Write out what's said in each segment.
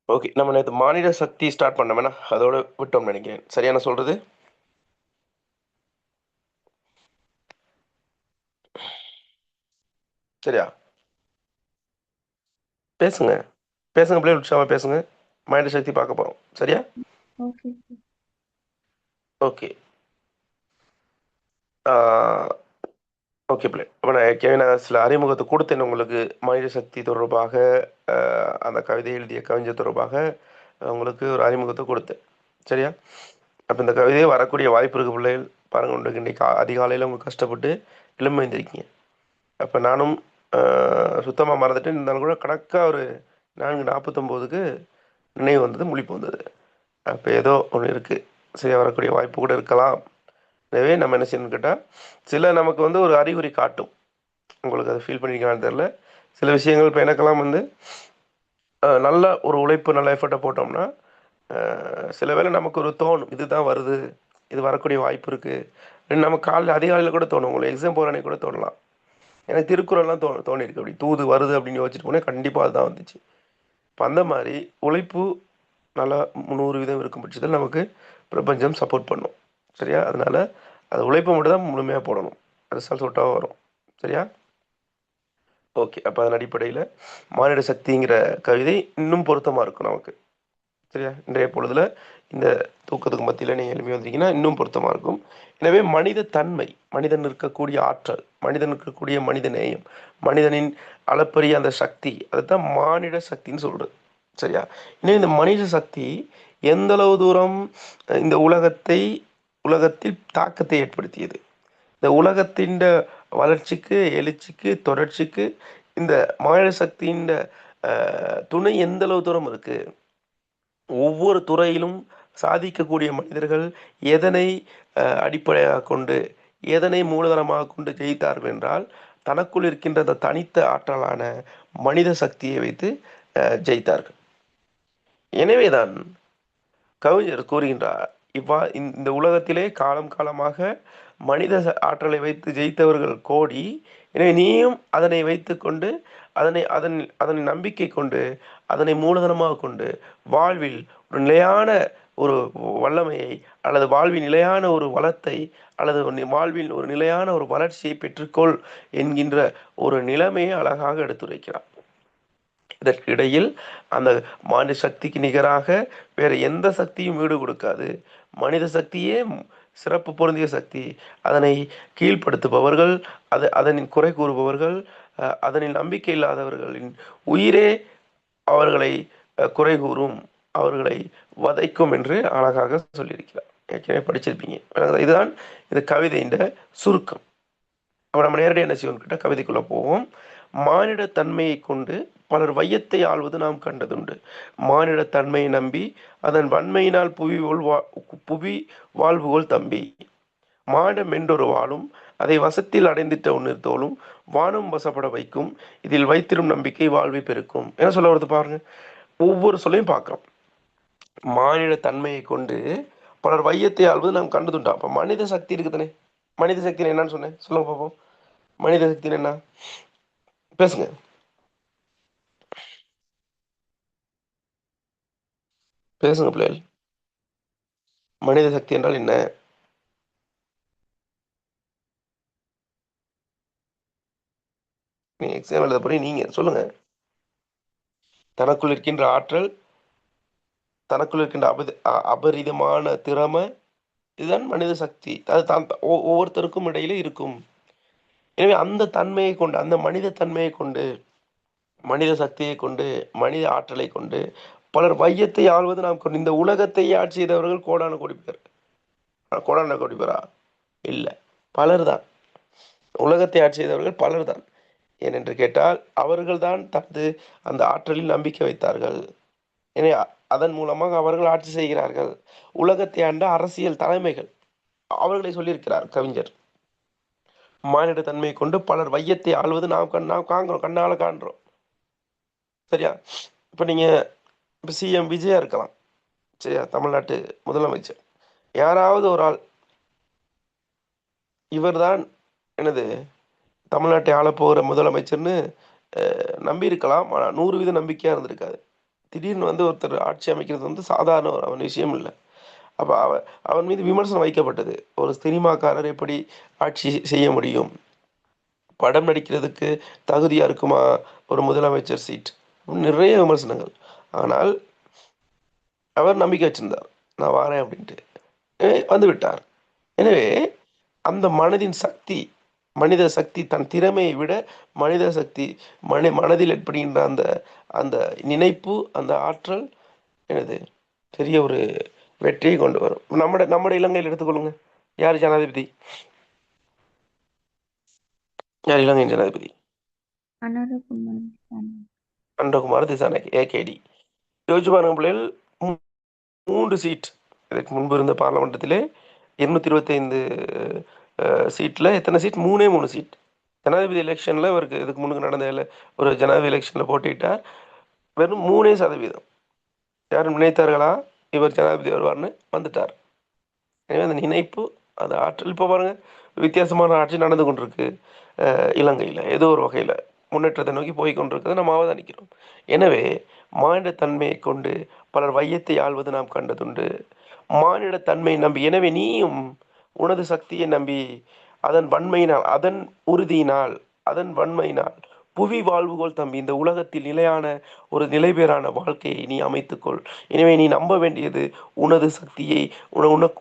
Okay. நம்ம நேத்து மானிட சக்தி ஸ்டார்ட் பண்ணோமேனா, அதோட விட்டோம்னு நெனைக்கிறேன். சரியா நான் சொல்றது? சரியா? பேசுங்க. பேசுங்க பிள்ளைகள் உற்சாகமா பேசுங்க. மானிட சக்தி பார்க்க போறோம். சரியா? ஓகே. ஓகே. ஆ ஓகே பிள்ளை. அப்ப நான் ஏற்கனவே சில அறிமுகத்த குடுத்தேன் உங்களுக்கு. மானிட சக்தி தொடர்பாக, அ அந்த கவிதை எழுதிய கவிஞர் தொடர்பாக உங்களுக்கு ஒரு அறிமுகத்த குடுத்தேன். சரியா? அப்ப இந்த கவிதை வரக்கூடிய வாய்ப்பு இருக்கு பிள்ளைகள். பாருங்க உங்களுக்கு இன்னைக்கு அதிகாலையில உங்க கஷ்டப்பட்டு எழும்ப எந்திரிக்கீங்க. அப்ப நானும் சுத்தமா மறந்துட்டேன். இருந்தாலும் கூட கணக்கா ஒரு 4:49க்கு நினைவு வந்தது, முழிப்பு வந்தது. அப்ப ஏதோ ஒண்ணு இருக்கு. சரியா வரக்கூடிய வாய்ப்பு கூட இருக்கலாம். எனவே நம்ம என்ன செய்யணும்னு கேட்டா, சில நமக்கு வந்து ஒரு அறிகுறி காட்டும். உங்களுக்கு அத ஃபீல் பண்ணியிருக்கீங்களான்னு தெரியல. சில விஷயங்கள் இப்ப எனக்கெல்லாம் வந்து நல்ல ஒரு உழைப்பு, நல்ல எஃபோர்ட்ட போட்டோம்னா, அ சில வேளை நமக்கு ஒரு தோணும். இதுதான் வருது. இது வரக்கூடிய வாய்ப்பு இருக்கு. நமக்கு காலைல அதிகாலையில கூட தோணும். உங்களுக்கு எக்ஸாம் போற அன்னைக்கு கூட தோணலாம். எனக்கு திருக்குறள்லாம் தோணியிருக்கு. அப்படி தூது வருது அப்படின்னு யோசிச்சுட்டு போனேன். கண்டிப்பா அதுதான் வந்துச்சு. இப்ப அந்த மாரி உழைப்பு நல்லா 100% இருக்கும் பட்சத்தில் நமக்கு பிரபஞ்சம் சப்போர்ட் பண்ணும். சரியா? அதனால அது உழைப்ப மட்டும் தான் முழுமையா போடணும். ரிசல்ட்ஸ் ஒட்டா வரும். சரியா? ஓகே. அப்ப அதன் அடிப்படையில மானிட சக்திங்கிற கவிதை இன்னும் பொருத்தமா இருக்கும் நமக்கு. சரியா? இன்றைய பொழுதுல இந்த தூக்கத்துக்கு மத்தியில நீங்க எழும்பி வந்தீங்கன்னா, இன்னும் பொருத்தமா இருக்கும். எனவே மனித தன்மை, மனிதன் இருக்கக்கூடிய ஆற்றல், மனிதன் இருக்கக்கூடிய மனித நேயம், மனிதனின் அளப்பரிய அந்த சக்தி, அதத்தான் மானிட சக்தின்னு சொல்றது. சரியா? எனவே இந்த மனித சக்தி எந்த அளவு தூரம் இந்த உலகத்தில் தாக்கத்தை ஏற்படுத்தியது. இந்த உலகத்தின் வளர்ச்சிக்கு, எழுச்சிக்கு, தொடர்ச்சிக்கு இந்த மானிட சக்தியின் துணை எந்த அளவு தூரம் இருக்கு. ஒவ்வொரு துறையிலும் சாதிக்கக்கூடிய மனிதர்கள் எதனை அடிப்படையாகக் கொண்டு, எதனை மூலதனமாகக் கொண்டு ஜெயித்தார்கள் என்றால், தனக்குள் இருக்கின்ற அந்த தனித்த ஆற்றலான மனித சக்தியை வைத்து ஜெயித்தார்கள். எனவேதான் கவிஞர் கூறுகின்றார், இந்த உலகத்திலே காலம் காலமாக மனித ஆற்றலை வைத்து ஜெயித்தவர்கள் கோடி. எனவே நீயும் அதனை வைத்துக்கொண்டு, அதனை நம்பிக்கை கொண்டு, அதனை மூலதனமாகக் கொண்டு, வாழ்வில் ஒரு நிலையான ஒரு வல்லமையை, அல்லது வாழ்வில் நிலையான ஒரு வளத்தை, அல்லது வாழ்வில் ஒரு நிலையான ஒரு வளர்ச்சியை பெற்றுக்கொள் என்கின்ற ஒரு நிலைமையை அழகாக எடுத்துரைக்கிறார். இதற்கு இடையில் அந்த மானிட சக்திக்கு நிகராக வேற எந்த சக்தியும் ஈடு கொடுக்காது. மனித சக்தியே சிறப்பு பொருந்திய சக்தி. அதனை கீழ்ப்படுத்துபவர்கள், அதனின் குறை கூறுபவர்கள், அதனில் நம்பிக்கை இல்லாதவர்களின் உயிரே அவர்களை குறை கூறும், அவர்களை வதைக்கும் என்று அழகாக சொல்லியிருக்கிறார். ஏற்கனவே படிச்சிருப்பீங்க. இதுதான் இந்த கவிதையின் சுருக்கம். அப்ப நம்ம நேரடியாக என்ன செய்வோம் கேட்டால் கவிதைக்குள்ள போவோம். மானிட தன்மையை கொண்டு பலர் வையத்தை ஆள்வது நாம் கண்டதுண்டு. மானிட தன்மையை நம்பி அதன் வன்மையினால் புவி வாழ்வுகோல் தம்பி. மானிடம் என்றொரு வாழும் அதை வசத்தில் அடைந்திட்ட உன்னிர் தோளும் வானும் வசப்பட வைக்கும் இதில் வைத்திரும் நம்பிக்கை வாழ்வை பெருக்கும். என்ன சொல்ல வருது பாருங்க. ஒவ்வொரு சொல்லையும் பார்க்கிறோம். மானிட தன்மையை கொண்டு பலர் வையத்தை ஆள்வது நாம் கண்டதுண்டா. அப்ப மனித சக்தி இருக்குதானே. மனித சக்தி என்னன்னு சொன்னேன் சொல்லுங்க பார்ப்போம். மனித சக்தி என்ன? பேசுங்க. பேசுங்க பிள்ளைகள். மனித சக்தி என்றால் என்ன? நீங்க எக்ஸாம் எழுத போறீங்க. நீங்க சொல்லுங்க. தனக்குள் இருக்கின்ற ஆற்றல், தனக்குள் இருக்கின்ற அபரிதமான திறமை, இதுதான் மனித சக்தி. அது தான் ஒவ்வொருத்தருக்கும் இடையில இருக்கும். எனவே அந்த தன்மையை கொண்டு, அந்த மனித தன்மையை கொண்டு, மனித சக்தியை கொண்டு, மனித ஆற்றலை கொண்டு பலர் வையத்தை ஆள்வது நாம் கொண்டு. இந்த உலகத்தை ஆட்சி செய்தவர்கள் கோடான கோடி பேர். கோடான கோடி பேரா? இல்ல. பலர் தான். உலகத்தை ஆட்சி செய்தவர்கள் பலர் தான். ஏனென்று கேட்டால் அவர்கள்தான் தனது அந்த ஆற்றலில் நம்பிக்கை வைத்தார்கள். எனவே அதன் மூலமாக அவர்கள் ஆட்சி செய்கிறார்கள். உலகத்தை ஆண்ட அரசியல் தலைமைகள் அவர்களை சொல்லியிருக்கிறார் கவிஞர். மானிட தன்மையை கொண்டு பலர் வையத்தை ஆள்வது நாம் காண்கிறோம், கண்ணால காண்றோம். சரியா? இப்ப நீங்க இப்ப சிஎம் விஜயா இருக்கலாம். சரியா? தமிழ்நாட்டு முதலமைச்சர். யாராவது ஒரு ஆள் இவர்தான் என்னது தமிழ்நாட்டை ஆளப்போகிற முதலமைச்சர்னு நம்பி இருக்கலாம். ஆனா 100% நம்பிக்கையா இருந்திருக்காது. திடீர்னு வந்து ஒருத்தர் ஆட்சி அமைக்கிறது வந்து சாதாரண ஒரு அவன் விஷயம் இல்லை. அப்ப அவன் மீது விமர்சனம் வைக்கப்பட்டது. ஒரு சினிமாக்காரர் எப்படி ஆட்சி செய்ய முடியும்? படம் நடிக்கிறதுக்கு தகுதியா இருக்குமா ஒரு முதலமைச்சர் சீட்? நிறைய விமர்சனங்கள். ஆனால் அவர் நம்பிக்கை வச்சிருந்தார். நான் வாரேன் அப்படின்ட்டு. வந்து விட்டார். எனவே அந்த மனதின் சக்தி, மனித சக்தி தன் திறமையை விட மனித சக்தி மனதில் ஏற்படுகின்ற அந்த அந்த நினைப்பு, அந்த ஆற்றல் என்னது பெரிய ஒரு வெற்றியை கொண்டு வரும். நம்முடைய இலங்கையில் எடுத்துக்கொள்ளுங்க. யார் ஜனாதிபதி? யார் இலங்கையின் ஜனாதிபதி? அனுரகுமார திசாநாயக்க, ஏகேடி. யோசிச்சு பாருங்க பிள்ளைகள், 3 சீட் இதுக்கு முன்பு இருந்த பார்லமெண்டத்திலே 225 சீட்ல எத்தனை சீட்? 3 சீட். ஜனாதிபதி எலெக்ஷன்ல இவருக்கு இதுக்கு முன்னுக்கு நடந்த ஒரு ஜனாதிபதி எலெக்ஷன்ல போட்டியிட்டார். வெறும் 3% யாரும் நினைத்தார்களா இவர் ஜனாதிபதி வருவார்னு? வந்துட்டார். எனவே அந்த நினைப்பு, அது ஆற்றல். இப்போ பாருங்க, வித்தியாசமான ஆட்சி நடந்து கொண்டிருக்கு இலங்கையில். ஏதோ ஒரு வகையில் முன்னேற்றத்தை நோக்கி போய் கொண்டிருக்கிறத நம்ம அவதானிக்கிறோம். எனவே மானிட தன்மையை கொண்டு பலர் வையத்தை ஆள்வது நாம் கண்டதுண்டு. மானிட தன்மையை நம்பி, எனவே நீயும் உனது சக்தியை நம்பி அதன் வன்மையினால், அதன் உறுதியினால், அதன் வன்மையினால் புவி வாழ்வுகோள் தம்பி. இந்த உலகத்தில் நிலையான ஒரு நிலைபேறான வாழ்க்கையை நீ அமைத்துக்கொள். எனவே நீ நம்ப வேண்டியது உனது சக்தியை,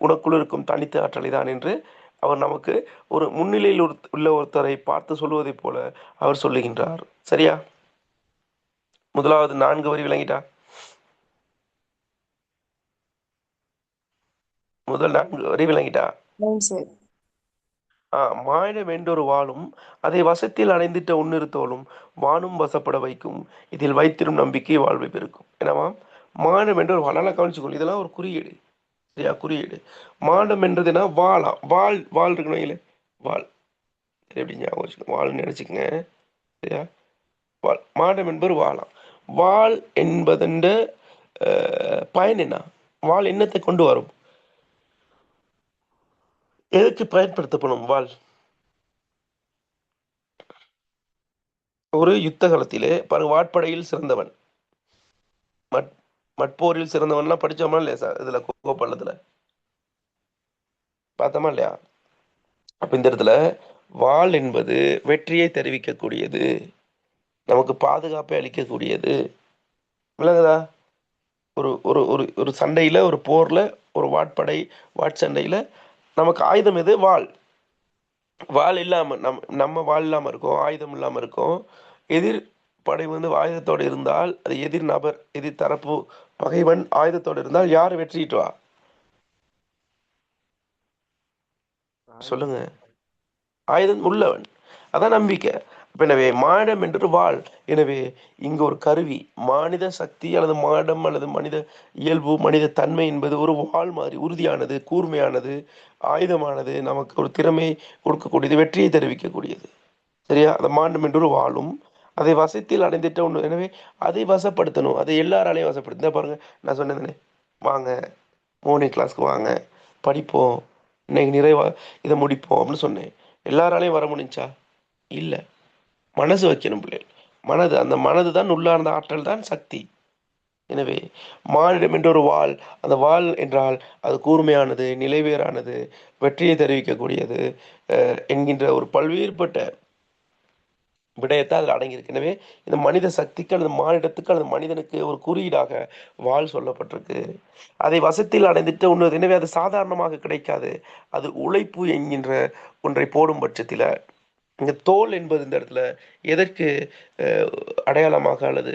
உனக்குள் இருக்கும் தனித்த ஆற்றலை தான் என்று அவர் நமக்கு ஒரு முன்னிலையில் உள்ள ஒருத்தரை பார்த்து சொல்வதைப் போல அவர் சொல்லுகின்றார். சரியா? முதலாவது 4 வரி விளங்கிட்டா? முதல் 4 வரி விளங்கிட்டா? மானிடம் என்றொரு வாளும் அதை வசத்தில் அடைந்திட்ட உன்னிருத்தோளும் வானும் வசப்பட வைக்கும் இதில் வைத்திரும் நம்பிக்கை வாழ்வை பெருக்கும். என்னவாம்? மானிடம் என்று ஒரு வாள். நல்லா கவனிச்சுக்கொள், இதெல்லாம் ஒரு குறியீடு. சரியா? குறியீடு. மானிடம் என்றதுன்னா வாளாம். வாள் இருக்கணும் இல்லை? வாள் எப்படி ஞாபகம் வச்சுக்கணும்? வாள்னு நினைச்சுக்கங்க. சரியா? வாள். மானிடம் என்பது வாளாம். வாள் என்பதன் பயன் என்ன? வாள் என்னத்தை கொண்டு வரும்? எதுக்கு பயன்படுத்தப்படும் வாள்? ஒரு யுத்த காலத்திலே பாருங்க, வாட்படையில் சிறந்தவன், மட்போரில் சிறந்தவன்லாம் படிச்சோமா இல்லையா சார்? இதுல கோப்பள்ளத்துல பார்த்தோமா இல்லையா? அப்ப இந்த இடத்துல வாள் என்பது வெற்றியை தெரிவிக்கக்கூடியது, நமக்கு பாதுகாப்பை அளிக்கக்கூடியது. விளங்குதா? ஒரு ஒரு ஒரு ஒரு சண்டையில, ஒரு போர்ல, ஒரு வாட்சண்டையில நமக்கு ஆயுதம் எது? வாள். வாள் இல்லாம நம்ம வாள் இல்லாம இருக்கோம், ஆயுதம் இல்லாம இருக்கோம். எதிர் படை வந்து ஆயுதத்தோடு இருந்தால், அது எதிர் நபர், எதிர் தரப்பு பகைவன் ஆயுதத்தோடு இருந்தால் யார் வெற்றிட்டுவா? சொல்லுங்க. ஆயுதம் உள்ளவன். அதான் நம்பிக்கை. எனவே மானிடம் என்று வாள். எனவே இங்கு ஒரு கருவி, மானிட சக்தி அல்லது மானிடம் அல்லது மனித இயல்பு, மனித தன்மை என்பது ஒரு வாள் மாதிரி உறுதியானது, கூர்மையானது, ஆயுதமானது, நமக்கு ஒரு திறமை கொடுக்கக்கூடியது, வெற்றியை தெரிவிக்கக்கூடியது. சரியா? அந்த மானிடம் என்று ஒரு வாளும் அதை வசத்தில் அடைந்துட்ட ஒன்று. எனவே அதை வசப்படுத்தணும். அதை எல்லாராலையும் வசப்படுத்த பாருங்க. நான் சொன்னேன், வாங்க மார்னிங் கிளாஸ்க்கு வாங்க, படிப்போம், இன்னைக்கு நிறைவா இதை முடிப்போம் அப்படின்னு சொன்னேன். எல்லாராலையும் வர முடிஞ்சா? இல்லை. மனசு வைக்கணும் பிள்ளைகள். மனது, அந்த மனது தான் உள்ளார்ந்த ஆற்றல் தான் சக்தி. எனவே மானிடம் என்ற ஒரு வாள், அந்த வாள் என்றால் அது கூர்மையானது, நிலைவேறானது, வெற்றியை தெரிவிக்கக்கூடியது என்கின்ற ஒரு பல்வேறுபட்ட விடயத்தை அதில் அடங்கியிருக்கு. எனவே இந்த மனித சக்திக்கு அல்லது மானிடத்துக்கு அல்லது மனிதனுக்கு ஒரு குறியீடாக வாள் சொல்லப்பட்டிருக்கு. அதை வசத்தில் அடைந்துட்டு ஒன்று. எனவே அது சாதாரணமாக கிடைக்காது. அது உழைப்பு என்கின்ற ஒன்றை போடும் பட்சத்தில், இங்க தோல் என்பது இந்த இடத்துல எதற்கு அடையாளமாக அல்லது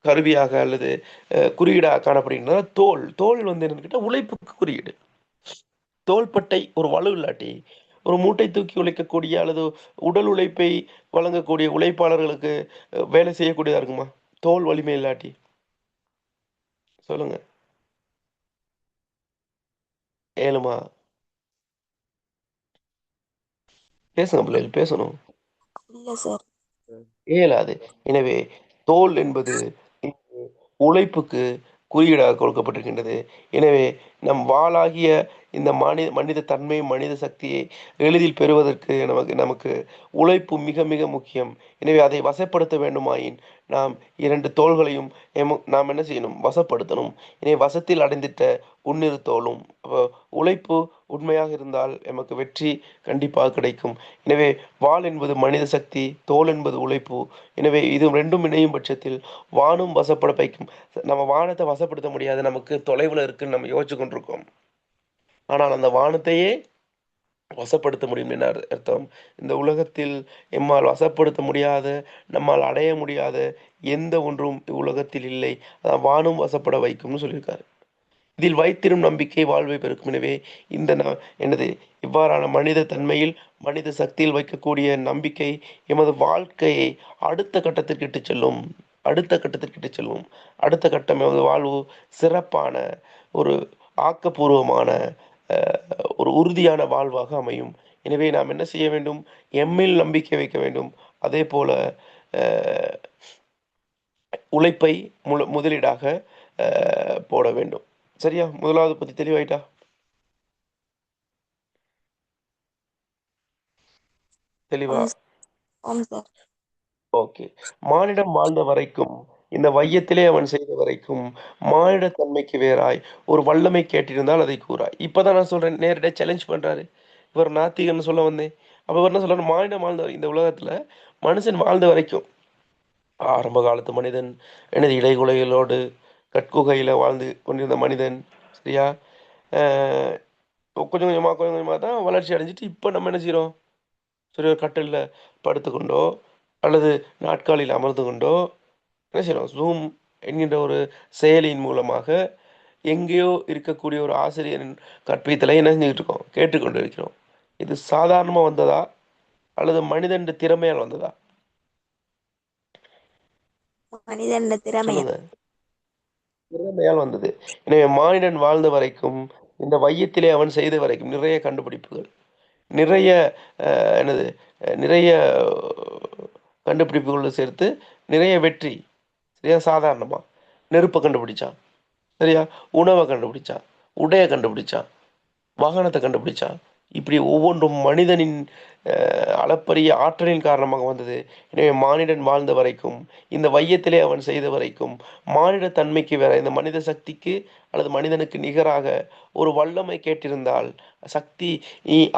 கருவியாக அல்லது குறியீடாக காணப்படுகின்றன? தோல். தோல் வந்து என்னன்னு கேட்டால் உழைப்புக்கு குறியீடு. தோள்பட்டை ஒரு வலு இல்லாட்டி, ஒரு மூட்டை தூக்கி உழைக்கக்கூடிய அல்லது உடல் உழைப்பை வழங்கக்கூடிய உழைப்பாளர்களுக்கு வேலை செய்யக்கூடியதா இருக்குமா தோல் வலிமை இல்லாட்டி? சொல்லுங்க. ஏழுமா? பேசுங்க பிள்ளைகள், பேசணும். இயலாது. எனவே தோல் என்பது உழைப்புக்கு குறியீடாக கொடுக்கப்பட்டிருக்கின்றது. எனவே நம் வாளாகிய இந்த மனித தன்மை, மனித சக்தியை எளிதில் பெறுவதற்கு நமக்கு நமக்கு உழைப்பு மிக மிக முக்கியம். எனவே அதை வசப்படுத்த வேண்டுமாயின் நாம் 2 தோள்களையும் நாம் என்ன செய்யணும்? வசப்படுத்தணும். எனவே வசத்தில் அடைந்திட்ட உன்னிரு தோளும். அப்போ உழைப்பு உண்மையாக இருந்தால் எமக்கு வெற்றி கண்டிப்பாக கிடைக்கும். எனவே வாள் என்பது மனித சக்தி, தோல் என்பது உழைப்பு. எனவே இது 2ம் இணையும் பட்சத்தில் வானும் வசப்பட வைக்கும். நம்ம வானத்தை வசப்படுத்த முடியாது. நமக்கு தொலைவுல இருக்குன்னு நம்ம யோசிச்சு கொண்டிருக்கோம். ஆனால் அந்த வானத்தையே வசப்படுத்த முடியும் என்ன அர்த்தம்? இந்த உலகத்தில் எம்மால் வசப்படுத்த முடியாத, நம்மால் அடைய முடியாத எந்த ஒன்றும் இவ்வுலகத்தில் இல்லை. அதான் வானும் வசப்பட வைக்கும்னு சொல்லியிருக்காரு. இதில் வைத்திரும் நம்பிக்கை வாழ்வை பெருக்கும். எனவே இந்த என்னது இவ்வாறான மனித தன்மையில், மனித சக்தியில் வைக்கக்கூடிய நம்பிக்கை எமது வாழ்க்கையை அடுத்த கட்டத்திற்கு இட்டுச் செல்லும். அடுத்த கட்டத்திற்கு இட்டுச் செல்லும். அடுத்த கட்டம் எமது வாழ்வு சிறப்பான ஒரு ஆக்கப்பூர்வமான ஒரு உறுதியான வாழ்வாக அமையும். எனவே நாம் என்ன செய்ய வேண்டும்? எம்மில் நம்பிக்கை வைக்க வேண்டும். அதே போல உழைப்பை முதலீடாக போட வேண்டும். சரியா? முதலாவது பத்தி தெளிவாயிட்டா? தெளிவா? ஆம் சார். ஓகே. மானிடம் வாழ்ந்த வரைக்கும், இந்த வையத்திலே அவன் செய்த வரைக்கும், மானிட தன்மைக்கு வேறாய் ஒரு வல்லமை கேட்டிருந்தால் அதை கூறாய். இப்பதான் நான் சொல்றேன், நேரடியா சேலஞ்ச் பண்றாரு. இவர் நாத்திகன்னு சொல்ல வந்தேன். அப்ப இவர் என்ன சொல்றாரு? மானிடம் வாழ்ந்த இந்த உலகத்துல மனுஷன் வாழ்ந்த வரைக்கும், ஆரம்ப காலத்து மனிதன், எனது இடைகுலைகளோடு கட்குகையில வாழ்ந்து கொண்டிருந்த மனிதன், சரியா? அஹ் கொஞ்சம் கொஞ்சமா கொஞ்சம் கொஞ்சமா தான் வளர்ச்சி அடைஞ்சிட்டு, இப்ப நம்ம என்ன செய்றோம்? சரி, ஒரு கட்டில்ல படுத்துக்கொண்டோ அல்லது நாற்காலியில் அமர்ந்து கொண்டோ என்ன செய்றோம்? ஜூம் என்கின்ற ஒரு செயலியின் மூலமாக எங்கேயோ இருக்கக்கூடிய ஒரு ஆசிரியரின் கற்பித்தலை என்ன செஞ்சுக்கிட்டு இருக்கோம்? கேட்டுக்கொண்டு இருக்கிறோம். இது சாதாரணமா வந்ததா? அல்லது மனிதன் திறமையால் வந்ததா? மனிதன் திறமையா? சொல்லுங்க. திறமையால் வந்தது. எனவே மானிடன் வாழ்ந்த வரைக்கும், இந்த வையத்திலே அவன் செய்த வரைக்கும் நிறைய கண்டுபிடிப்புகள், நிறைய என்னது நிறைய கண்டுபிடிப்புகளோடு சேர்த்து நிறைய வெற்றி. சரியா? சாதாரணமா நெருப்பை கண்டுபிடிச்சான். சரியா? உணவை கண்டுபிடிச்சான், உடைய கண்டுபிடிச்சான், வாகனத்தை கண்டுபிடிச்சான். இப்படி ஒவ்வொன்றும் மனிதனின் அளப்பரிய ஆற்றலின் காரணமாக வந்தது. எனவே மானிடன் வாழ்ந்த வரைக்கும், இந்த வையத்திலே அவன் செய்த வரைக்கும், மானிட தன்மைக்கு வேற இந்த மனித சக்திக்கு அல்லது மனிதனுக்கு நிகராக ஒரு வல்லமை கேட்டிருந்தால், சக்தி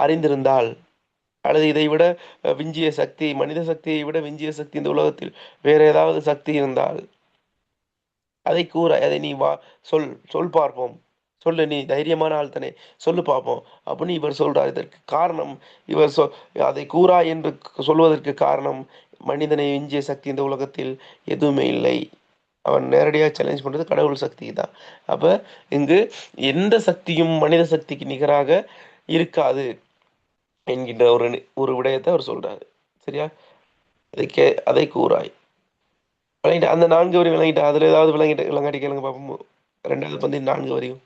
அறிந்திருந்தால், அல்லது இதை விட விஞ்சிய சக்தி, மனித சக்தியை விட விஞ்சிய சக்தி இந்த உலகத்தில் வேற ஏதாவது சக்தி இருந்தால் அதை கூற, அதை நீ வா, சொல், சொல் பார்ப்போம், சொல்லு, நீ தைரியமான ஆள் தானே, சொல்லு பார்ப்போம் அப்படின்னு இவர் சொல்றார். இதற்கு காரணம், இவர் அதை கூறா என்று சொல்வதற்கு காரணம், மனிதனை விஞ்சிய சக்தி இந்த உலகத்தில் எதுவுமே இல்லை. அவன் நேரடியாக சேலஞ்ச் பண்றது கடவுள் சக்தி தான். அப்ப இங்கு எந்த சக்தியும் மனித சக்திக்கு நிகராக இருக்காது என்கின்ற ஒரு விடயத்தை அவர் சொல்றாரு. சரியா? அதை கூறாய் விளங்கிட்ட. அந்த 4 வரி விளங்கிட்டா? அதுல ஏதாவது விளங்காட்டி கேளுங்க பாப்போம். 2வது பந்தி 4 வரியும்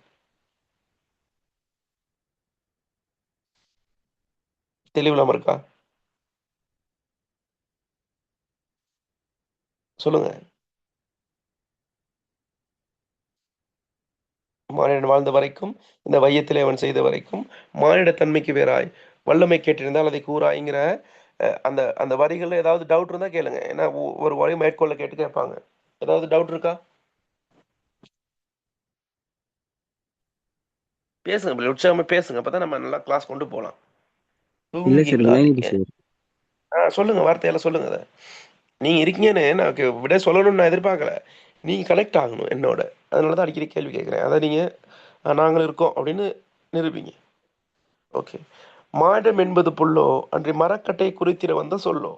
தெளிவில்லாம இருக்கா? சொல்லுங்க. மானிடன் வாழ்ந்த வரைக்கும், இந்த வையத்திலே அவன் செய்த வரைக்கும், மானிட தன்மைக்கு வேறாய் வல்லமை கேட்டிருந்தால் அதை கூறாய்ங்கிற அந்த அந்த வரிகள்ல ஏதாவது டவுட் இருந்தா கேளுங்க. ஏன்னா ஒரு வரி மேற்கோள்ல கேட்டு கேட்பாங்க. ஏதாவது டவுட் இருக்கா? பேசுங்க, இப்படி உற்சாகமா பேசுங்க. அப்பதான் நம்ம நல்லா கிளாஸ் கொண்டு போலாம். இல்ல சார், விளங்கிட்டு தூங்கிடாதீங்க. சார். சொல்லுங்க, வார்த்தையால சொல்லுங்க அத. நீங்க இருக்கீங்கன்னு நான் விட சொல்லணும்னு நான் எதிர்பார்க்கல. நீங்க கனெக்ட் ஆகணும் என்னோட. அதனால தான் அடிக்கடி கேள்வி கேட்கிறேன். அத நீங்க நாங்களும் இருக்கோம் அப்படின்னு நிரூபிங்க. ஓகே. மாடம் என்பது புல்லோ அன்றி மரக்கட்டை குறித்திட வந்த சொல்லோ,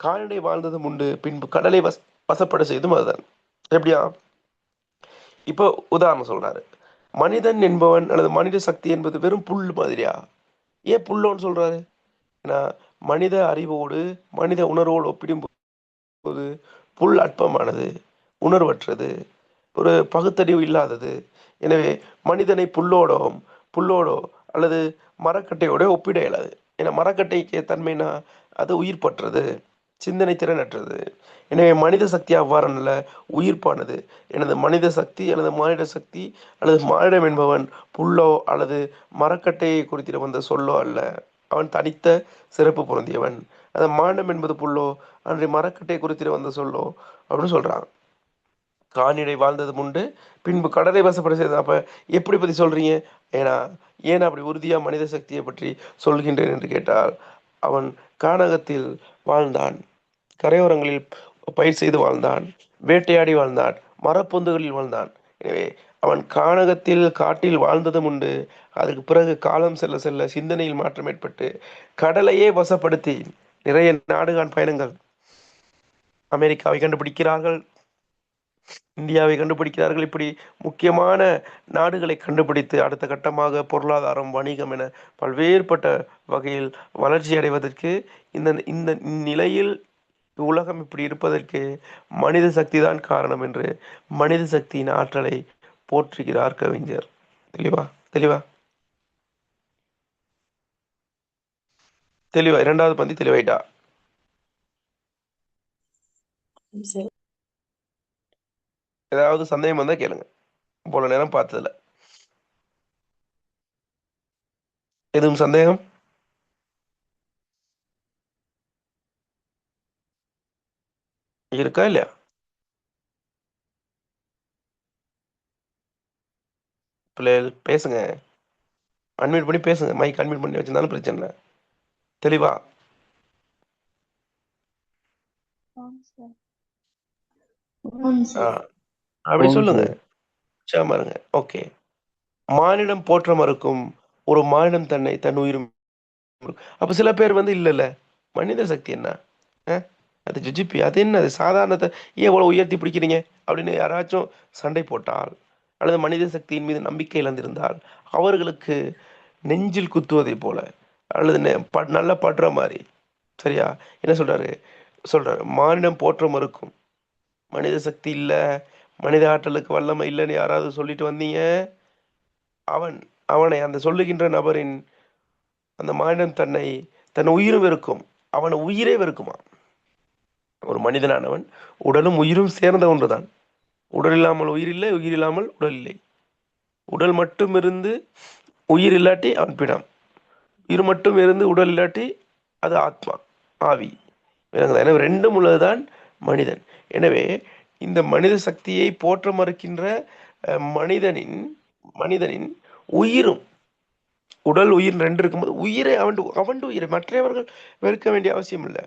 கால்நடை வாழ்ந்ததும் உண்டு பின்பு கடலை வசப்பட செய்தும் அதுதான். எப்படியா? இப்போ உதாரணம் சொல்றாரு. மனிதன் என்பவன் அல்லது மனித சக்தி என்பது வெறும் புல் மாதிரியா? ஏன் புல்லோன்னு சொல்றாரு? ஏன்னா மனித அறிவோடு மனித உணர்வோடு ஒப்பிடும் போது புல் அற்பமானது, உணர்வற்றது, ஒரு பகுத்தறிவு இல்லாதது. எனவே மனிதனை புல்லோடோ அல்லது மரக்கட்டையோட ஒப்பிட இயலாது. ஏன்னா மரக்கட்டைக்கு தன்மைனா அது உயிர் பற்றது. சிந்தனை திறனற்றது. எனவே மனித சக்தி அவ்வாறல்ல, உயிர்ப்பானது. எனது மனித சக்தி அல்லது மானிட சக்தி அல்லது மானிடம் என்பவன் புல்லோ அல்லது மரக்கட்டையை குறித்திட வந்த சொல்லோ அல்ல. அவன் தனித்த சிறப்பு பொருந்தியவன். அந்த மானிடம் என்பது புல்லோ அன்றைய மரக்கட்டையை குறித்திட வந்த சொல்லோ அப்படின்னு சொல்றாங்க. கால்நடை வாழ்ந்ததும் உண்டு, பின்பு கடலை வசப்பட செய்தது. அப்ப எப்படி பத்தி சொல்றீங்க? ஏன்னா ஏன் அப்படி உறுதியா மனித சக்தியை பற்றி சொல்கின்றேன் என்று கேட்டால், அவன் கானகத்தில் வாழ்ந்தான், கரையோரங்களில் பயிர் செய்து வாழ்ந்தான், வேட்டையாடி வாழ்ந்தான், மரப்பொந்துகளில் வாழ்ந்தான். எனவே அவன் கானகத்தில் காட்டில் வாழ்ந்ததும் உண்டு. அதுக்கு பிறகு காலம் செல்ல செல்ல சிந்தனையில் மாற்றம் ஏற்பட்டு கடலையே வசப்படுத்தி நிறைய நாடுகான் பயணங்கள், அமெரிக்காவை கண்டுபிடிக்கிறார்கள், இந்தியாவை கண்டுபிடிக்கிறார்கள். இப்படி முக்கியமான நாடுகளை கண்டுபிடித்து அடுத்த கட்டமாக பொருளாதாரம், வணிகம் என பல்வேறுபட்ட வகையில் வளர்ச்சி அடைவதற்கு இந்த இந்த நிலையில் உலகம் இப்படி இருப்பதற்கு மனித சக்தி தான் காரணம் என்று மனித சக்தியின் ஆற்றலை போற்றுகிறார் கவிஞர். தெளிவா? தெளிவா? தெளிவா? இரண்டாவது பந்தி தெளிவாயிட்டா? சரி. ஏதாவது சந்தேகம் வந்தா கேளுங்க. போல நேரம் பார்த்ததுல எதுவும் சந்தேகம் இருக்கா இல்லையா? பிள்ளைகள் பேசுங்க, அன்மியூட் பண்ணி பேசுங்க. மைக் அன்மியூட் பண்ணி வச்சிருந்தாலும் பிரச்சனை இல்லை. தெளிவா? ஆ, அப்படி ஓம் சொல்லுங்க. சார். உற்சாகமா இருங்க. ஓகே. மானிடம் போற்ற மறுக்கும் ஒரு மானிடம் தன் உயிரும். அப்ப சில பேர் வந்து இல்ல இல்ல மனித சக்தி என்ன, அஹ், அது ஜிஜிபி, அது என்ன, அது சாதாரணத்தை ஏன் இவ்வளவு உயர்த்தி பிடிக்கிறீங்க அப்படின்னு யாராச்சும் சண்டை போட்டால் அல்லது மனித சக்தியின் மீது நம்பிக்கை இழந்திருந்தால் அவர்களுக்கு நெஞ்சில் குத்துவதை போல அல்லது நல்லா படுற மாதிரி. சரியா? என்ன சொல்றாரு மானிடம் போற்ற மறுக்கும், மனித சக்தி இல்ல, மனித ஆற்றலுக்கு வல்லமை இல்லைன்னு யாராவது சொல்லிட்டு வந்தீங்க, அவன் அவனை அந்த சொல்லுகின்ற நபரின் அந்த மானிடம் தன் உயிரும் வெறுக்கும். அவன் உயிரே வெறுக்குமா? ஒரு மனிதனானவன் உடலும் உயிரும் சேர்ந்த ஒன்றுதான். உடல் இல்லாமல் உயிர் இல்லை, உயிர் இல்லாமல் உடல் இல்லை. உடல் மட்டும் இருந்து உயிர் இல்லாட்டி அவன் பிணம், உயிர் மட்டும் இருந்து உடல் இல்லாட்டி அது ஆத்மா, ஆவி. விளங்குதா? எனவே ரெண்டும் உள்ளதுதான் மனிதன். எனவே இந்த மனித சக்தியை போற்ற மறுக்கின்ற மனிதனின் மனிதனின் உயிரும், உடல் உயிர் ரெண்டு இருக்கும்போது உயிரை அவன் உயிரை மற்றவர்கள் வெறுக்க வேண்டிய அவசியம் இல்லை.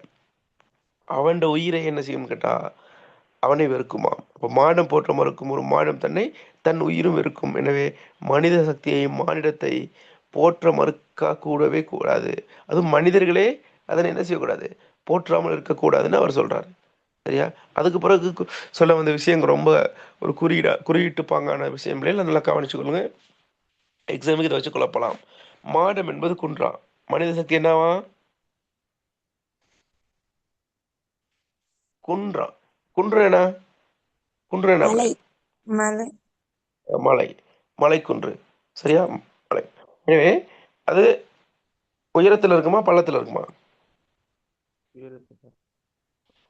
அவன் உயிரை என்ன செய்யும் கேட்டா அவனை வெறுக்குமாம். அப்போ மானம் போற்ற மறுக்கும் ஒரு மானம் தன் உயிரும் வெறுக்கும். எனவே மனித சக்தியை மானிடத்தை போற்ற மறுக்க கூடவே கூடாது. அதுவும் மனிதர்களே அதனை என்ன செய்யக்கூடாது, போற்றாமல் இருக்கக்கூடாதுன்னு அவர் சொல்றாரு. சரியா? அதுக்கு பிறகு சொல்ல வந்த விஷயங்கள் ரொம்ப ஒரு குறியீட்டு பாங்கான விஷயங்களே நல்லா கவனிச்சுக்கொள்ளுங்க. எக்ஸாமுக்கு இதை வச்சு குழப்பலாம். மாடம் என்பது குன்றா, மனித சக்தி என்னவா? குன்றா. குன்று என்ன? குன்று என்ன? மலை. மலை. மலை, மலைக்குன்று. சரியா? மலை. எனவே அது உயரத்துல இருக்குமா பள்ளத்துல இருக்குமா?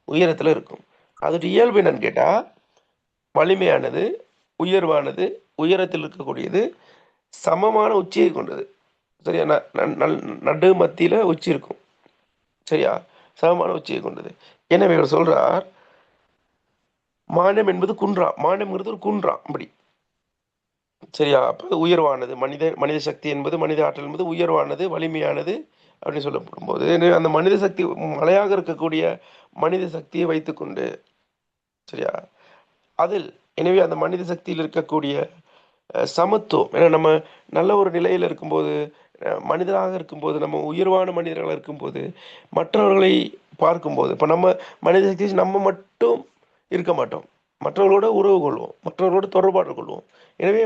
உயரத்துல இருக்கும். அதோட இயல்பு என்னன்னு கேட்டா வலிமையானது, உயர்வானது, உயரத்தில் இருக்கக்கூடியது, சமமான உச்சியை கொண்டது. சரியா? நடு மத்தியில உச்சி இருக்கும். சரியா? சமமான உச்சியை கொண்டது. எனவே இவர் சொல்றார் மானம் என்பது குன்றா, மானம்ங்கிறது ஒரு குன்றா அப்படி. சரியா? அப்ப உயர்வானது, மனித சக்தி என்பது, மனித ஆற்றல் என்பது உயர்வானது, வலிமையானது அப்படின்னு சொல்லப்படும் போது அந்த மனித சக்தி மலையாக இருக்கக்கூடிய மனித சக்தியை வைத்துக்கொண்டு, சரியா, அதில் எனவே அந்த மனித சக்தியில் இருக்கக்கூடிய சமத்துவம். ஏன்னா நம்ம நல்ல ஒரு நிலையில் இருக்கும்போது, மனிதராக இருக்கும்போது, நம்ம உயர்வான மனிதர்களாக இருக்கும்போது மற்றவர்களை பார்க்கும்போது, இப்போ நம்ம மனித சக்தி நம்ம மட்டும் இருக்க மாட்டோம், மற்றவர்களோட உறவு கொள்வோம், மற்றவர்களோட தொடர்பாடு கொள்வோம். எனவே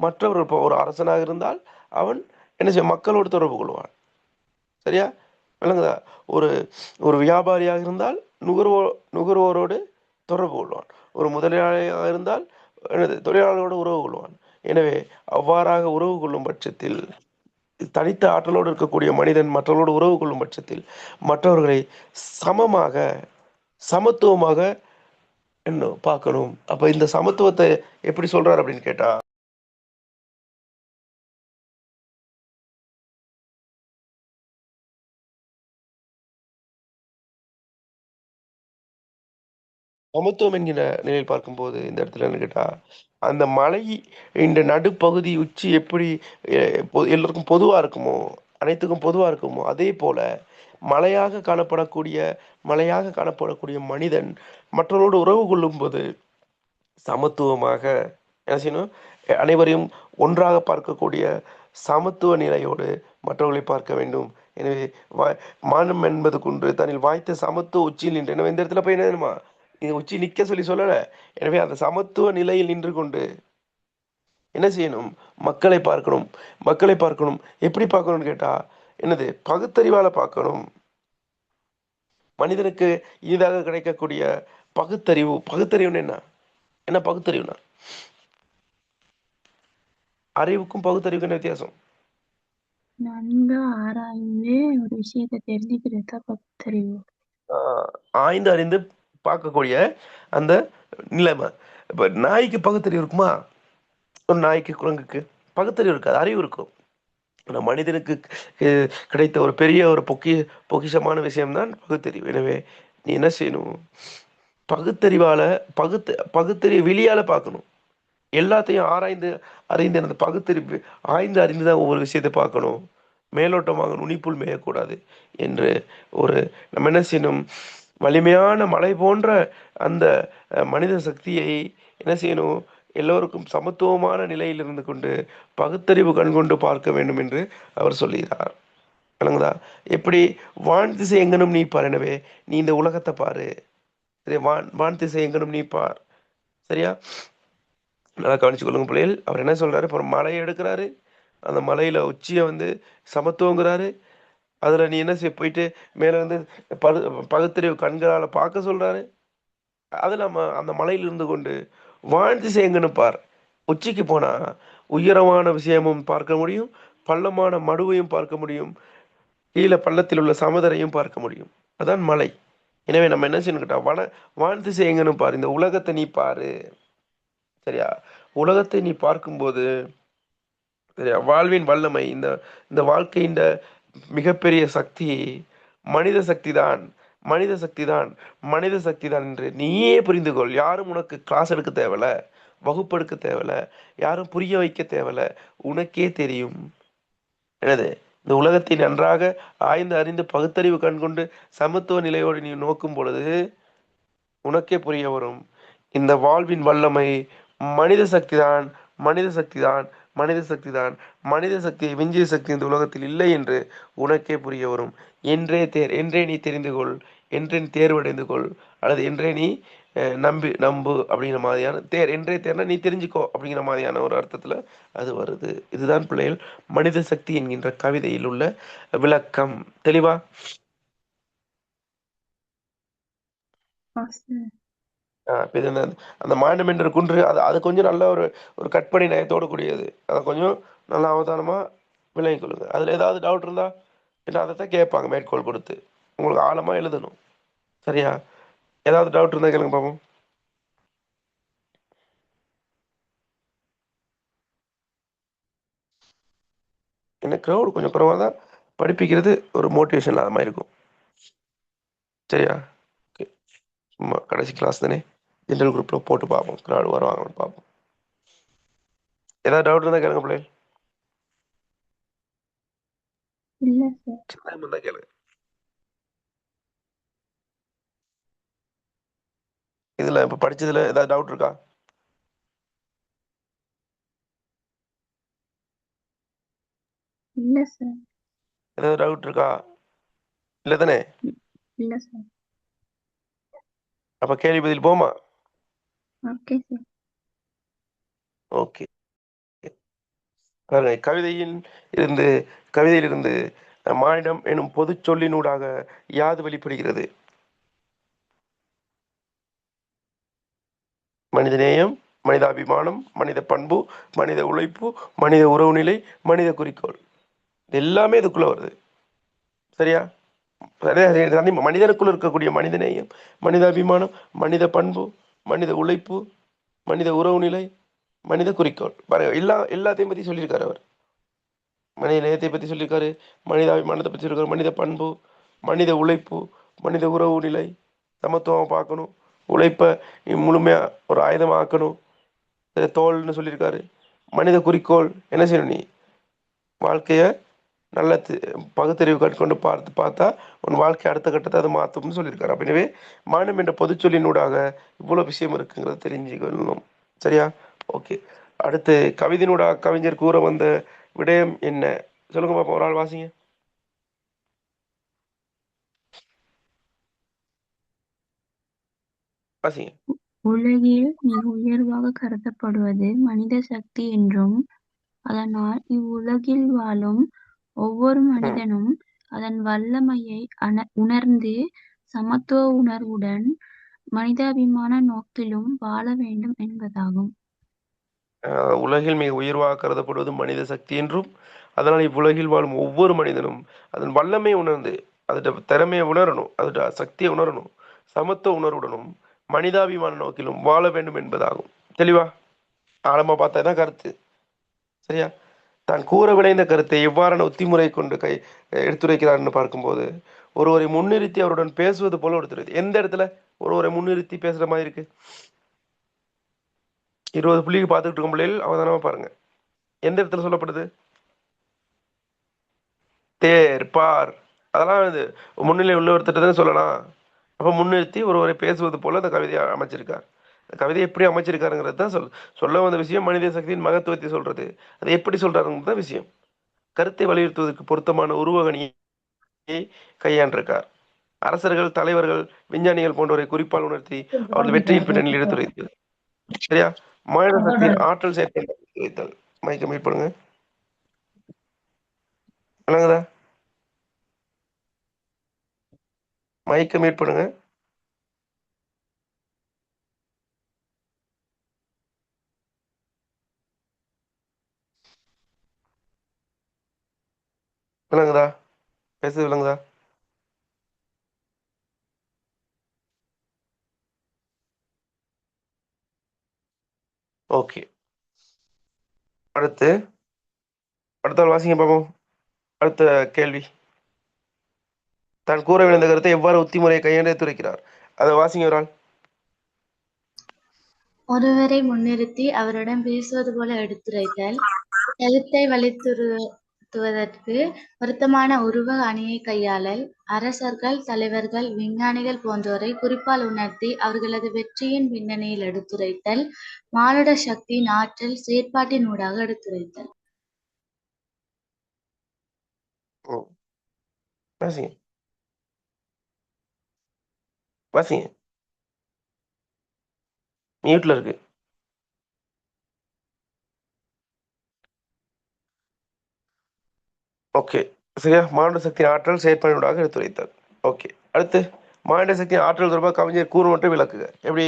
மற்றவர்கள் இப்போ ஒரு அரசனாக இருந்தால் அவன் என்ன செய்ய மக்களோடு தொடர்பு கொள்வான். சரியா? விளங்குதா? ஒரு ஒரு வியாபாரியாக இருந்தால் நுகர்வோரோடு தொடர்பு கொள்வான். ஒரு முதலாளியாக இருந்தால் தொழிலாளர்களோடு உறவு கொள்வான். எனவே அவ்வாறாக உறவு கொள்ளும் பட்சத்தில் தனித்த ஆற்றலோடு இருக்கக்கூடிய மனிதன் மற்றவர்களோடு உறவு கொள்ளும் பட்சத்தில் மற்றவர்களை சமமாக சமத்துவமாக என்ன பார்க்கணும். அப்ப இந்த சமத்துவத்தை எப்படி சொல்றாரு அப்படின்னு கேட்டா, சமத்துவம் என்கிற நிலையில் பார்க்கும்போது இந்த இடத்துல என்ன கேட்டா, அந்த மலை இந்த நடுப்பகுதி உச்சி எப்படி எல்லோருக்கும் பொதுவா இருக்குமோ, அனைத்துக்கும் பொதுவா இருக்குமோ, அதே போல மலையாக காணப்படக்கூடிய மனிதன் மற்றவரோடு உறவு கொள்ளும்போது சமத்துவமாக என்ன செய்யணும், அனைவரையும் ஒன்றாக பார்க்கக்கூடிய சமத்துவ நிலையோடு மற்றவர்களை பார்க்க வேண்டும். எனவே மானம் என்பது குன்று தன்னில் வாய்த்த சமத்துவ உச்சியில் நின்று, எனவே இந்த இடத்துல போய் என்ன தெரியுமா, இது உச்சி நிக்க சொல்லல. எனவே அந்த சமத்துவ நிலையில் நின்று கொண்டு என்ன செய்யணும், மக்களை பார்க்கணும். எப்படி பார்க்கணும்னு கேட்டா என்னது, பகுத்தறிவால பார்க்கணும். மனிதனுக்கு இதாக கிடைக்கக்கூடிய பகுத்தறிவுன்னு என்ன, என்ன பகுத்தறிவுனா, அறிவுக்கும் பகுத்தறிவுக்கும் என்ன வித்தியாசம்? நன்கு ஆராய்ந்து ஒரு விஷயத்தை தெரிஞ்சுக்கிறது தான் பகுத்தறிவு. ஆய்ந்து அறிந்து பார்க்கக்கூடிய அந்த நிலைமை. இப்ப நாய்க்கு பகுத்தறிவு இருக்குமா? ஒரு நாய்க்கு குரங்குக்கு பகுத்தறிவு இருக்காது, அறிவு இருக்கும். ஆனா மனிதனுக்கு கிடைத்த ஒரு பெரிய ஒரு பொக்கிஷமான விஷயம்தான் பகுத்தறிவு. எனவே நீ என்ன செய்யணும், பகுத்தறிவால பகுத்தறிவு விழியால பார்க்கணும். எல்லாத்தையும் அறிந்து அந்த பகுத்தறிவு ஆய்ந்து அறிந்துதான் ஒவ்வொரு விஷயத்தை பார்க்கணும். மேலோட்டமாக நுனிப்புள் மேயக்கூடாது என்று ஒரு நம்ம என்ன செய்யணும், வலிமையான மலை போன்ற அந்த மனித சக்தியை என்ன செய்யணும், எல்லோருக்கும் சமத்துவமான நிலையில் இருந்து கொண்டு பகுத்தறிவு கண்கொண்டு பார்க்க வேண்டும் என்று அவர் சொல்லுகிறார். விளங்குதா? எப்படி வான் திசை எங்கனும் நீ பார், எனவே நீ இந்த உலகத்தை பாரு. சரியா? வான் திசை எங்கனும் நீ பார். சரியா? நல்லா கவனிச்சு கொள்ளுங்க பிள்ளைகள். அவர் என்ன சொல்றாரு, இப்போ மலையை எடுக்கிறாரு, அந்த மலையில உச்சியை சமத்துவங்கிறாரு. அதுல நீ என்ன செய்ய போயிட்டு மேல பகுத்தறிவு கண்களால பார்க்க சொல்றாரு. அது நம்ம அந்த மலையில இருந்து கொண்டு வான் திசை எங்கன்னு பார். உச்சிக்கு போனா உயரமான விஷயமும் பார்க்க முடியும், பள்ளமான மடுவையும் பார்க்க முடியும், கீழே பள்ளத்தில் உள்ள சமதரையும் பார்க்க முடியும். அதான் மலை. எனவே நம்ம என்ன செய்யணும் கேட்டா, வான் திசை எங்கன்னு பாரு, இந்த உலகத்தை நீ பாரு. சரியா? உலகத்தை நீ பார்க்கும்போது சரியா, வாழ்வின் வல்லமை, இந்த இந்த வாழ்க்கையின் மிகப்பெரிய சக்தி மனித சக்தி தான், மனித சக்தி தான் என்று நீயே புரிந்து கொள். யாரும் உனக்கு கிளாஸ் எடுக்க தேவையில்ல, வகுப்பெடுக்க தேவையில்ல, யாரும் புரிய வைக்க தேவையில்ல, உனக்கே தெரியும். என்னது, இந்த உலகத்தை நன்றாக ஆய்ந்து அறிந்து பகுத்தறிவு கண்கொண்டு சமத்துவ நிலையோடு நீ நோக்கும் பொழுது உனக்கே புரிய வரும், இந்த வாழ்வின் வல்லமை மனித சக்தி தான், மனித சக்தியை விஞ்சிய சக்தி இந்த உலகத்தில் இல்லை என்று உனக்கே புரிய வரும். என்றே நீ தெரிந்து கொள், என்றே நீ தேர்வடைந்து கொள், அல்லது என்றே நீ நம்பு அப்படிங்கிற மாதிரியான என்றே தேர்னா நீ தெரிஞ்சுக்கோ அப்படிங்கிற மாதிரியான ஒரு அர்த்தத்துல அது வருது. இதுதான் பிள்ளைகள் மனித சக்தி என்கின்ற கவிதையில் உள்ள விளக்கம். தெளிவா? அந்த மாண்டம் என்ற குன்று அது கொஞ்சம் நல்ல ஒரு கற்பனை நயத்தோடு கூடியது. அதை கொஞ்சம் நல்லா அவதானமா விளங்கிக் கொள்ளுங்க. அதுல ஏதாவது டவுட் இருந்தா என்ன அதைத்தான் கேட்பாங்க மேற்கோள் கொடுத்து, உங்களுக்கு ஆழமா எழுதணும். சரியா? ஏதாவது டவுட் இருந்தா கேளுங்க பாப்போம். என்ன க்ரௌடு கொஞ்சம் குறைவா தான் படிப்பிக்கிறது ஒரு மோட்டிவேஷன் இல்லாத மாதிரி இருக்கும். சரியா? சும்மா கடைசி கிளாஸ் தானே, ஜென்ரல் குரூப்ல போட்டு பார்ப்போம், க்ரௌடு வருவாங்கன்னு பார்ப்போம். ஏதாவது டவுட் இருந்தா கேளுங்க பிள்ளைகள். இல்ல சார். டைம் இருந்தா கேளுங்க. இதுல இப்ப படிச்சதுல ஏதாவது டவுட் இருக்கா? இல்ல சார். ஏதாவது டவுட் இருக்கா? இல்ல தானே? இல்ல சார். அப்ப கேள்வி பதில் போமா? Okay sir. ஓகே. பாருங்க, கவிதையிலிருந்து மானிடம் எனும் பொது சொல்லினூடாக யாது வெளிப்படுகிறது? மனிதநேயம், மனிதாபிமானம், மனித பண்பு, மனித உழைப்பு, மனித உறவுநிலை, மனித குறிக்கோள். இது எல்லாமே இதுக்குள்ள வருது. சரியா? மனிதனுக்குள் இருக்கக்கூடிய மனிதநேயம், மனிதாபிமானம், மனித பண்பு, மனித உழைப்பு, மனித உறவு நிலை, மனித குறிக்கோள் பாருங்க, எல்லாத்தையும் பத்தி சொல்லியிருக்காரு அவர். மனித நேயத்தை பத்தி சொல்லியிருக்காரு, மனிதாபிமானத்தை பத்தி சொல்லியிருக்காரு, மனித பண்பு, மனித உழைப்பு, மனித உறவு நிலை, சமத்துவம் பார்க்கணும், உழைப்பை முழுமையா ஒரு ஆயுதமாக்கணும், தோல்னு சொல்லியிருக்காரு. மனித குறிக்கோள் என்ன செய்யணும், நீ வாழ்க்கைய நல்ல பகுத்தறிவு கட்கொண்டு பார்த்தா உன் வாழ்க்கை அடுத்த கட்டத்தை அது மாற்றும்னு சொல்லியிருக்காரு. அப்ப எனவே மானம் என்ற பொதுச்சொல்லினூடாக இவ்வளவு விஷயம் இருக்குங்கிறத தெரிஞ்சுக்கணும். சரியா? ஓகே. அடுத்து கவிதையினூடாக கவிஞர் கூற வந்த விடயம் என்ன? சொல்லுங்க பாப்போம், ஒரு ஆள் வாசிங்க. வாசிங்க. உலகில் மிக உயர்வாக கருதப்படுவது மனித சக்தி என்றும், அதனால் இவ்வுலகில் வாழும் ஒவ்வொரு மனிதனும் அதன் வல்லமையை உணர்ந்து சமத்துவ உணர்வுடன் மனிதாபிமான நோக்கிலும் வாழ வேண்டும் என்பதாகும். உலகில் மிக உயர்வாக கருதப்படுவது மனித சக்தி என்றும், அதனால் இவ்வுலகில் வாழும் ஒவ்வொரு மனிதனும் அதன் வல்லமை உணர்ந்து, அதோட திறமையை உணரணும், அதோட சக்தியை உணரணும், சமத்துவ உணர்வுடனும் மனிதாபிமான நோக்கிலும் வாழ வேண்டும் என்பதாகும். தெளிவா ஆழமா பார்த்தா தான் கருத்து. சரியா? தான் கூற விளைந்த கருத்தை எவ்வாறான உத்திமுறை கொண்டு எடுத்துரைக்கிறார்னு பார்க்கும்போது, ஒருவரை முன்னிறுத்தி அவருடன் பேசுவது போல எடுத்துரைத்து, எந்த இடத்துல ஒருவரை முன்னிறுத்தி பேசுற மாதிரி இருக்கு? 20 புள்ளிக்கு பார்த்துக்கிட்டு இருக்கும் பிள்ளைகள் அவதானமா பாருங்க. எந்த இடத்துல சொல்லப்படுது? தேர், பார், அதெல்லாம் இது முன்னிலை உள்ள ஒருத்தர் தான் சொல்லலாம். அப்ப முன்னிறுத்தி ஒருவரை பேசுவது போல அந்த கவிதையை அமைச்சிருக்கார். கவிதை எப்படி அமைச்சிருக்காருங்கிறது தான் சொல்ல வந்த விஷயம். மனித சக்தியின் மகத்துவத்தை சொல்றது, அதை எப்படி சொல்றாருங்கிறது தான் விஷயம். கருத்தை வலியுறுத்துவதற்கு பொருத்தமான உருவகணியை கையாண்டிருக்கார். அரசர்கள், தலைவர்கள், விஞ்ஞானிகள் போன்றவரை குறிப்பால் உணர்த்தி அவரது வெற்றியின் பின்னணியில் எடுத்துரைத்து. சரியா? மனித சக்தியின் ஆற்றல் செயற்படுத்த மைக்க மீட் பண்ணுங்க. விளங்குதா? மைக்க மீட் பண்ணுங்க. விளங்குதா? பேசுறது விளங்குதா? ஓகே. அடுத்த வாசிங்க பாப்போம். அடுத்த கேள்வி. தான் கூற விழுந்த கருத்தை எவ்வாறு உத்திமுறையை கையாண்டு துரைக்கிறார்? அதை வாசிங்க ஒரு ஆள். ஒருவரை முன்னிறுத்தி அவருடன் பேசுவது போல எடுத்துரைத்தல், எழுத்தை வலியுறுத்துவதற்கு பொருத்தமான உருவ அணியை கையாளல், அரசர்கள், தலைவர்கள், விஞ்ஞானிகள் போன்றோரை குறிப்பால் உணர்த்தி அவர்களது வெற்றியின் பின்னணியில் எடுத்துரைத்தல், மானுட சக்தியின் ஆற்றல் செயற்பாட்டினூடாக எடுத்துரைத்தல். வாசிங்க வாசிங்க. மியூட்ல இருக்கு. ஓகே. சரியா? மானுட சக்தியின் ஆற்றல் செயற்பாடுகளாக எடுத்துரைத்தார். ஓகே. அடுத்து மானிட சக்தியின் ஆற்றல் தொடர்பாக கவிஞர் கூறு மட்டும் விளக்குக. எப்படி?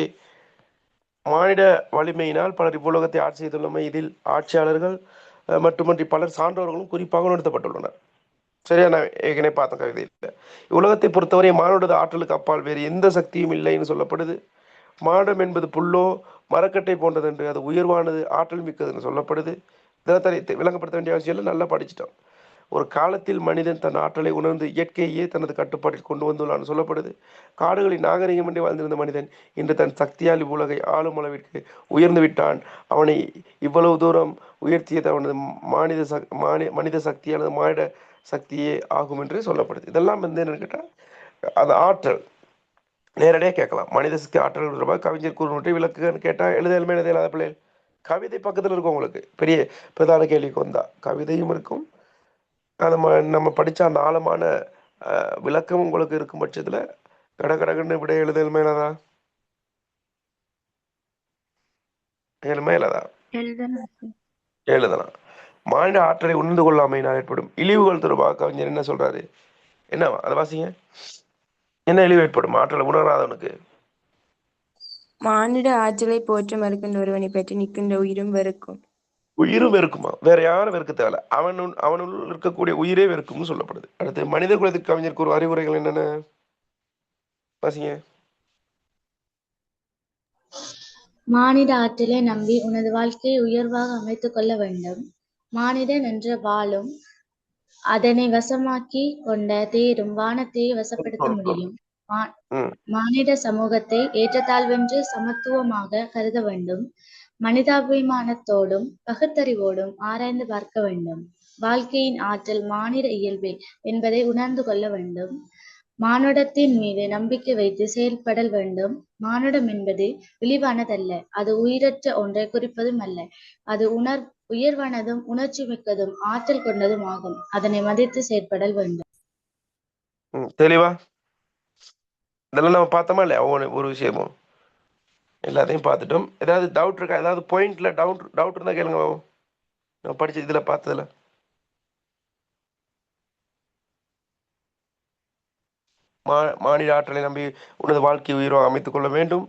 மானிட வலிமையினால் பலர் இவ்வுலகத்தை ஆட்சி செய்துள்ளமை, இதில் ஆட்சியாளர்கள் மட்டுமன்றி பலர் சான்றோர்களும் குறிப்பாக உணர்த்தப்பட்டுள்ளனர். சரியா? நான் ஏற்கனவே பார்த்த கவிதையில் உலகத்தை பொறுத்தவரை மானுட ஆற்றலுக்கு அப்பால் வேறு எந்த சக்தியும் இல்லைன்னு சொல்லப்படுது. மானுடம் என்பது புல்லோ மரக்கட்டை போன்றது என்று, அது உயர்வானது, ஆற்றல் மிக்கதுன்னு சொல்லப்படுது. இதெல்லாம் விளங்கப்படுத்த வேண்டிய அவசியம் இல்லை, நல்லா படிச்சிட்டோம். ஒரு காலத்தில் மனிதன் தன் ஆற்றலை உணர்ந்து இயற்கையே தனது கட்டுப்பாட்டில் கொண்டு வந்துள்ளான்னு சொல்லப்படுது. காடுகளில் நாகரிகமின்றி வாழ்ந்திருந்த மனிதன் இன்று தன் சக்தியால் இவ்வுலகை ஆளும் அளவிற்கு உயர்ந்து விட்டான். அவனை இவ்வளவு தூரம் உயர்த்தியது அவனது மனித சக்தி அல்லது மானிட சக்தியே ஆகும் என்று சொல்லப்படுது. இதெல்லாம் வந்து என்னன்னு கேட்டால் அது ஆற்றல். நேரடியாக கேட்கலாம். மனித சக்தி ஆற்றல் தொடர்பாக கவிஞர் கூறுநூற்றை விளக்குன்னு கேட்டால் எழுத இல்லாத பிள்ளைகள் கவிதை பக்கத்தில் இருக்கும். உங்களுக்கு பெரிய பிரதான கேள்விக்கு வந்தா கவிதையும் இருக்கும், அதை நம்ம படித்த அந்த ஆழமான விளக்கம் உங்களுக்கு இருக்கும் பட்சத்தில் கடகடகன்னு விட எழுதலுமேலதா எழுதலாம். மாநில ஆற்றலை உணர்ந்து கொள்ளாமையினால் ஏற்படும் இழிவுகள் தொடர்பாக கவிஞர் என்ன சொல்றாரு? என்னவா அதை வாசிங்க. என்ன இழிவு ஏற்படும் ஆற்றலை உணராதவனுக்கு? மானிட ஆற்றலை போற்ற மறுக்கின்ற ஒருவனை பற்றி நிற்கின்ற உயிரும் வெறுக்கும். உயிரும் வெறுக்குமா, வேற யாரும் வெறுக்க தேவையில்ல, அவனுள் இருக்கக்கூடிய உயிரே வெறுக்கும்னு சொல்லப்படுது. அடுத்து மனித குலத்துக்கு கவிஞருக்கு ஒரு அறிவுரைகள் என்னென்ன வாசிங்க. மானிட ஆற்றலை நம்பி உனது வாழ்க்கையை உயர்வாக அமைத்துக் கொள்ள வேண்டும். மானிடன் என்ற வாளும் அதனை வசமாக்கி கொண்ட தேரும் வானத்தையே வசப்படுத்த முடியும். மானிட சமூகத்தை ஏற்றத்தாழ்வென்று சமத்துவமாக கருத வேண்டும். மனிதாபிமானத்தோடும் பகுத்தறிவோடும் ஆராய்ந்து பார்க்க வேண்டும். வாழ்க்கையின் ஆற்றல் மானிட இயல்பே என்பதை உணர்ந்து கொள்ள வேண்டும். மானுடத்தின் மீது நம்பிக்கை வைத்து செயல்படல் வேண்டும். மானுடம் என்பது இழிவானதல்ல, அது உயிரற்ற ஒன்றை குறிப்பதும் அல்ல. அது உயர்வானதும் உணர்ச்சி மிக்கதும் ஆற்றல் கொண்டதும் ஆகும். அதனை மதித்து செயற்படல் வேண்டும். தெளிவா இதெல்லாம் நம்ம பார்த்தோமா இல்லையா? ஒரு விஷயமும் எல்லாத்தையும் பார்த்துட்டோம். ஏதாவது டவுட் இருக்கா? ஏதாவது பாயிண்ட்ல டவுட் இருந்தா கேளுங்க. நம்ம படிச்ச இதுல பார்த்ததுல மானிட ஆற்றலை நம்பி உனது வாழ்க்கை உயிராக அமைத்துக் கொள்ள வேண்டும்.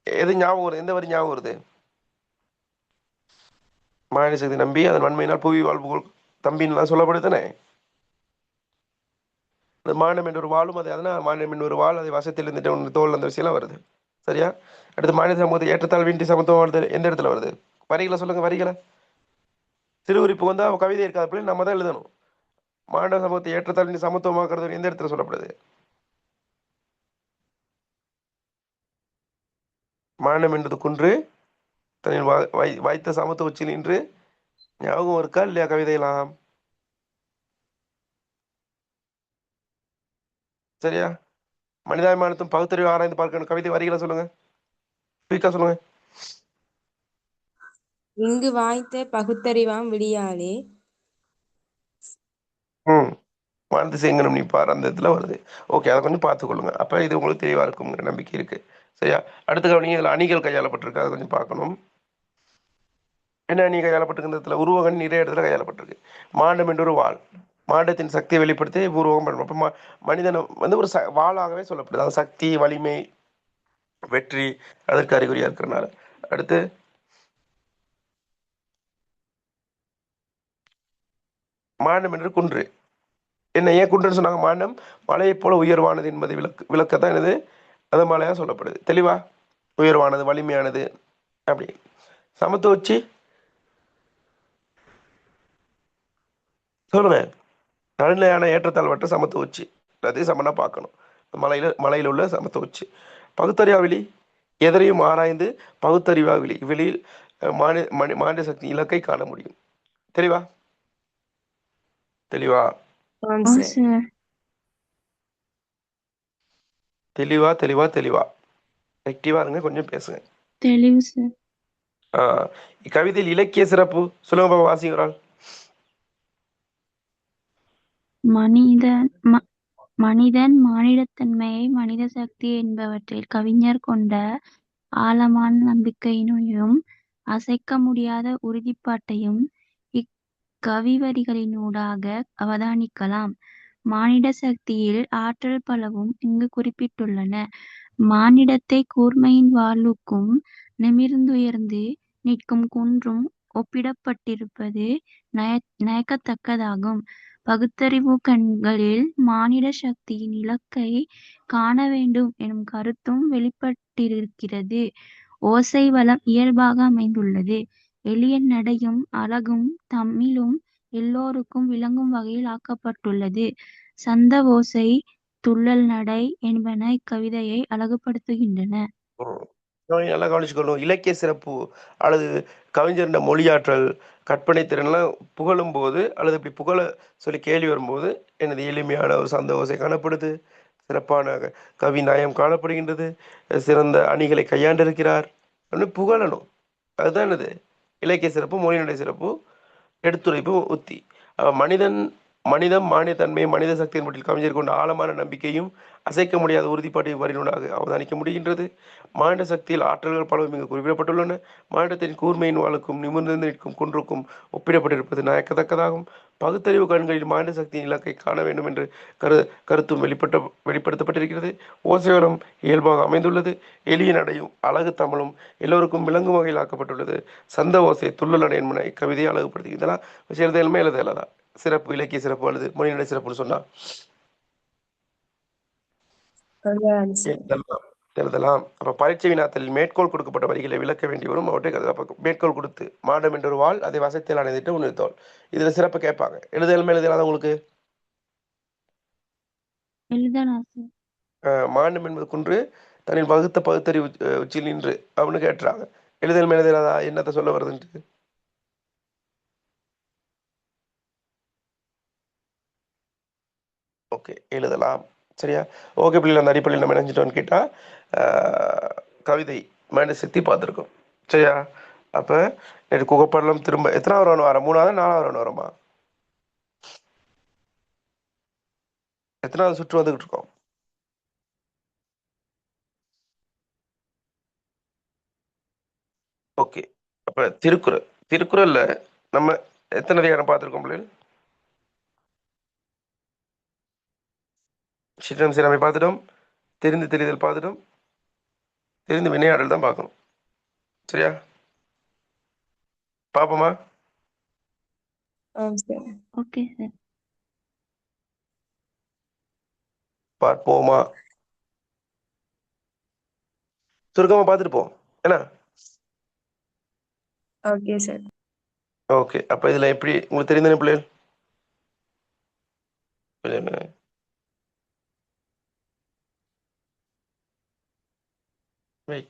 எது ஞாபகம் வருது? எந்த வரி ஞாபகம் வருது? மானிட சக்தி நம்பி அதன் வன்மையினால் புவி வாழ்வு தம்பின்லாம் சொல்லப்படுதுதானே. அந்த மானிடம் என்ற ஒரு வாழும், அது அதனால் மானிடம் என்ற ஒரு வாழ் அதை வசத்தில் இருந்துட்டு தோல் அந்த விஷயம்லாம் வருது. சரியா? அடுத்து மாநில சமூகத்தை ஏற்றத்தாழ்வின்றி சமத்துவம் வாழ்தல் எந்த இடத்துல வருது? வரிகளை சொல்லுங்க, வரிகளை. சிறுகுறிப்பு வந்து அவன் கவிதை இருக்காத பிள்ளை நம்ம தான் எழுதணும். மாநில சமூகத்தை ஏற்றத்தாழ்வின்றி சமத்துவமாக்குறது எந்த இடத்துல சொல்லப்படுது? மானிடம் என்றது குன்று தன்னில் வாய்த்த சமத்துவ உச்சில் நின்று. ஞாபகம் இருக்கா இல்லையா கவிதையெல்லாம்? சரியா? மனிதாபிமானத்தும் பகுத்தறிவு ஆராய்ந்து பார்க்கணும். கவிதை வரிகளை சொல்லுங்க, ஸ்பீக்கா சொல்லுங்க. இங்கு வாய்த்த பகுத்தறிவாம் விடியாலே. வாழ்ந்து செய்யணும் நீ பாரு, அந்த இடத்துல வருது. ஓகே, அதை கொஞ்சம் பார்த்துக்கொள்ளுங்க. அப்போ இது உங்களுக்கு தெளிவாக இருக்குங்கிற நம்பிக்கை இருக்கு. சரியா? அடுத்த கவனிங்க, இதில் அணிகள் கையாளப்பட்டிருக்கு, அதை கொஞ்சம் பார்க்கணும். என்ன அணி கையாளப்பட்டிருக்கு? இந்த இடத்துல உருவகன் நிறைய இடத்துல கையாளப்பட்டிருக்கு. மாண்டம் என்ற ஒரு வாள், மாண்டத்தின் சக்தியை வெளிப்படுத்தி உருவகம் பண்ணணும். அப்போ மனிதன் வந்து ஒரு வாளாகவே சொல்லப்படுது. அது சக்தி, வலிமை, வெற்றி, அதற்கு அறிகுறியா இருக்கிறனால. அடுத்து மாண்டம் என்று குன்று. என்ன ஏன் குன்றுன்னு சொன்னாங்க? மாண்டம் மலையை போல உயர்வானது என்பதை விளக்கத்தான் என்னது அது மலையா சொல்லப்படுது. தெளிவா? உயர்வானது, வலிமையானது அப்படி. சமத்துவ உச்சி சொல்லுங்க. நடுநிலையான ஏற்றத்தாழ்வற்ற சமத்துவ உச்சி, எல்லாத்தையும் சமனா பார்க்கணும். மலையில உள்ள சமத்துவ உச்சி. பகுத்தறிவாவிலி எதரையும் ஆராய்ந்து பகுத்தறிவாவிலி வெளியில் மாநில சக்தி இலக்கை காண முடியும். தெளிவா? தெளிவா? தெளிவா தெளிவா தெளிவா ஆக்டிவா இருங்க, கொஞ்சம் பேசுங்க. தெளிவு சார். கவிதையில் இலக்கிய சிறப்பு சொல்லுங்க பாபா, வாசிக்கிறாள். மனிதன் மானிடத்தன்மையை மனித சக்தி என்பவற்றில் கவிஞர் கொண்ட ஆழமான நம்பிக்கையினையும் அசைக்க முடியாத உறுதிப்பாட்டையும் இக்கவிவரிகளினூடாக அவதானிக்கலாம். மானிட சக்தியில் ஆற்றல் பலவும் இங்கு குறிப்பிட்டுள்ளன. மானிடத்தை கூர்மையின் வாளுக்கும் நிமிர்ந்துயர்ந்து நிற்கும் குன்றும் ஒப்பிடப்பட்டிருப்பது நயக்கத்தக்கதாகும். பகுத்தறிவு கண்களில் மானிட சக்தியின் இலக்கை காண வேண்டும் எனும் கருத்தும் வெளிப்பட்டிருக்கிறது. ஓசை வளம் இயல்பாக அமைந்துள்ளது. எளிய நடையும் அழகும் தமிழும் எல்லோருக்கும் விளங்கும் வகையில் ஆக்கப்பட்டுள்ளது. சந்த ஓசை, துள்ளல் நடை என்பன இக்கவிதையை அழகுபடுத்துகின்றன. நல்லா கவனிச்சுக்கணும். இலக்கிய சிறப்பு அல்லது கவிஞரின் மொழியாற்றல், கற்பனை திறன்லாம் புகழும் போது அல்லது இப்படி புகழ சொல்லி கேள்வி வரும்போது எனது எளிமையான ஒரு சந்த ஓசை காணப்படுது, சிறப்பான கவி நயம் காணப்படுகின்றது, சிறந்த அணிகளை கையாண்டிருக்கிறார் அப்படின்னு புகழணும். அதுதான் என்னது இலக்கிய சிறப்பு, மொழியினுடைய சிறப்பு, எடுத்துரைப்பு, உத்தி. மனிதன் மனிதம் மானிய தன்மை மனித சக்தியின் மட்டில் கவிஞர் கொண்ட ஆழமான நம்பிக்கையும் அசைக்க முடியாத உறுதிப்பாட்டை வரினூடாக அவதானிக்க முடிகின்றது. மானிட சக்தியில் ஆற்றல்கள் பலவும் இங்கு குறிப்பிடப்பட்டுள்ளன. மானிடத்தின் கூர்மையின் வாளுக்கும் நிமிர்ந்து நிற்கும் குன்றுக்கும் ஒப்பிடப்பட்டிருப்பது நயக்கத்தக்கதாகும். பகுத்தறிவு கண்களில் மானிட சக்தியின் இலக்கை காண வேண்டும் என்று கருத்தும் வெளிப்படுத்தப்பட்டிருக்கிறது. ஓசைவரம் இயல்பாக அமைந்துள்ளது. எளிய நடையும் அழகு தமிழும் எல்லோருக்கும் விளங்கும் வகையில் ஆக்கப்பட்டுள்ளது. சந்த ஓசை துள்ளல் என்பன இக்கவிதையை அழகுபடுத்தி இதெல்லாம் எழுத எழுதலதா சிறப்பு இலக்கிய சிறப்பு அல்லது மொழிநடை சிறப்புன்னு சொன்னா எழுதலாம் சார். எழுதலாம். அப்ப பரீட்சை வினாத்தில் மேற்கோள் கொடுக்கப்பட்ட வரிகளை விளக்க வேண்டி வரும். அவற்றை மேற்கோள் கொடுத்து மாடம் என்ற ஒரு வாழ் அதை வசத்தில் அணைந்திட்டு உணர்த்தோல் இதுல சிறப்பு கேட்பாங்க. எழுதலாத உங்களுக்கு எழுதலாம் சார். மாண்டம் என்பது குன்று தன்னில் வகுத்த பகுத்தறிவு உச்சியில் நின்று அப்படின்னு கேட்டுறாங்க. எழுதலாதா என்னத்தை சொல்ல வருதுன்ட்டு ஓகே எழுதலாம். சரியா? ஓகே பிள்ளைகள், அந்த அடிப்படையில் நம்ம நினைச்சிட்டோன்னு கேட்டால் கவிதை மைண்டை செத்தி பார்த்துருக்கோம். சரியா? அப்போ நேற்று குகப்படலம் திரும்ப எத்தனாவது ரவுண்ட் வர? 3வது 4வது ரவுண்ட் வருமா? எத்தனாவது சுற்று வந்துகிட்டு இருக்கோம்? ஓகே. அப்போ திருக்குறள்ல நம்ம எத்தனை அதிகாரம் பார்த்துருக்கோம் பிள்ளைகள்? சிற்றம் சீரமை பார்த்துட்டோம், தெரிந்து தெரிதல் பார்த்துட்டோம், தெரிந்து வினையாடல் தான் பார்க்கணும். சரியா? பார்ப்போமா? ஆம் சார். Okay sir. பார்ப்போமா? சுருக்கமாக பார்த்துட்டு போவோம் என்ன? Okay sir. ஓகே. அப்போ இதில் எப்படி உங்களுக்கு தெரிந்தன பிள்ளைகள்? Wait.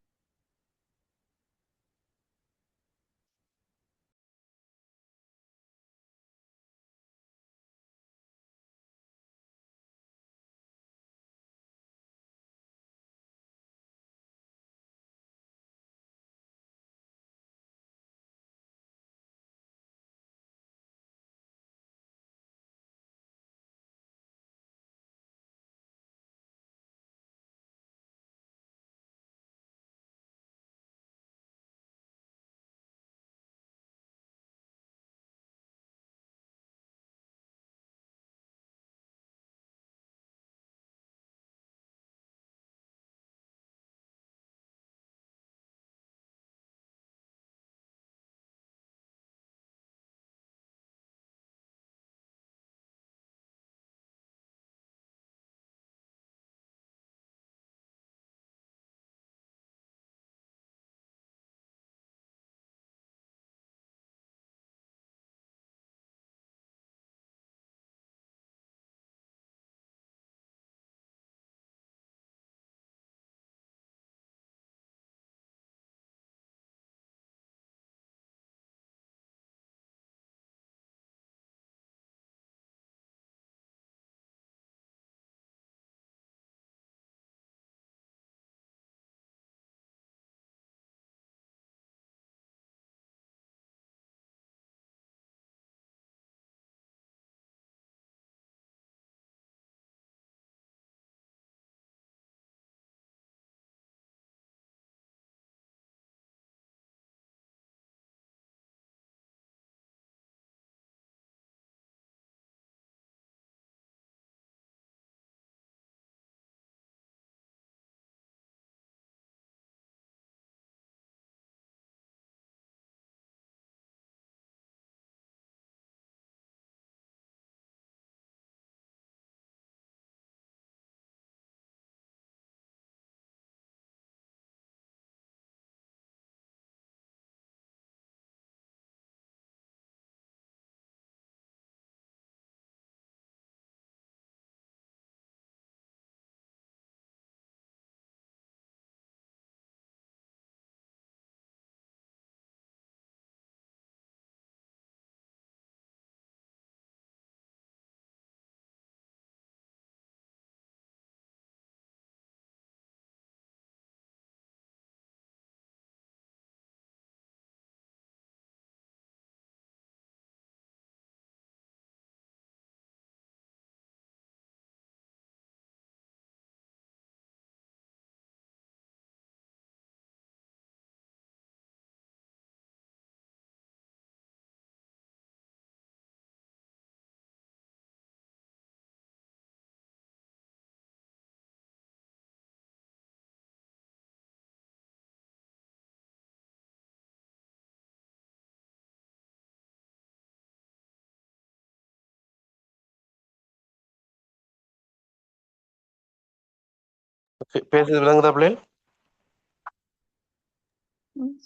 பேசுறது விளங்குதா பிள்ளைகள்?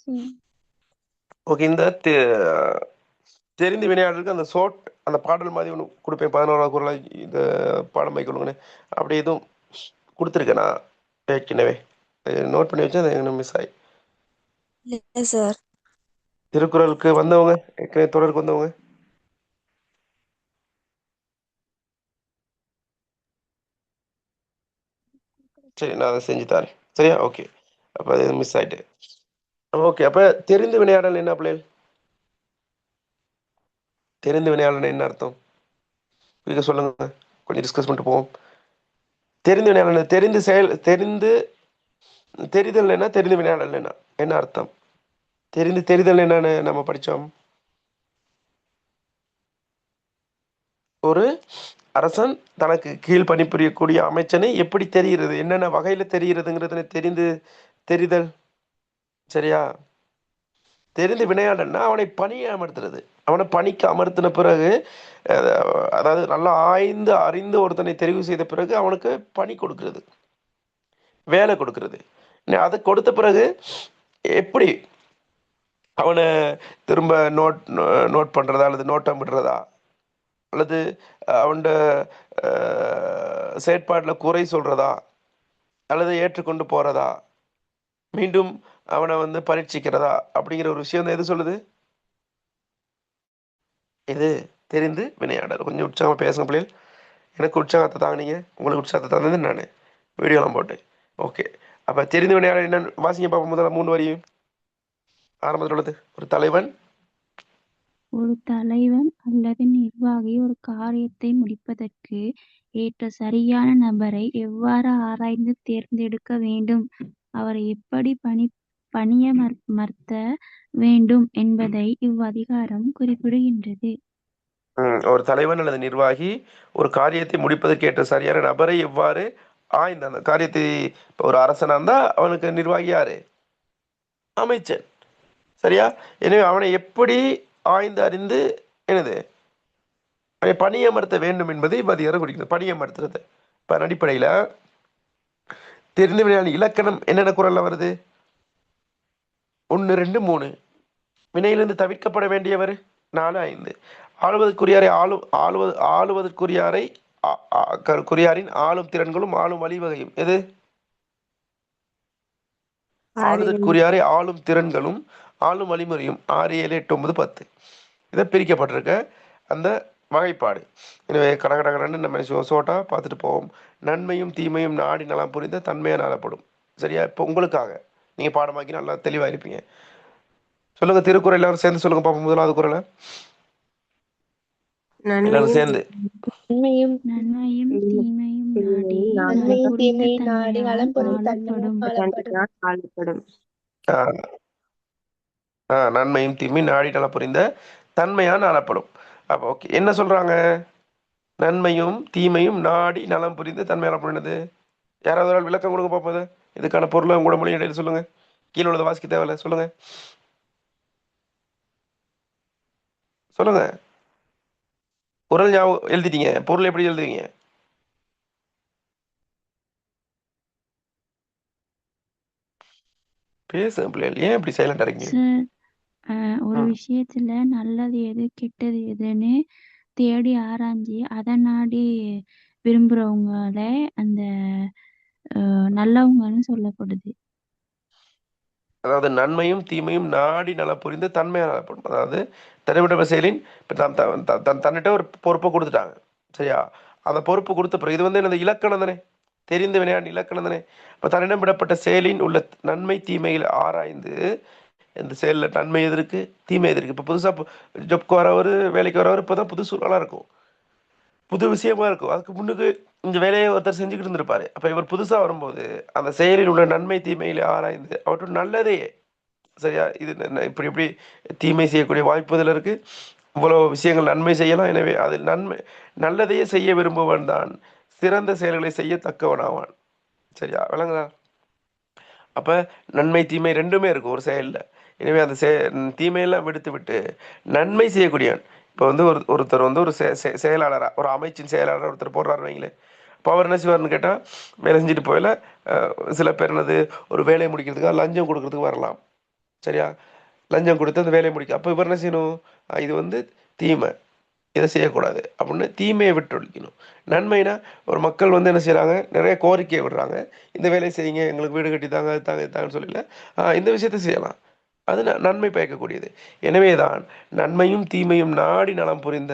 சார். ஓகே. இந்த தெரிந்து வினையாடலுக்கு அந்த அந்த பாடல் மாதிரி ஒன்று கொடுப்பேன், 11வது குறளை இந்த பாடம் வைக்கணுங்கன்னு. அப்படி எதுவும் கொடுத்துருக்கேன் நான் ஏற்கனவே, நோட் பண்ணி வச்சேன், அது எனக்கு மிஸ் ஆகி. இல்ல சார். திருக்குறளுக்கு வந்தவங்க, ஏற்கனவே தொடருக்கு வந்தவங்க, சரி நான் அதை செஞ்சு தரேன். சரியா? ஓகே. அப்போ அது மிஸ் ஆயிட்டு. ஓகே. அப்போ தெரிந்து வினையாடல் என்ன பிள்ளைகள்? தெரிந்து வினையாடல் என்ன அர்த்தம் இதை சொல்லுங்க, கொஞ்சம் டிஸ்கஸ் பண்ணிட்டு போவோம். தெரிந்து வினையாடல், தெரிதல் என்ன, தெரிந்து வினையாடல் என்ன அர்த்தம்? தெரிதல் என்னன்னு நம்ம படிச்சோம். ஒரு அரசன் தனக்கு கீழ் பணிபுரியக்கூடிய அமைச்சனை எப்படி தெரிகிறது, என்னென்ன வகையில தெரிகிறதுங்கிறது தெரிதல். சரியா? தெரிந்து வினையாடல்னா அவனை பணியை அமர்த்துறது. அவனை பணிக்கு அமர்த்தின பிறகு, அதாவது நல்லா ஆய்ந்து அறிந்து ஒருத்தனை தெரிவு செய்த பிறகு அவனுக்கு பணி கொடுக்கிறது, வேலை கொடுக்கிறது. அதை கொடுத்த பிறகு எப்படி அவனை திரும்ப நோட் பண்றதா, அல்லது நோட்டம் விடுறதா, அல்லது அவனோட செயற்பாட்டில் குறை சொல்றதா, அல்லது ஏற்றுக்கொண்டு போறதா, மீண்டும் அவனை பரீட்சிக்கிறதா, அப்படிங்கிற ஒரு விஷயம் எது சொல்லுது? இது தெரிந்து வினையாடல். கொஞ்சம் உற்சாகமாக பேசுங்க பிள்ளைகள். எனக்கு உற்சாகத்தை தாங்கினீங்க, உங்களுக்கு உற்சாகத்தை தந்தது நான் வீடியோலாம் போட்டு. ஓகே. அப்போ தெரிந்து வினையாடல் என்னன்னு வாசிங்க பார்ப்போம். முதல்ல 3 வரியும் ஆரம்பத்தில் உள்ளது. ஒரு தலைவன் அல்லது நிர்வாகி ஒரு காரியத்தை முடிப்பதற்கு ஏற்ற சரியான நபரை எவ்வாறு ஆராய்ந்து தேர்ந்தெடுக்க வேண்டும், அவரை எப்படி பணியமர்த்த வேண்டும் என்பதை இவ்வதிகாரம் குறிப்பிடுகின்றது. ஒரு தலைவன் அல்லது நிர்வாகி ஒரு காரியத்தை முடிப்பதற்கு ஏற்ற சரியான நபரை எவ்வாறு ஆய்ந்து, அந்த காரியத்தை, இப்போ ஒரு அரசனா இருந்தா அவனுக்கு நிர்வாகி யாரு? அமைச்சன். சரியா? எனவே அவனை எப்படி ஆய்ந்து அறிந்து என்னது அவனை பணியமர்த்த வேண்டும் என்பதை இவ்வதிகாரம் குறிக்கிறது. பணியமர்த்துறது. இப்ப அடிப்படையில தெரிந்து வினையாடல் இலக்கணம் என்னென்ன குறள்ல வருது? 1, 2, 3. வினையிலிருந்து தவிர்க்கப்பட வேண்டியவர் 4, 5. ஆளுவதற்குரியாரின் ஆளும் திறன்களும் ஆளும் வழிவகையும். எது? ஆளுதற்குரியாரை ஆளும் திறன்களும் ஆளும் வழிமுறையும். 6, 7, 8, 9, 10. இதை பிரிக்கப்பட்டிருக்க அந்த வகைப்பாடு. எனவே கடகடகடன்னு நம்ம சோட்டா பார்த்துட்டு போவோம். நன்மையும் தீமையும் நாடி நலம் புரிந்த தன்மையா நாளப்படும். சரியா? இப்போ உங்களுக்காக நீங்க பாடமாக்கி நல்லா தெளிவா இருப்பீங்க. சொல்லுங்க, திருக்குறள் எல்லாரும் சேர்ந்து சொல்லுங்க பாப்போம். முதலாவது குறளை எல்லாரும் சேர்ந்து. நன்மையும் தீமையும் நாடி ஆளப்படும். நன்மையும் தீமை நாடி நலம் புரிந்த தன்மையான் ஆளப்படும். அப்போ ஓகே, என்ன சொல்றாங்க? நன்மையும் தீமையும் நாடி நலம் புரிந்த தன்மையான புரிந்தது. யாராவது ஒரு விளக்கம் கொடுங்க பார்ப்போம். இதுக்கான பொருளை உங்களோட மொழி இடையில சொல்லுங்க. கீழே உள்ளதை வாசிக்க தேவையில்ல, சொல்லுங்க சொல்லுங்க. குறள் ஞாபகம் எழுதிட்டீங்க, பொருள் எப்படி எழுதுவீங்க? பேசுங்க பிள்ளைகள், ஏன் இப்படி சைலண்டா இருக்கீங்க? சார், ஒரு விஷயத்துல நல்லது எது கெட்டது எதுன்னு தேடி ஆராய்ஞ்சி அதை நாடி விரும்புறவங்கள அந்த நல்லவங்கன்னு சொல்லப்படுது. அதாவது நன்மையும் தீமையும் நாடி நலம் புரிந்து தன்மையாக நலப்படும். அதாவது தனிப்பட்ட செயலின் தன்னிட்ட ஒரு பொறுப்பை கொடுத்துட்டாங்க. சரியா? அந்த பொறுப்பு கொடுத்த பிறகு இது எனது இலக்கணம் தானே, தெரிந்து வினையாடின இலக்கணம் தானே. இப்போ தன்னிடம் விடப்பட்ட செயலின் உள்ள நன்மை தீமைகளை ஆராய்ந்து இந்த செயலில் நன்மை எது இருக்கு, தீமை எது இருக்கு. இப்போ புதுசாக ஜொப்க்கு வரவர், வேலைக்கு வரவர் இப்போ தான் புது சூழலாக இருக்கும், புது விஷயமா இருக்கும். அதுக்கு முன்னுக்கு இந்த வேலையை ஒருத்தர் செஞ்சுக்கிட்டு இருந்திருப்பாரு. அப்ப இவர் புதுசா வரும்போது அந்த செயலில் உள்ள நன்மை தீமையில ஆராய்ந்து அவற்றுள் நல்லதே, சரியா, இது இப்படி இப்படி தீமை செய்யக்கூடிய வாய்ப்பு இதில் இருக்கு, இவ்வளவு விஷயங்கள் நன்மை செய்யலாம், எனவே அதில் நல்லதையே செய்ய விரும்புவன் தான் சிறந்த செயல்களை செய்ய தக்கவனாவான். சரியா? விளங்குதா? அப்ப நன்மை தீமை ரெண்டுமே இருக்கும் ஒரு செயல்ல. எனவே அந்த தீமையெல்லாம் விடுத்து விட்டு நன்மை செய்யக்கூடியவன். இப்போ ஒருத்தர் ஒரு செயலாளரா, ஒரு அமைச்சின் செயலாளர் ஒருத்தர் போடுறாரு வைங்களேன். பவர் என்ன செய்வார்னு கேட்டால் வேலை செஞ்சுட்டு போயில சில பேர் என்னது ஒரு வேலையை முடிக்கிறதுக்காக லஞ்சம் கொடுக்கறதுக்கு வரலாம். சரியா? லஞ்சம் கொடுத்து அந்த வேலையை முடிக்க அப்போ இவர் என்ன செய்யணும், இது வந்து தீமை, இதை செய்யக்கூடாது அப்படின்னு தீமையை விட்டு ஒழிக்கணும். நன்மைனா ஒரு மக்கள் வந்து என்ன செய்கிறாங்க, நிறைய கோரிக்கையை விடுறாங்க, இந்த வேலையை செய்யுங்க, எங்களுக்கு வீடு கட்டி தாங்க, அது தாங்க, இது தாங்கன்னு சொல்லல, இந்த விஷயத்தை செய்யலாம். அது நன்மை பயக்கக்கூடியது. எனவே தான் நன்மையும் தீமையும் நாடி நலம் புரிந்த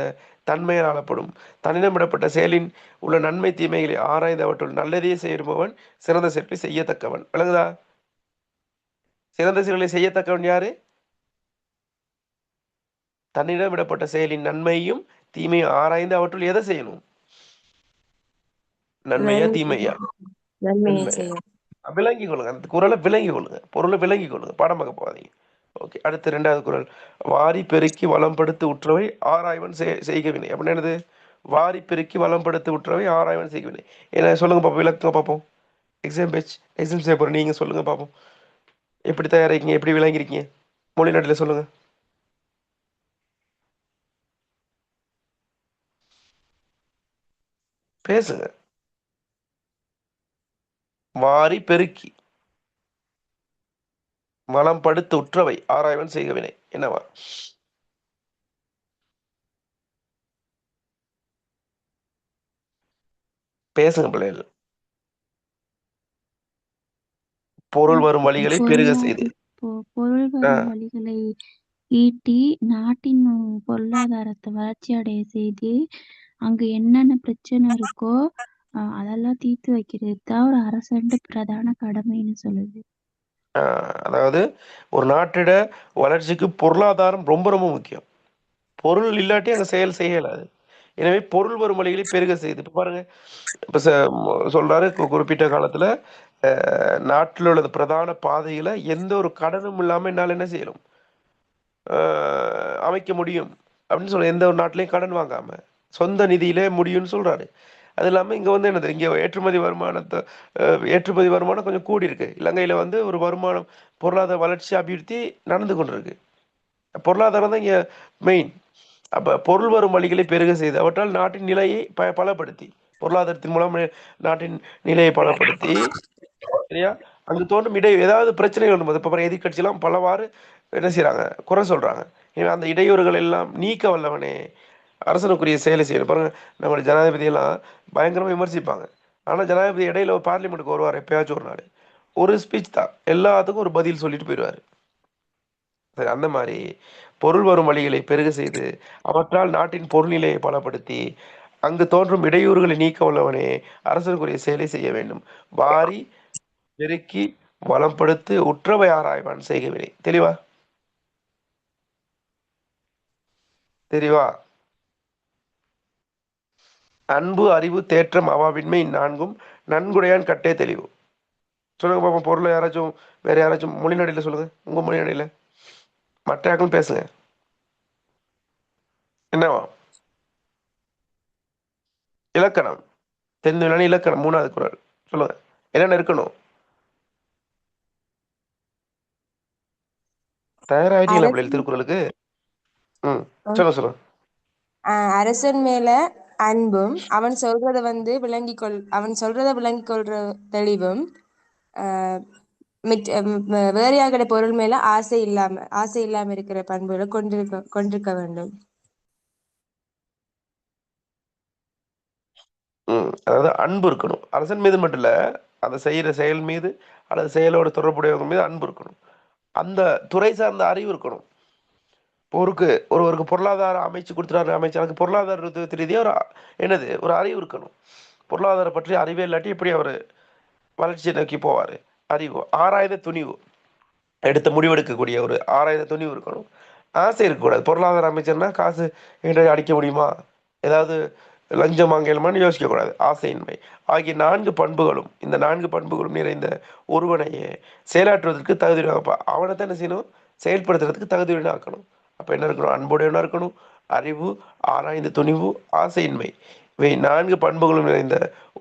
தன்மையால் ஆளப்படும். தன்னிடமிடப்பட்ட செயலின் உள்ள நன்மை தீமைகளை ஆராய்ந்து அவற்றுள் நல்லதையே செய்யுபவன் சிறந்த செயலை செய்யத்தக்கவன். விளங்குதா? சிறந்த செயல்களை செய்யத்தக்கவன் யாரு? தன்னிடம் விடப்பட்ட செயலின் நன்மையும் தீமையும் ஆராய்ந்து அவற்றுள் எதை செய்யணும்? நன்மையா தீமையா? நன்மையை நன்மையா. செய்யும். விளங்கி கொள்ளுங்க, அந்த குறளை விளங்கி கொள்ளுங்க, பொருளை விளங்கி கொள்ளுங்க, பாடம் பார்க்க போகாதீங்க. ஓகே, அடுத்து 2வது குறள். வாரி பெருக்கி வளம்படுத்தி உற்றவை ஆராய்வன் செய்கவினை. அப்படின்னு என்னது? வாரி பெருக்கி வளம்படுத்தி உற்றவை ஆராய்வன் செய்கவினை. என்ன சொல்லுங்க பாப்போம், விளக்குங்க பார்ப்போம். எக்ஸாம் செய்ய போகிறேன், நீங்கள் சொல்லுங்க பார்ப்போம். எப்படி தயாரிக்கீங்க, எப்படி விளங்கிருக்கீங்க? மொழி நாட்டில் சொல்லுங்க. பேசுங்க. வாரி பெருக்கி வளம் படுத்து உற்றவை ஆராய்வன் செய்கவினை என்னவா? பேசுங்க பிள்ளைகள். பொருள் வரும் வழிகளை பெருக செய்து. பொருள் வரும் வழிகளை ஈட்டி நாட்டின் பொருளாதாரத்தை வளர்ச்சி அடைய செய்து அங்க என்னென்ன பிரச்சனை இருக்கோ அதெல்லாம் தீர்த்து வைக்கிறது தான் ஒரு அரசு பிரதான கடமைன்னு சொல்லுது. அதாவது ஒரு நாட்டோட வளர்ச்சிக்கு பொருளாதாரம் ரொம்ப ரொம்ப முக்கியம். பொருள் இல்லாட்டி அங்கே செயல் செய்யலாது. எனவே பொருள் வரும் வழிகளை பெருக செய்து. இப்போ பாருங்க, இப்போ சொல்றாரு குறிப்பிட்ட காலத்துல நாட்டில் உள்ள பிரதான பாதையில எந்த ஒரு கடனும் இல்லாம என்னால் என்ன செய்யணும், அமைக்க முடியும் அப்படின்னு சொல்ல. எந்த ஒரு நாட்டிலையும் கடன் வாங்காம சொந்த நிதியிலே முடியும்னு சொல்றாரு. அது இல்லாமல் இங்கே வந்து என்னது, இங்கே ஏற்றுமதி வருமானம் கொஞ்சம் கூடி இருக்கு. இலங்கையில் வந்து ஒரு வருமானம் பொருளாதார வளர்ச்சி அபிவிருத்தி நடந்து கொண்டு இருக்கு. பொருளாதாரம் தான் இங்கே மெயின். அப்போ பொருள் வரும் வழிகளை பெருக செய்து அவற்றால் நாட்டின் நிலையை பலப்படுத்தி, பொருளாதாரத்தின் மூலம் நாட்டின் நிலையை பலப்படுத்தி, சரியா, அங்கு தோன்றும் ஏதாவது பிரச்சனைகள் வரும்போது இப்போ எதிர்கட்சியெல்லாம் பலவாறு என்ன செய்கிறாங்க, குறை சொல்கிறாங்க. எனவே அந்த இடையூறுகள் எல்லாம் நீக்க வல்லவனே அரசனுக்குரிய செயலை செய்யணும். பாருங்க, நம்மளுடைய ஜனாதிபதியெல்லாம் பயங்கரமாக விமர்சிப்பாங்க. ஆனால் ஜனாதிபதி இடையில ஒரு பார்லிமெண்ட்டுக்கு வருவார் எப்பயாச்சும் ஒரு நாள், ஒரு ஸ்பீச் தான், எல்லாத்துக்கும் ஒரு பதில் சொல்லிட்டு போயிடுவார். சரி, அந்த மாதிரி பொருள் வரும் வழிகளை பெருக செய்து அவற்றால் நாட்டின் பொருள்நிலையை பலப்படுத்தி அங்கு தோன்றும் இடையூறுகளை நீக்க உள்ளவனே அரசனுக்குரிய செயலை செய்ய வேண்டும். வாரி பெருக்கி வளம்படுத்து உற்றவை ஆராய்வான் செய்கவினை. தெளிவா? தெளிவா? அன்பு அறிவு தேற்றம் அவாவின்மை இந்நான்கும் நன்குடையான் கட்டே தெளிவு. சொல்லுங்க பாப்போம். பொருளை யாராச்சும் வேற யாராச்சும் மொழி நடையில் சொல்லுங்க, உங்க மொழி நடையில். மற்ற யாருக்கும் பேசுங்க. என்னவா? இலக்கணம் தெரிஞ்ச இலக்கணம் 3வது குறள் சொல்லுங்க, என்னென்ன இருக்கணும்? தயாராகிட்டீங்களா பிள்ளைகள் திருக்குறளுக்கு? சொல்லுங்க. அரசன் மேல அன்பும், அவன் சொல்றத விளங்கி கொள்ற தெளிவும், வேற யாருடைய பொருள் மேல ஆசை இல்லாம இருக்கிற பண்புகளை கொண்டிருக்க வேண்டும். அதாவது அன்பு இருக்கணும். அரசன் மீது மட்டும் இல்ல, அந்த செய்யற செயல் மீது அல்லது செயலோட தொடர்புடையவங்க மீது அன்பு இருக்கணும். அந்த துறை சார்ந்த அறிவு இருக்கணும். ஒருவருக்கு பொருளாதார அமைச்சு கொடுத்துறாரு அமைச்சருக்கு, பொருளாதார ரீதியாக ஒரு அறிவு இருக்கணும். பொருளாதாரம் பற்றி அறிவே இல்லாட்டி எப்படி அவர் வளர்ச்சியை நோக்கி போவார்? அறிவு, ஆராய்ந்த துணிவு, எடுத்த முடிவெடுக்கக்கூடிய ஒரு ஆராய்ந்த துணிவு இருக்கணும். ஆசை இருக்கக்கூடாது. பொருளாதார அமைச்சர்னா காசு என்கிட்ட அடிக்க முடியுமா, ஏதாவது லஞ்சம் வாங்கலுமான்னு யோசிக்கக்கூடாது. ஆசையின்மை ஆகிய 4 பண்புகளும், இந்த 4 பண்புகளும் நிறைந்த ஒருவனையே செயலாற்றுவதற்கு தகுதியுடையப்பா. அவனை தான் என்ன செய்யணும், செயல்படுத்துறதுக்கு தகுதியுடன் ஆக்கணும். அப்போ என்ன இருக்கணும்? அன்புடையவனா இருக்கணும், அறிவு, ஆராய்ந்த துணிவு, ஆசையின்மை, இவை 4 பண்புகளும் நிறைந்த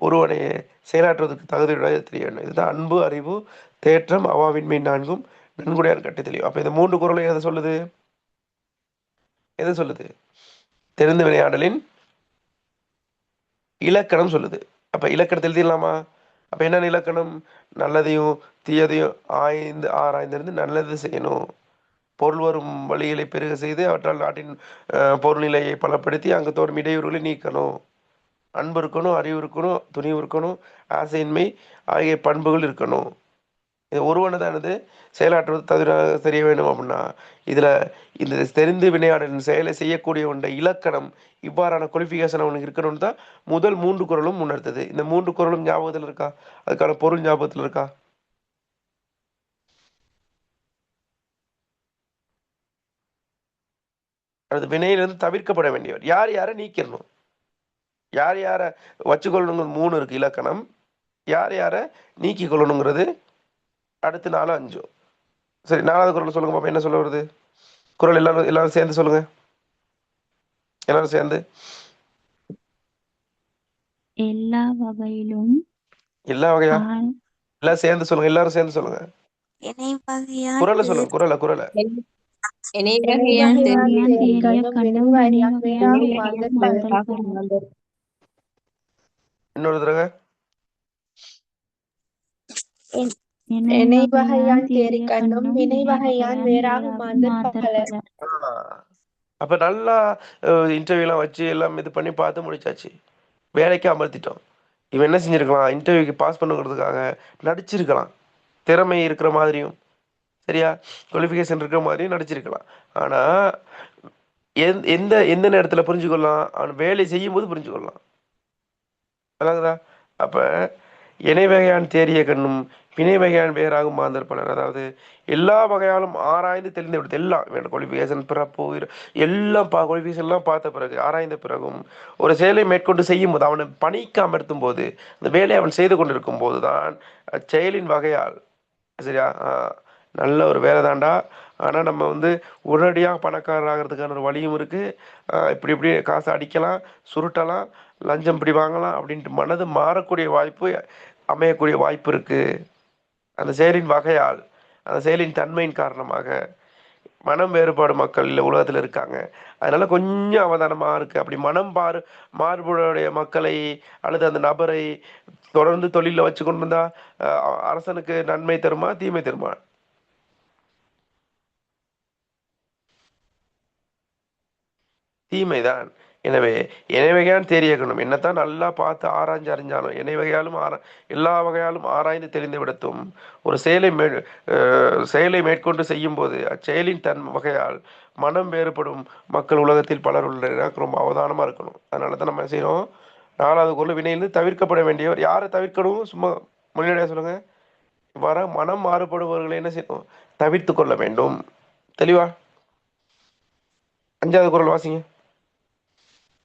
ஒருவனையே செயலாற்றுவதற்கு தகுதியுடைய தெரிய வேண்டும். இதுதான் அன்பு, அறிவு, தேற்றம், அவாவின்மை 4ம் நன்குடையார் கட்டை தெளிவு. அப்போ இந்த 3 குறளும் எதை சொல்லுது? தெரிந்து விளையாடலின் இலக்கணம் சொல்லுது. அப்ப இலக்கணத்தை எழுதிடலாமா? அப்ப என்ன இலக்கணம்? நல்லதையும் தீயதையும் ஆராய்ந்திருந்து நல்லது செய்யணும். பொருள் வரும் வழிகளை பெருக செய்து அவற்றால் நாட்டின் பொருள்நிலையை பலப்படுத்தி அங்கு தோறும் இடையூறுகளை நீக்கணும். அன்பு இருக்கணும், அறிவு இருக்கணும், துணிவு இருக்கணும், ஆசையின்மை ஆகிய பண்புகள் இருக்கணும். இது ஒருவனதானது செயலாற்றுவது தவிர தெரிய வேண்டும் அப்படின்னா இதுல இந்த தெரிந்து வினையாடலின் செயலை செய்யக்கூடிய ஒன்ற இலக்கணம் இவ்வாறான குவாலிஃபிகேஷன் அவனுக்கு இருக்கணும்னு தான் முதல் 3 குறளும் உணர்த்தது. இந்த 3 குறளும் ஞாபகத்தில் இருக்கா? அதுக்கான பொருள் ஞாபகத்தில் இருக்கா? அது வினையிலிருந்து தவிர்க்கப்பட வேண்டியவர் யார் யாரை நீக்கிடணும், யார் யாரை வச்சுக்கொள்ளணுங்கிற 3 இருக்கு இலக்கணம். யார் யாரை நீக்கி கொள்ளணுங்கிறது அடுத்து 4 5. சரி, 4வது குறள் சொல்லுங்க பாப்பா. என்ன சொல்ல வருது குறள்? எல்லாரும் சேர்ந்து சொல்லுங்க. எல்லாரும் சேர்ந்து எல்லா வகையிலும் எல்லா வகையா ஆ- எல்லாம் சேர்ந்து சொல்லுங்க. எல்லாரும் சேர்ந்து சொல்லுங்க. குறளை சொல்லுங்க. குறளை இணைவகையான் இணைவகையான் தெரிய தேறிய கண்ணும் வினைவகையான் வேறாகும் மாந்தல் பல. இன்னொரு தடவை. இணைவகையான் தேறிய கண்ணும் வினைவகையான் வேறாகும் மாந்தர் பல. அப்ப நல்லா இன்டர்வியூலாம் வச்சு எல்லாம் இது பண்ணி பார்த்து முடிச்சாச்சு. வேலைக்கு அமர்த்திட்டோம். இவன் என்ன செஞ்சிருக்கலாம்? இன்டர்வியூக்கு பாஸ் பண்ணுங்கிறதுக்காக நடிச்சிருக்கலாம். திறமை இருக்கிற மாதிரியும் சரியா குவாலிஃபிகேஷன் இருக்கிற மாதிரியும் நடிச்சிருக்கலாம். ஆனா எந்த எந்த நேரத்துல புரிஞ்சுக்கொள்ளலாம்? அவன் வேலை செய்யும் போது புரிஞ்சுக்கொள்ளலாம். அதாங்கதா. அப்ப இணை வகையான் தேறிய கண்ணும் பிணை வகையான் வேறாகும் மாந்தர் பலர். அதாவது எல்லா வகையாலும் ஆராய்ந்து தெளிந்து விடுது. எல்லாம் குவாலிஃபிகேஷன் பிறப்பு எல்லாம் குவாலிஃபிகேஷன்லாம் பார்த்த பிறகு ஆராய்ந்த பிறகும் ஒரு செயலை மேற்கொண்டு செய்யும் போது அவனை பணிக்கு அமர்த்தும் போது அந்த வேலையை அவன் செய்து கொண்டிருக்கும் போதுதான் செயலின் வகையால் சரியா நல்ல ஒரு வேலை தாண்டா. ஆனால் நம்ம உடனடியாக பணக்காரர் ஆகிறதுக்கான ஒரு வழியும் இருக்குது. இப்படி காசை அடிக்கலாம், சுருட்டலாம், லஞ்சம் இப்படி வாங்கலாம் அப்படின்ட்டு மனது மாறக்கூடிய வாய்ப்பு அமையக்கூடிய வாய்ப்பு இருக்குது. அந்த செயலின் வகையால் அந்த செயலின் தன்மையின் காரணமாக மனம் வேறுபாடு மக்கள் இல்லை உலகத்தில் இருக்காங்க. அதனால கொஞ்சம் அவதானமாக இருக்குது. அப்படி மனம் மாறுபாடுடைய மக்களை அல்லது அந்த நபரை தொடர்ந்து தொழிலில் வச்சு கொண்டு வந்தா அரசனுக்கு நன்மை தருமா தீமை தருமா? தீமைதான். எனவே இணைவகையான் தேறியக்கணும் என்னத்தான் நல்லா பார்த்து ஆராய்ஞ்சு அறிஞ்சாலும் இணை வகையாலும் எல்லா வகையாலும் ஆராய்ந்து தெரிந்து விடத்தும் ஒரு செயலை மேற்கொண்டு செய்யும் போது அச்செயலின் தன் வகையால் மனம் வேறுபடும் மக்கள் உலகத்தில் பலர் உள்ளனர். ரொம்ப அவதானமா இருக்கணும். அதனால தான் நம்ம செய்யணும். 4வது குறள் வினையிலிருந்து தவிர்க்கப்பட வேண்டியவர் யாரை தவிர்க்கணும்? சும்மா முன்னாடியா சொல்லுங்க. வர மனம் மாறுபடுபவர்களை என்ன செய்யணும்? தவிர்த்து கொள்ள வேண்டும். தெளிவா? 5வது குறள் வாசிங்க.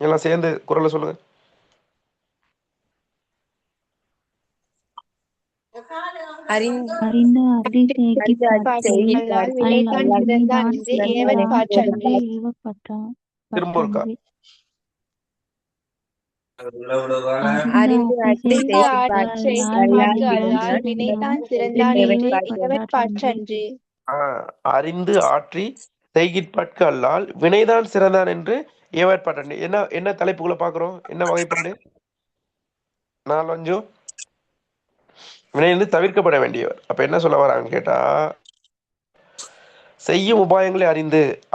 எல்லாம் சேர்ந்து குறளை சொல்லுங்க. அறிந்து அறி திரும்ப இருக்கா? அறிந்து ஆற்றி செய்கிற்பாட்கு அல்லால் வினைதான் சிறந்தான் என்று ஏவற்பாட்டு. என்ன என்ன தலைப்புகளை பார்க்கிறோம்? என்ன வகைப்பாடு? 4 5 வினையிலிருந்து தவிர்க்கப்பட வேண்டியவர். அப்ப என்ன சொல்ல வராங்கன்னு கேட்டா செய்யும் உபாயங்களை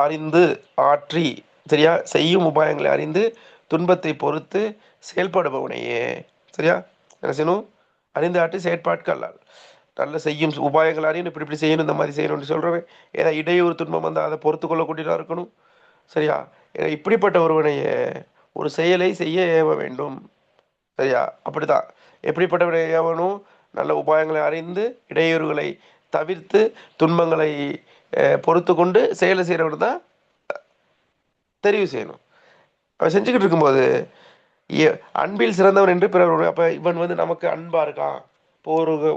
அறிந்து ஆற்றி சரியா செய்யும் உபாயங்களை அறிந்து துன்பத்தை பொறுத்து செயல்படுபவனையே சரியா என்ன செய்யணும்? அறிந்து ஆற்றி செயற்பாட்கு அல்லால் நல்ல செய்யும் உபாயங்கள் அறியும் இப்படி செய்யணும் இந்த மாதிரி செய்யணும்னு சொல்றவன் ஏன்னா இடையூறு துன்பம் வந்தால் அதை பொறுத்து கொள்ளக்கூடியதா இருக்கணும் சரியா. ஏன்னா இப்படிப்பட்ட ஒருவனைய ஒரு செயலை செய்ய ஏவ வேண்டும் சரியா. அப்படிதான் எப்படிப்பட்டவனை ஏவணும்? நல்ல உபாயங்களை அறிந்து இடையூறுகளை தவிர்த்து துன்பங்களை பொறுத்து கொண்டு செயலை செய்யறவன் தான் தெரிவு செய்யணும். அவன் செஞ்சுக்கிட்டு இருக்கும்போது அன்பில் சிறந்தவன் என்று பிறர். அப்ப இவன் நமக்கு அன்பா இருக்கான். இப்போ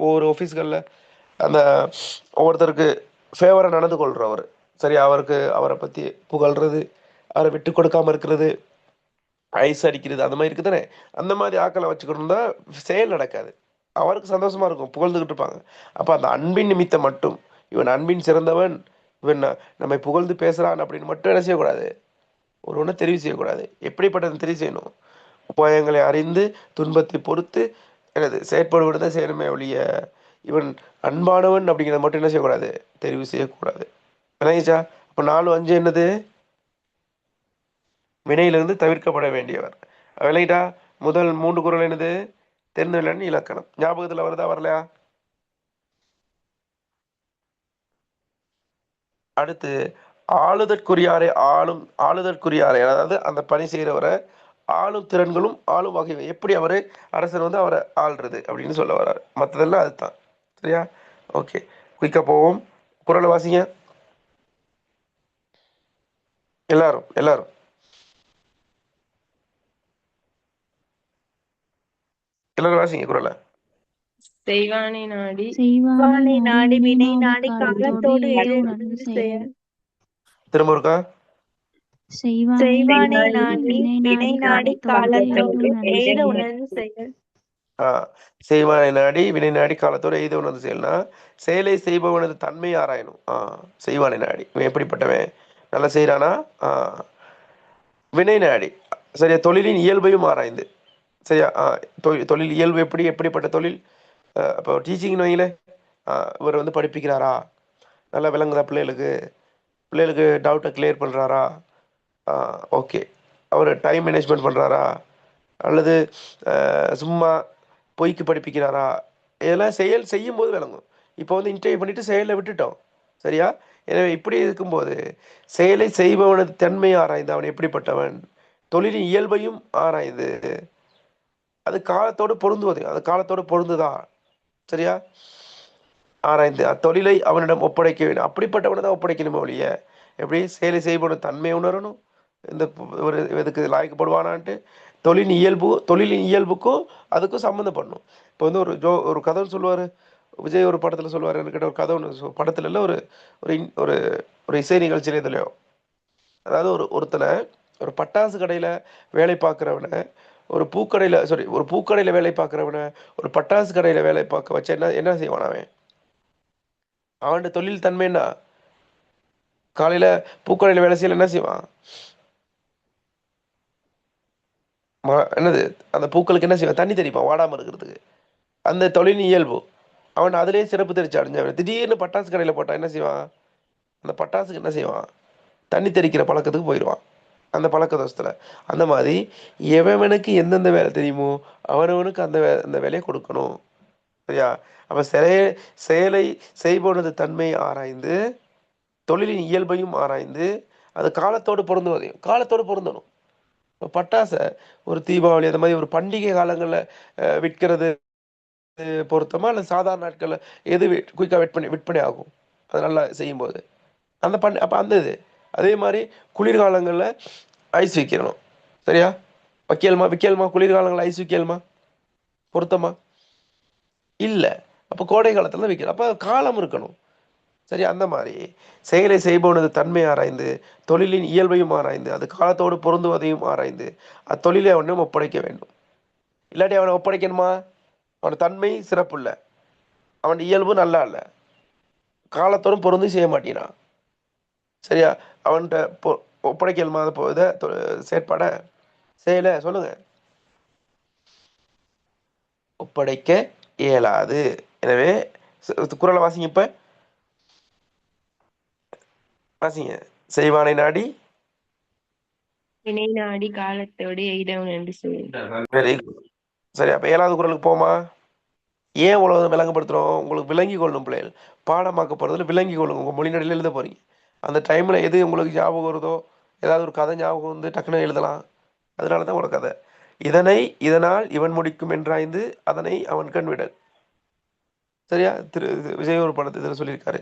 ஒவ்வொரு ஆஃபீஸ்களில் அந்த ஒவ்வொருத்தருக்கு ஃபேவராக நடந்து கொள்கிறவர் சரி அவரை பற்றி புகழ்றது, அவரை விட்டு கொடுக்காம இருக்கிறது, ஐஸ் அடிக்கிறது அந்த மாதிரி இருக்குது தானே. அந்த மாதிரி ஆக்களை வச்சுக்கணும் தான் செயல் நடக்காது. அவருக்கு சந்தோஷமா இருக்கும், புகழ்ந்துக்கிட்டு இருப்பாங்க. அப்போ அந்த அன்பின் நிமித்தம் மட்டும் இவன் அன்பின் சிறந்தவன், இவன் நம்மை புகழ்ந்து பேசுகிறான் அப்படின்னு மட்டும் என்ன செய்யக்கூடாது? ஒன்று தெரிவு செய்யக்கூடாது. எப்படிப்பட்டது தெரிவு செய்யணும்? உபாயங்களை அறிந்து துன்பத்தை பொறுத்து எனது செயற்படுவது செய்யணுமே ஒழிய இவன் அன்பானவன் அப்படிங்கிறத மட்டும் என்ன செய்யக்கூடாது, தெரிவு செய்யக்கூடாது. விளங்கிச்சா? அப்போ 4, 5 என்னது, வினையிலிருந்து தவிர்க்கப்பட வேண்டியவர். விளங்கிட்டா? முதல் 3 குறள் என்னது, தெரிந்தவன் இலக்கணம். ஞாபகத்தில் வருதா வரலையா? அடுத்து ஆளுதற்குரியாரை ஆளுதற்குரியாரை, அதாவது அந்த பணி செய்கிறவரை ஆளும் திறன்களும் ஆளும் வகை, எப்படி அவரு அரசர் வந்து அவரை ஆள்றது அப்படின்னு சொல்ல வர்றாரு. மற்றதெல்லாம் அதுதான். சரியா? ஓகே, குயிக்கா போவோம். குறளை வாசிங்க எல்லாரும் எல்லாரும். எல்லாரும் வாசிங்க குறளை. செய்வானை நாடி செய்வானை நாடி வினை நாடி காலத்தோடு காலத்தோடு ஏது ஏது உணர்ந்து உணர்ந்து செயல். செயல். திரும்ப இருக்கா? செய்வானை நாடி வினை வினை நாடி நாடி காலத்தோடு காலத்தோடு ஏது ஏது உணர்ந்து செயல். உணர்ந்து செயல். செய்வானை நாடி வினை நாடி காலத்தோடு எய்த உணர்ந்து செயல்னா செயலை செய்பவனது தன்மை ஆராயணும். செய்வானை நாடி இவன் எப்படிப்பட்டவன், நல்லா செய்கிறானா. வினை நாடி சரியா, தொழிலின் இயல்பையும் ஆராய்ந்து. சரியா, தொழில் இயல்பு எப்படிப்பட்ட தொழில். இப்போ டீச்சிங்னு வைங்களே, இவர் வந்து படிப்பிக்கிறாரா, நல்லா விளங்குதா, பிள்ளைகளுக்கு டவுட்டை கிளியர் பண்ணுறாரா, ஓகே, அவர் டைம் மேனேஜ்மெண்ட் பண்ணுறாரா, அல்லது சும்மா பொய்க்கு படிப்பிக்கிறாரா, இதெல்லாம் செயல் செய்யும்போது விளங்கும். இப்போ வந்து இன்டர்வியூ பண்ணிவிட்டு செயலை விட்டுட்டோம். சரியா? எனவே இப்படி இருக்கும்போது செயலை செய்பவனது தன்மையை ஆராய்ந்து அவன் எப்படிப்பட்டவன், தொழிலின் இயல்பையும் ஆராய்ந்து அது காலத்தோடு பொருந்துவது, அது காலத்தோடு பொருந்துதா, சரியா, ஆராய்ந்து அத்தொழிலை அவனிடம் ஒப்படைக்க வேண்டும். அப்படிப்பட்டவனை தான் ஒப்படைக்கணுமே ஒழிய எப்படி செயலை செய்பவன தன்மையை உணரணும், இந்த ஒரு இதுக்கு லாய்க்கப்படுவானான்ட்டு தொழிலின் இயல்புக்கும் அதுக்கும் சம்மந்தப்படணும். இப்போ வந்து ஒரு கதை சொல்லுவார் விஜய், ஒரு படத்தில் சொல்லுவார், என்கிட்ட ஒரு கதை ஒன்று, படத்துல இல்லை, ஒரு ஒரு ஒரு இசை நிகழ்ச்சியில் இதுலையோ, அதாவது ஒருத்தனை ஒரு பட்டாசு கடையில் வேலை பார்க்குறவனை ஒரு பூக்கடையில் வேலை பார்க்குறவனை ஒரு பட்டாசு கடையில் வேலை பார்க்க வச்ச என்ன செய்வான் அவன், அவன் தொழில் தன்மை என்ன, காலையில் பூக்கடையில் வேலை செய்யல என்ன செய்வான், என்னது அந்த பூக்களுக்கு என்ன செய்வான், தண்ணி தெளிப்பான் வாடாமல் இருக்கிறதுக்கு. அந்த தொழிலின் இயல்பு அவன் அதிலேயே சிறப்பு தெரிச்சு அடைஞ்சவன். திடீர்னு பட்டாசு கடையில் போட்டான் என்ன செய்வான், அந்த பட்டாசுக்கு என்ன செய்வான், தண்ணி தெளிக்கிற பழக்கத்துக்கு போயிடுவான், அந்த பழக்க தோசத்தில். அந்த மாதிரி எவனுக்கு எந்தெந்த வேலை தெரியுமோ அவனவனுக்கு அந்த வேலையை கொடுக்கணும். சரியா? அப்போ செயலை செய்பவனது தன்மையை ஆராய்ந்து தொழிலின் இயல்பையும் ஆராய்ந்து அது காலத்தோடு பொருந்தணும். பட்டாசை ஒரு தீபாவளி அந்த மாதிரி ஒரு பண்டிகை காலங்களில் விற்கிறது பொருத்தமா, இல்லை சாதாரண நாட்களில் எது குயிக்காக விற்பனை ஆகும், அது நல்லா செய்யும்போது அப்போ அந்த இது. அதே மாதிரி குளிர்காலங்களில் ஐஸ் விற்கணும். சரியா? விற்கலுமா குளிர்காலங்களில் ஐஸ் விற்கலுமா, பொருத்தமா இல்லை. அப்போ கோடை காலத்தில் தான் விற்கணும். அப்போ காலம் இருக்கணும். சரி, அந்த மாதிரி செயலை செய்பவனது தன்மை ஆராய்ந்து தொழிலின் இயல்பையும் ஆராய்ந்து அது காலத்தோடு பொருந்துவதையும் ஆராய்ந்து அத்தொழிலை அவனும் ஒப்படைக்க வேண்டும். இல்லாட்டி அவனை ஒப்படைக்கணுமா, அவன் தன்மை சிறப்பு இல்லை, அவன் இயல்பு நல்லா இல்லை, காலத்தோடும் பொருந்தும் செய்ய மாட்டேனான். சரியா? அவன்கிட்ட ஒப்படைக்கலுமா இதை செயற்பாட செயலை சொல்லுங்க, ஒப்படைக்க இயலாது. எனவே குறளை வாசிங்க, இப்ப வாசிங்க. செய்வானை நாடி வினை நாடி காலத்தோடு எய்தவன் என்று சொல்லி. Very good. சரி, அப்ப 7வது குறளுக்கு போமா. ஏன் உலகம் விளங்கப்படுத்துறோம், உங்களுக்கு விளங்கி கொள்ளணும். பிள்ளைகள் பாடமாக்க போறதுல விளங்கி கொள்ளுங்க. உங்க மொழி நடையில் எழுத போறீங்க, அந்த டைம்ல எது உங்களுக்கு ஞாபகம் வருதோ, ஏதாவது ஒரு கதை ஞாபகம் வந்து டக்குன்னு எழுதலாம். அதனாலதான் ஒரு கதை. இதனால் இவன் முடிக்கும் என்றாய்ந்து அதனை அவன் கண் விடல். சரியா? விஜய் ஒரு படத்தை இதில் சொல்லியிருக்காரு.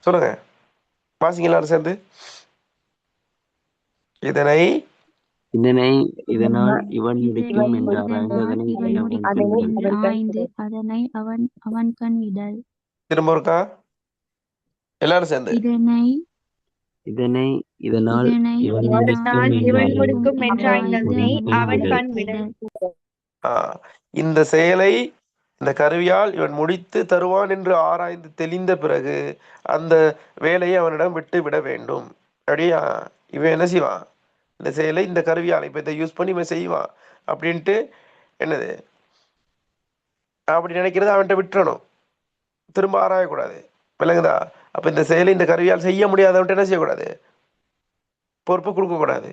சொல்லுங்க, வாசிங்க எல்லாரும் சேர்ந்து. இதனால் இவன் முடிக்கும் ஆய்ந்து அதனை அவன் கண் விடல். திரும்ப இருக்கா எல்லாரும் சேர்ந்து. இதனால் இவன் முடிக்கும் என்றாய்ந்ததனை அவன் கண் விடல். இந்த செயலை இந்த கருவியால் இவன் முடித்து தருவான் என்று ஆராய்ந்து தெளிந்த பிறகு அந்த வேலையை அவனிடம் விட்டு விட வேண்டும். அப்படியா? இவன் என்ன செய்வான், இந்த செயலை இந்த கருவியால் இப்போ இதை யூஸ் பண்ணி இவன் செய்வான் அப்படின்ட்டு என்னது அப்படி நினைக்கிறது அவன்கிட்ட விட்டுறணும், திரும்ப ஆராயக்கூடாது. விளங்குதா? அப்போ இந்த செயலை இந்த கருவியால் செய்ய முடியாதவன்ட்டு என்ன செய்யக்கூடாது, பொறுப்பு கொடுக்கக்கூடாது.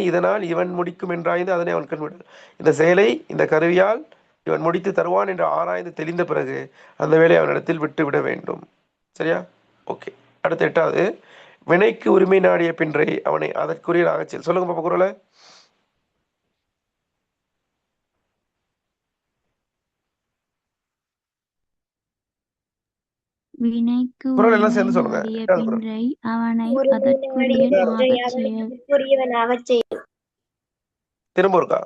இதனால் இவன் முடிக்கும் என்றாய்ந்து அதனை அவன் கண்விடு. இந்த செயலை இந்த கருவியால் இவன் முடித்து தருவான் என்று ஆராய்ந்து தெளிந்த பிறகு அந்த வேலையை அவனிடத்தில் விட்டு விட வேண்டும். சரியா? ஓகே. அடுத்த 8வது, வினைக்கு உரிமை நாடிய பின்றை அவனை அதற்குரியதாக செல். சொல்லுங்க பாப்பா குரலை. வினைக்கு குரல் எல்லாம் உரிமை சேர்ந்து சொல்லுங்க. நாடிய 8வது குரல். பின்றை அவனை உரிமை நாடிய பின்றை அதற்குரியனாகச் அவனை செயல். அதற்குரியவனாகச் செயல். திரும்ப இருக்கா?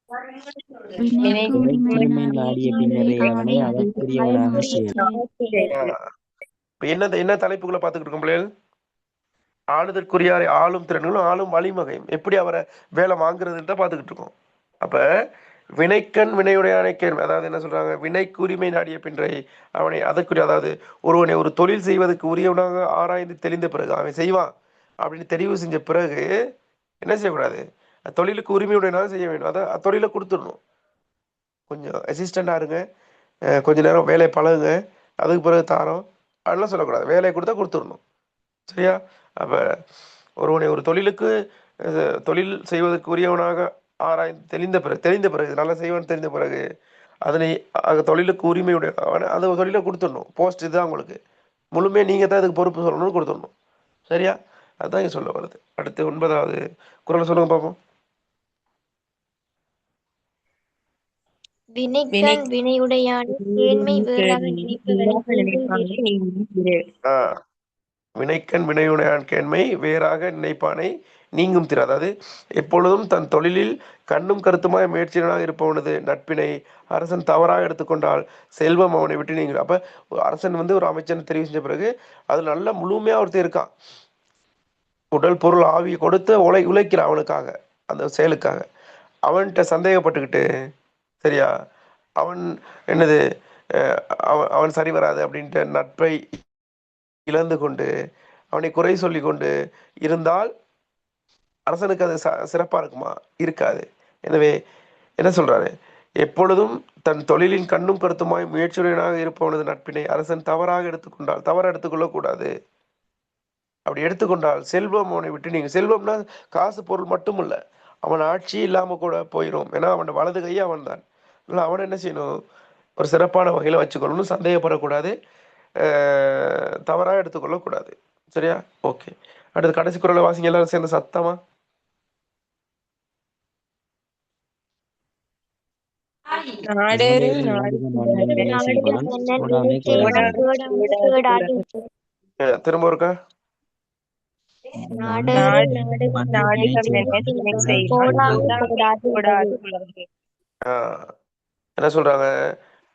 வினைக்கு உரிமை உரிமை நாடிய நாடிய பின்றை பின்னரே அவனை அவனை அதற்குரியவனாக செயல். அதற்குரியவனாகச் செயல். இப்போ என்ன தலைப்புகளை பார்த்துக்கிட்டு இருக்கோம் பிள்ளைகள்? ஆளுதற்குரியாரை ஆளும் திறன்களும் ஆளும் வழிமகையும் எப்படி அவரை வேலை வாங்குறதுன்னு தான் பார்த்துக்கிட்டு இருக்கோம். அப்போ வினைக்கண் வினையுடையானை கேள்வி, அதாவது என்ன சொல்றாங்க, வினைக்கு உரிமை நாடிய பின்றை அவனை அதற்குரிய, அதாவது ஒருவனை ஒரு தொழில் செய்வதற்கு உரியவனாக ஆராய்ந்து தெளிந்த பிறகு அவன் செய்வான் அப்படின்னு தெரிவு செஞ்ச பிறகு என்ன செய்யக்கூடாது, தொழிலுக்கு உரிமையுடையனாக செய்ய வேண்டும். அதை தொழிலை கொடுத்துடணும். கொஞ்சம் அசிஸ்டண்டாக இருங்க, கொஞ்ச நேரம் வேலையை பழகுங்க, அதுக்கு பிறகு தாரோம் அதெல்லாம் சொல்லக்கூடாது. வேலையை கொடுத்தா கொடுத்துடணும். சரியா? அப்போ ஒருவனை ஒரு தொழிலுக்கு தொழில் செய்வதற்கு உரியவனாக ஆராய்ந்து தெளிந்த பிறகு நல்லா செய்வான்னு தெரிந்த பிறகு அதனை தொழிலுக்கு உரிமையுடைய அந்த தொழிலை கொடுத்துடணும். போஸ்ட் இதுதான் உங்களுக்கு, முழுமையாக நீங்கள் தான் இதுக்கு பொறுப்பு சொல்லணும்னு கொடுத்துடணும். சரியா? அதுதான் இங்கே சொல்ல வருது. அடுத்து 9வது குரலை சொல்லுங்க பார்ப்போம். வினைக்கண் வினையுடையானை கேண்மை வேறாக நினைப்பவனை நீங்கும் திரு. வினைக்கண் வினையுடையான் கேண்மை வேறாக நினைப்பானை நீங்கும் திரு. அதாவது எப்பொழுதும் தன் தொழிலில் கண்ணும் கருத்துமாய் முயற்சியனாக இருப்பவனது நட்பினை அரசன் தவறாக எடுத்துக்கொண்டால் செல்வம் அவனை விட்டு நீங்க. அப்ப அரசன் ஒரு அமைச்சன் தெரிவு செஞ்ச பிறகு அது நல்ல முழுமையா ஒருத்தர் இருக்கான், உடல் பொருள் ஆவியை கொடுத்து உழைக்கிறான் அவனுக்காக, அந்த செயலுக்காக. அவன்கிட்ட சந்தேகப்பட்டுக்கிட்டு, சரியா, அவன் என்னது அவன் சரி வராது அப்படின்ட்டு நட்பை இழந்து கொண்டு அவனை குறை சொல்லி கொண்டு இருந்தால் அரசனுக்கு அது சிறப்பா இருக்குமா? இருக்காது. எனவே என்ன சொல்றாரு, எப்பொழுதும் தன் தொழிலின் கண்ணும் கருத்துமாய் முயற்சியுடனாக இருப்பவனது நட்பினை அரசன் தவறாக எடுத்துக்கொண்டால், தவறாக எடுத்துக்கொள்ளக்கூடாது. அப்படி எடுத்துக்கொண்டால் செல்வம் அவனை விட்டு நீங்க. செல்வம்னா காசு பொருள் மட்டும் இல்ல, அவன் ஆட்சி இல்லாம கூட போயிடும். ஏன்னா அவன் வலது கையை அவன் தான். அவனை என்ன செய்யணும், ஒரு சிறப்பான வகையில வச்சுக்கொள்ளணும், சந்தேகப்படக்கூடாது, தவறாக எடுத்துக்கொள்ளக்கூடாது. சரியா? ஓகே. அடுத்து கடைசி குரலை வாசிங்க எல்லாரும் சேர்ந்து சத்தமா. திரும்ப இருக்கா? என்ன சொல்றாங்க,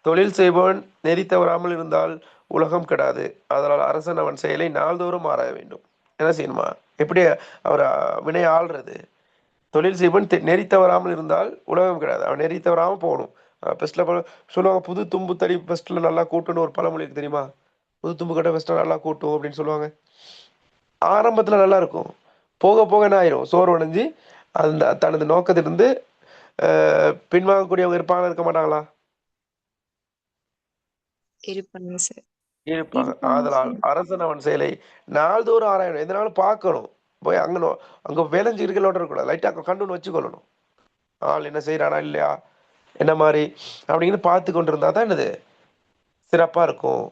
தொழில் செய்பவன் நெறி தவறாமல் இருந்தால் உலகம் கெடாது. அதனால் அரசன் அவன் செயலை நாள்தோறும் ஆராய வேண்டும். என்ன செய்யணுமா, எப்படி அவர் வினை ஆள்றது, தொழில் செய்வன் நெறி தவறாமல் இருந்தால் உலகம் கிடையாது. அவன் நெறி தவறாமல் போகணும். பெஸ்ட்ல சொல்லுவாங்க, புது தும்பு தடி பெஸ்ட்ல நல்லா கூட்டுன்னு ஒரு பழமொழி இருக்கு தெரியுமா? புது தும்பு கட்ட பெஸ்ட்ல நல்லா கூட்டும் அப்படின்னு சொல்லுவாங்க. ஆரம்பத்துல நல்லா இருக்கும், போக போக என்ன ஆயிரும், சோர்வடைஞ்சு அந்த தனது நோக்கத்திலிருந்து பின்வாங்கக்கூடியவங்க இருக்க மாட்டாங்களா? இருப்பாங்க. ஆதலால் அரசன் அவன் செயலை நாள்தோறும் ஆராயணும். எந்த நாளும் பார்க்கணும், போய் அங்க வேலைஞ்சு இருக்கலோட இருக்கக்கூடாது, லைட்டா கண்டுன்னு வச்சுக்கொள்ளணும். ஆள் என்ன செய்யறானா இல்லையா, என்ன மாதிரி அப்படிங்கிறது பார்த்து கொண்டு இருந்தா தான் என்னது சிறப்பா இருக்கும்.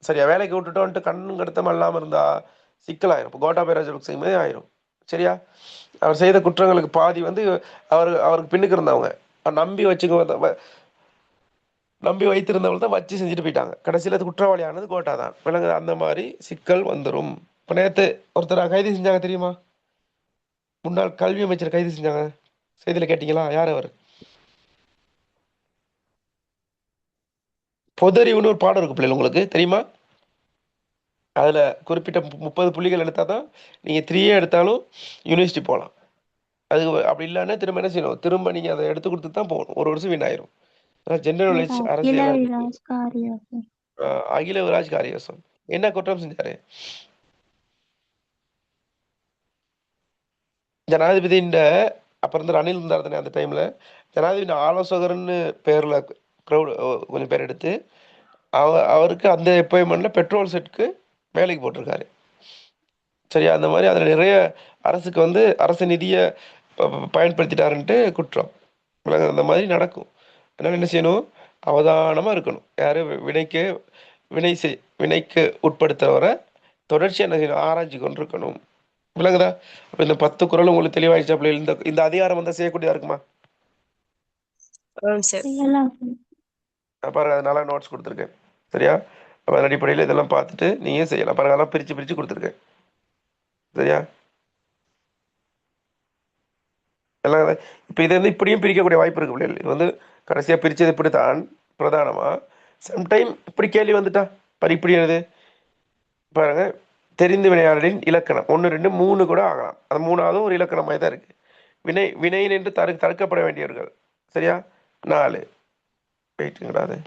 சரியா? வேலைக்கு விட்டுட்டோன்ட்டு கண்ணும் கருத்தமா இல்லாம இருந்தா சிக்கலாயிரும். இப்போ கோட்டாபய ராஜபக்சே ஆயிரும். சரியா? அவர் செய்த குற்றங்களுக்கு பாதி அவருக்கு பின்னுக்கு இருந்தவங்க நம்பி வைத்திருந்தவங்க தான் வச்சு செஞ்சுட்டு போயிட்டாங்க. கடைசியில் அது குற்றவாளியானது கோட்டா தான். விளங்குது? அந்த மாதிரி சிக்கல் வந்துடும். இப்போ நேற்று ஒருத்தர் கைது செஞ்சாங்க தெரியுமா? முன்னாள் கல்வி அமைச்சர் கைது செஞ்சாங்க, செய்தியில கேட்டீங்களா? யார் அவர்? பொதறிவுன்னு ஒரு பாடம் இருக்கு பிள்ளைகள், உங்களுக்கு தெரியுமா? அதுல குறிப்பிட்ட 30 புள்ளிகள் எடுத்தா தான் நீங்க 3 எடுத்தாலும் யூனிவர்சிட்டி போகலாம். அது அப்படி இல்லைன்னா திரும்ப என்ன செய்யணும், திரும்ப நீங்க அதை எடுத்து கொடுத்து தான் போகணும். ஒரு வருஷம் வீணாயிரும். ஜெனரல் நாலேஜ், அரசியல், அகில விராஜ் காரியவசம் என்ன குற்றம் செஞ்சாரு? ஜனாதிபதியின் அப்புறம் வந்து ரணில் இருந்தார் தானே அந்த டைமில், ஜனாதிபதியின் ஆலோசகர்னு பேரில் க்ரௌட் கொஞ்சம் பேர் எடுத்து அவருக்கு அந்த அப்பாயின்மெண்ட்டில் பெட்ரோல் செட்க்கு வேலைக்கு போட்டிருக்காரு. சரியா? அந்த மாதிரி அதில் நிறைய அரசுக்கு வந்து அரசு நிதியை பயன்படுத்திட்டாருன்ட்டு குற்றம். அந்த மாதிரி நடக்கும். அதனால் என்ன செய்யணும்? அவதானமாக இருக்கணும். யார் வினைக்கு உட்படுத்துறவர தொடர்ச்சியாக என்ன செய்யணும்? ஆராய்ச்சி கொண்டு இருக்கணும். விளங்குதா? அப்போ இந்த 10 குறள் உங்களுக்கு தெளிவாயிடுச்சா பிள்ளைகள்? இந்த அதிகாரம் வந்து செய்யக்கூடியதா இருக்குமா? செய்யலாம். பாருங்க, அதனால நோட்ஸ் கொடுத்துருக்கேன். சரியா? அப்போ அதன் அடிப்படையில் இதெல்லாம் பார்த்துட்டு நீங்கள் செய்யலாம். பாருங்க, அதெல்லாம் பிரித்து கொடுத்துருக்கேன். சரியா? எல்லாம் இப்போ இதை வந்து இப்படியும் பிரிக்கக்கூடிய வாய்ப்பு இருக்கு பிள்ளைகள். இது வந்து கடைசியாக பிரித்தது இப்படி தான் பிரதானமாக. சம்டைம் இப்படி கேள்வி வந்துட்டா இப்படி என்னது பாருங்க, தெரிந்து வினையாளரின் இலக்கணம் 1, 2, 3 கூட ஆகலாம். அந்த 3ஆவதும் ஒரு இலக்கணமாக தான் இருக்கு. வினை என்று தடுக்கப்பட வேண்டியவர்கள். சரியா? 4 வெயிட்டுங்களா? அது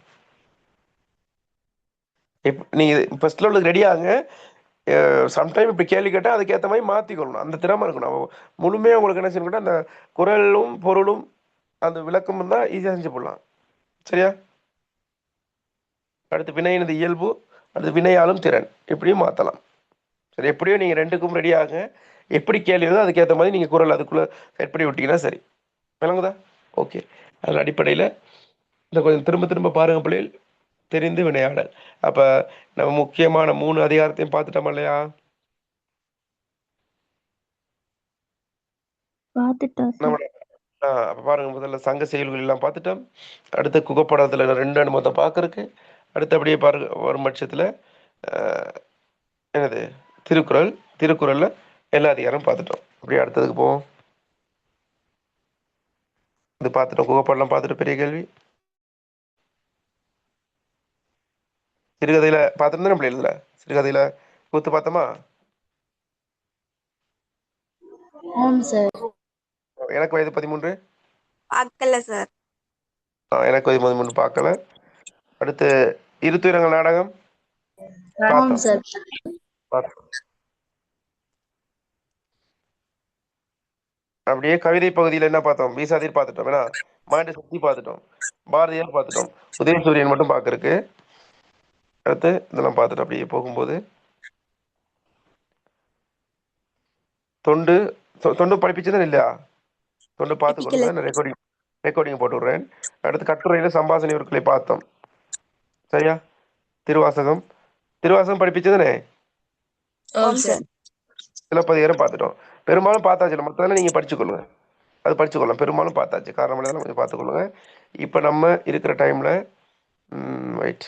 நீங்கள் ஃபர்ஸ்ட்ல உள்ளது ரெடியாகுங்க. சம்டைம் இப்படி கேள்வி கேட்டால் அதுக்கேற்ற மாதிரி மாற்றிக்கொள்ளணும். அந்த திறமை இருக்கணும். நம்ம முழுமையாக உங்களுக்கு என்ன செய்யணும்? அந்த குறளும் பொருளும் அந்த விளக்கமும் தான் ஈஸியாக செஞ்சு போடலாம். சரியா? அடுத்து வினையினது இயல்பு, அடுத்து வினையாலும் திறன், இப்படியும் மாற்றலாம். சரி, எப்படியும் நீங்கள் 2க்கும் ரெடியாகுங்க. எப்படி கேள்வி வருதோ அதுக்கேற்ற மாதிரி நீங்கள் குறள் அதுக்குள்ளே செட் பண்ணி விட்டீங்கன்னா சரி. விளங்குதா? ஓகே. அதில் அடிப்படையில் இந்த கொஞ்சம் திரும்ப பாருங்க பிள்ளைகள். தெரிந்து வினையாடல். அப்போ நம்ம முக்கியமான 3 அதிகாரத்தையும் பார்த்துட்டோமா இல்லையா? பார்த்துட்டோம் சார். நம்ம அப்போ பாருங்க, முதல்ல சங்க செயல்கள் எல்லாம் பார்த்துட்டோம். அடுத்து குகப்படத்தில் 2 அனுமத்தை பார்க்கறக்கு. அடுத்து அப்படியே பாருங்க வரும் பட்சத்தில் என்னது திருக்குறளில் எல்லா அதிகாரம் பார்த்துட்டோம். அப்படியே அடுத்ததுக்கு போவோம். இது பார்த்துட்டோம், குகப்படலாம் பார்த்துட்டு. பெரிய கேள்வி சிறுகதையில் பார்த்துருந்தேன் பிள்ளைகள. சிறுகதையில் கூத்து பார்த்தோமா? எனக்கு வயது 13. பார்க்கல சார். எனக்கு வயது 13 பார்க்கல. அடுத்து இருத்துயிரங்கள் நாடகம் பார்த்தோம். அப்படியே கவிதை பகுதியில் என்ன பார்த்தோம்? வீசாதீர் பார்த்துட்டோம். ஏன்னா மாநில சக்தி பார்த்துட்டோம், பாரதியார் பார்த்துட்டோம், உதயசூரியன் மட்டும் பார்க்கறக்கு. அடுத்து இதெல்லாம் பார்த்துட்டோம். அப்படியே போகும்போது தொண்டு படிப்பிச்சுதான் இல்லையா? தொண்டு பார்த்து கொடுங்க, நான் ரெக்கார்டிங் போட்டு விடுறேன். அடுத்து கட்டுரையில் சம்பாசனை உருக்களை பார்த்தோம். சரியா? திருவாசகம் படிப்பிச்சுதானே? சிலப்பதிகாரம் பார்த்துட்டோம். பெரும்பாலும் பார்த்தாச்சு. மற்றதெல்லாம் நீங்கள் படிச்சுக்கொள்ளுங்க. அது படிச்சுக்கொள்ளலாம். பெரும்பாலும் பார்த்தாச்சு. காரணம் தான் கொஞ்சம் பார்த்துக்கொள்ளுங்க. இப்போ நம்ம இருக்கிற டைமில் வெயிட்,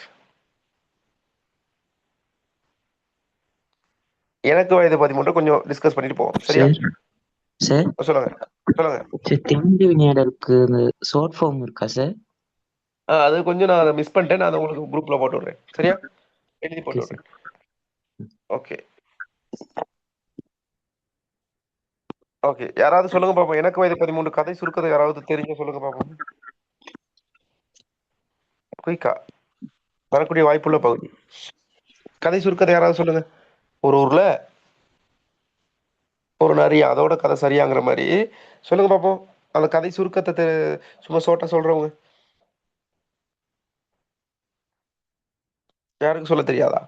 எனக்கு வயது 13 கொஞ்சம் டிஸ்கஸ் பண்ணிட்டு போவோம். சரியா? சார் சொல்லுங்க. தெரிந்து வினையாடலுக்கு அந்த ஷார்ட் ஃபார்ம் இருக்கா சார்? அது கொஞ்சம் நான் அதை மிஸ் பண்ணிட்டேன். நான் அதை உங்களுக்கு குரூப்ல போட்டு விடுறேன். சரியா? எழுதி போட்டு விடுறேன். Okay okay. யாராவது சொல்லுங்க பாப்போம். எனக்கு வயது 13 கதை சுருக்கதை யாராவது தெரிஞ்ச சொல்லுங்க பாப்போம். குயிக்கா வரக்கூடிய வாய்ப்புள்ள பகுதி. கதை சுருக்கதை யாராவது சொல்லுங்க. ஒரு ஊர்ல ஒரு நரி, அதோட கதை சரியாங்கிற மாதிரி சொல்லுங்க பாப்போம். அந்த கதை சுருக்கத்தை சும்மா சோட்டா சொல்றவங்க யாருக்கு சொல்ல தெரியாதா?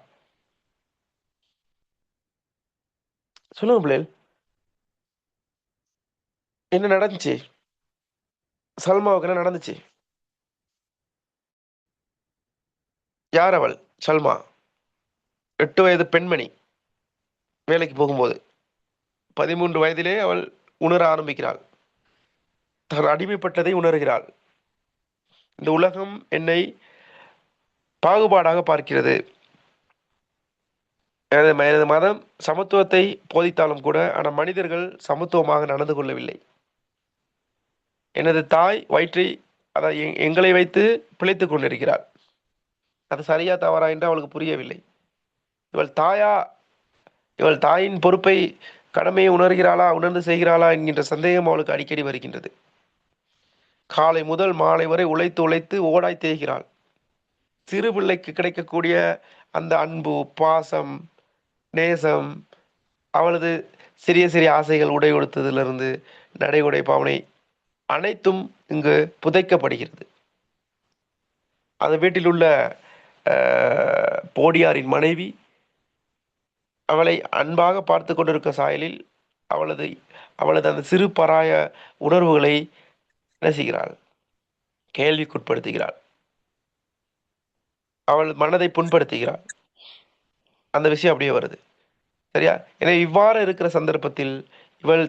சொல்லுங்க பிள்ளைகள். என்ன நடந்துச்சு? சல்மாவுக்கு என்ன நடந்துச்சு? யார் அவள்? சல்மா 8 வயது பெண்மணி. வேலைக்கு போகும்போது 13 வயதிலே அவள் உணர ஆரம்பிக்கிறாள். தான் அடிமைப்பட்டதை உணர்கிறாள். இந்த உலகம் என்னை பாகுபாடாக பார்க்கிறது. எனது மதம் சமத்துவத்தை போதித்தாலும் கூட ஆனால் மனிதர்கள் சமத்துவமாக நடந்து கொள்ளவில்லை. எனது தாய் வயிற்றை எங்களை வைத்து பிழைத்துக் கொண்டிருக்கிறாள். அது சரியா தவறா என்று அவளுக்கு புரியவில்லை. இவள் தாயின் பொறுப்பை கடமையை உணர்கிறாளா, உணர்ந்து செய்கிறாளா என்கின்ற சந்தேகம் அவளுக்கு அடிக்கடி வருகின்றது. காலை முதல் மாலை வரை உழைத்து ஓடாய் தேய்கிறாள். சிறு பிள்ளைக்கு கிடைக்கக்கூடிய அந்த அன்பு, பாசம், நேசம், அவளது சிறிய சிறிய ஆசைகள், உடை உடுத்துதலிருந்து நடை உடை பாவனை அனைத்தும் இங்கு புதைக்கப்படுகிறது. அந்த வீட்டில் உள்ள போடியாரின் மனைவி அவளை அன்பாக பார்த்து கொண்டிருக்க சாயலில் அவளது அந்த சிறு பராய உணர்வுகளை என்ன செய்கிறாள்? கேள்விக்குட்படுத்துகிறாள். அவள் மனதை புண்படுத்துகிறாள். அந்த விஷயம் அப்படியே வருது. சரியா? எனவே இவ்வாறு இருக்கிற சந்தர்ப்பத்தில் இவள்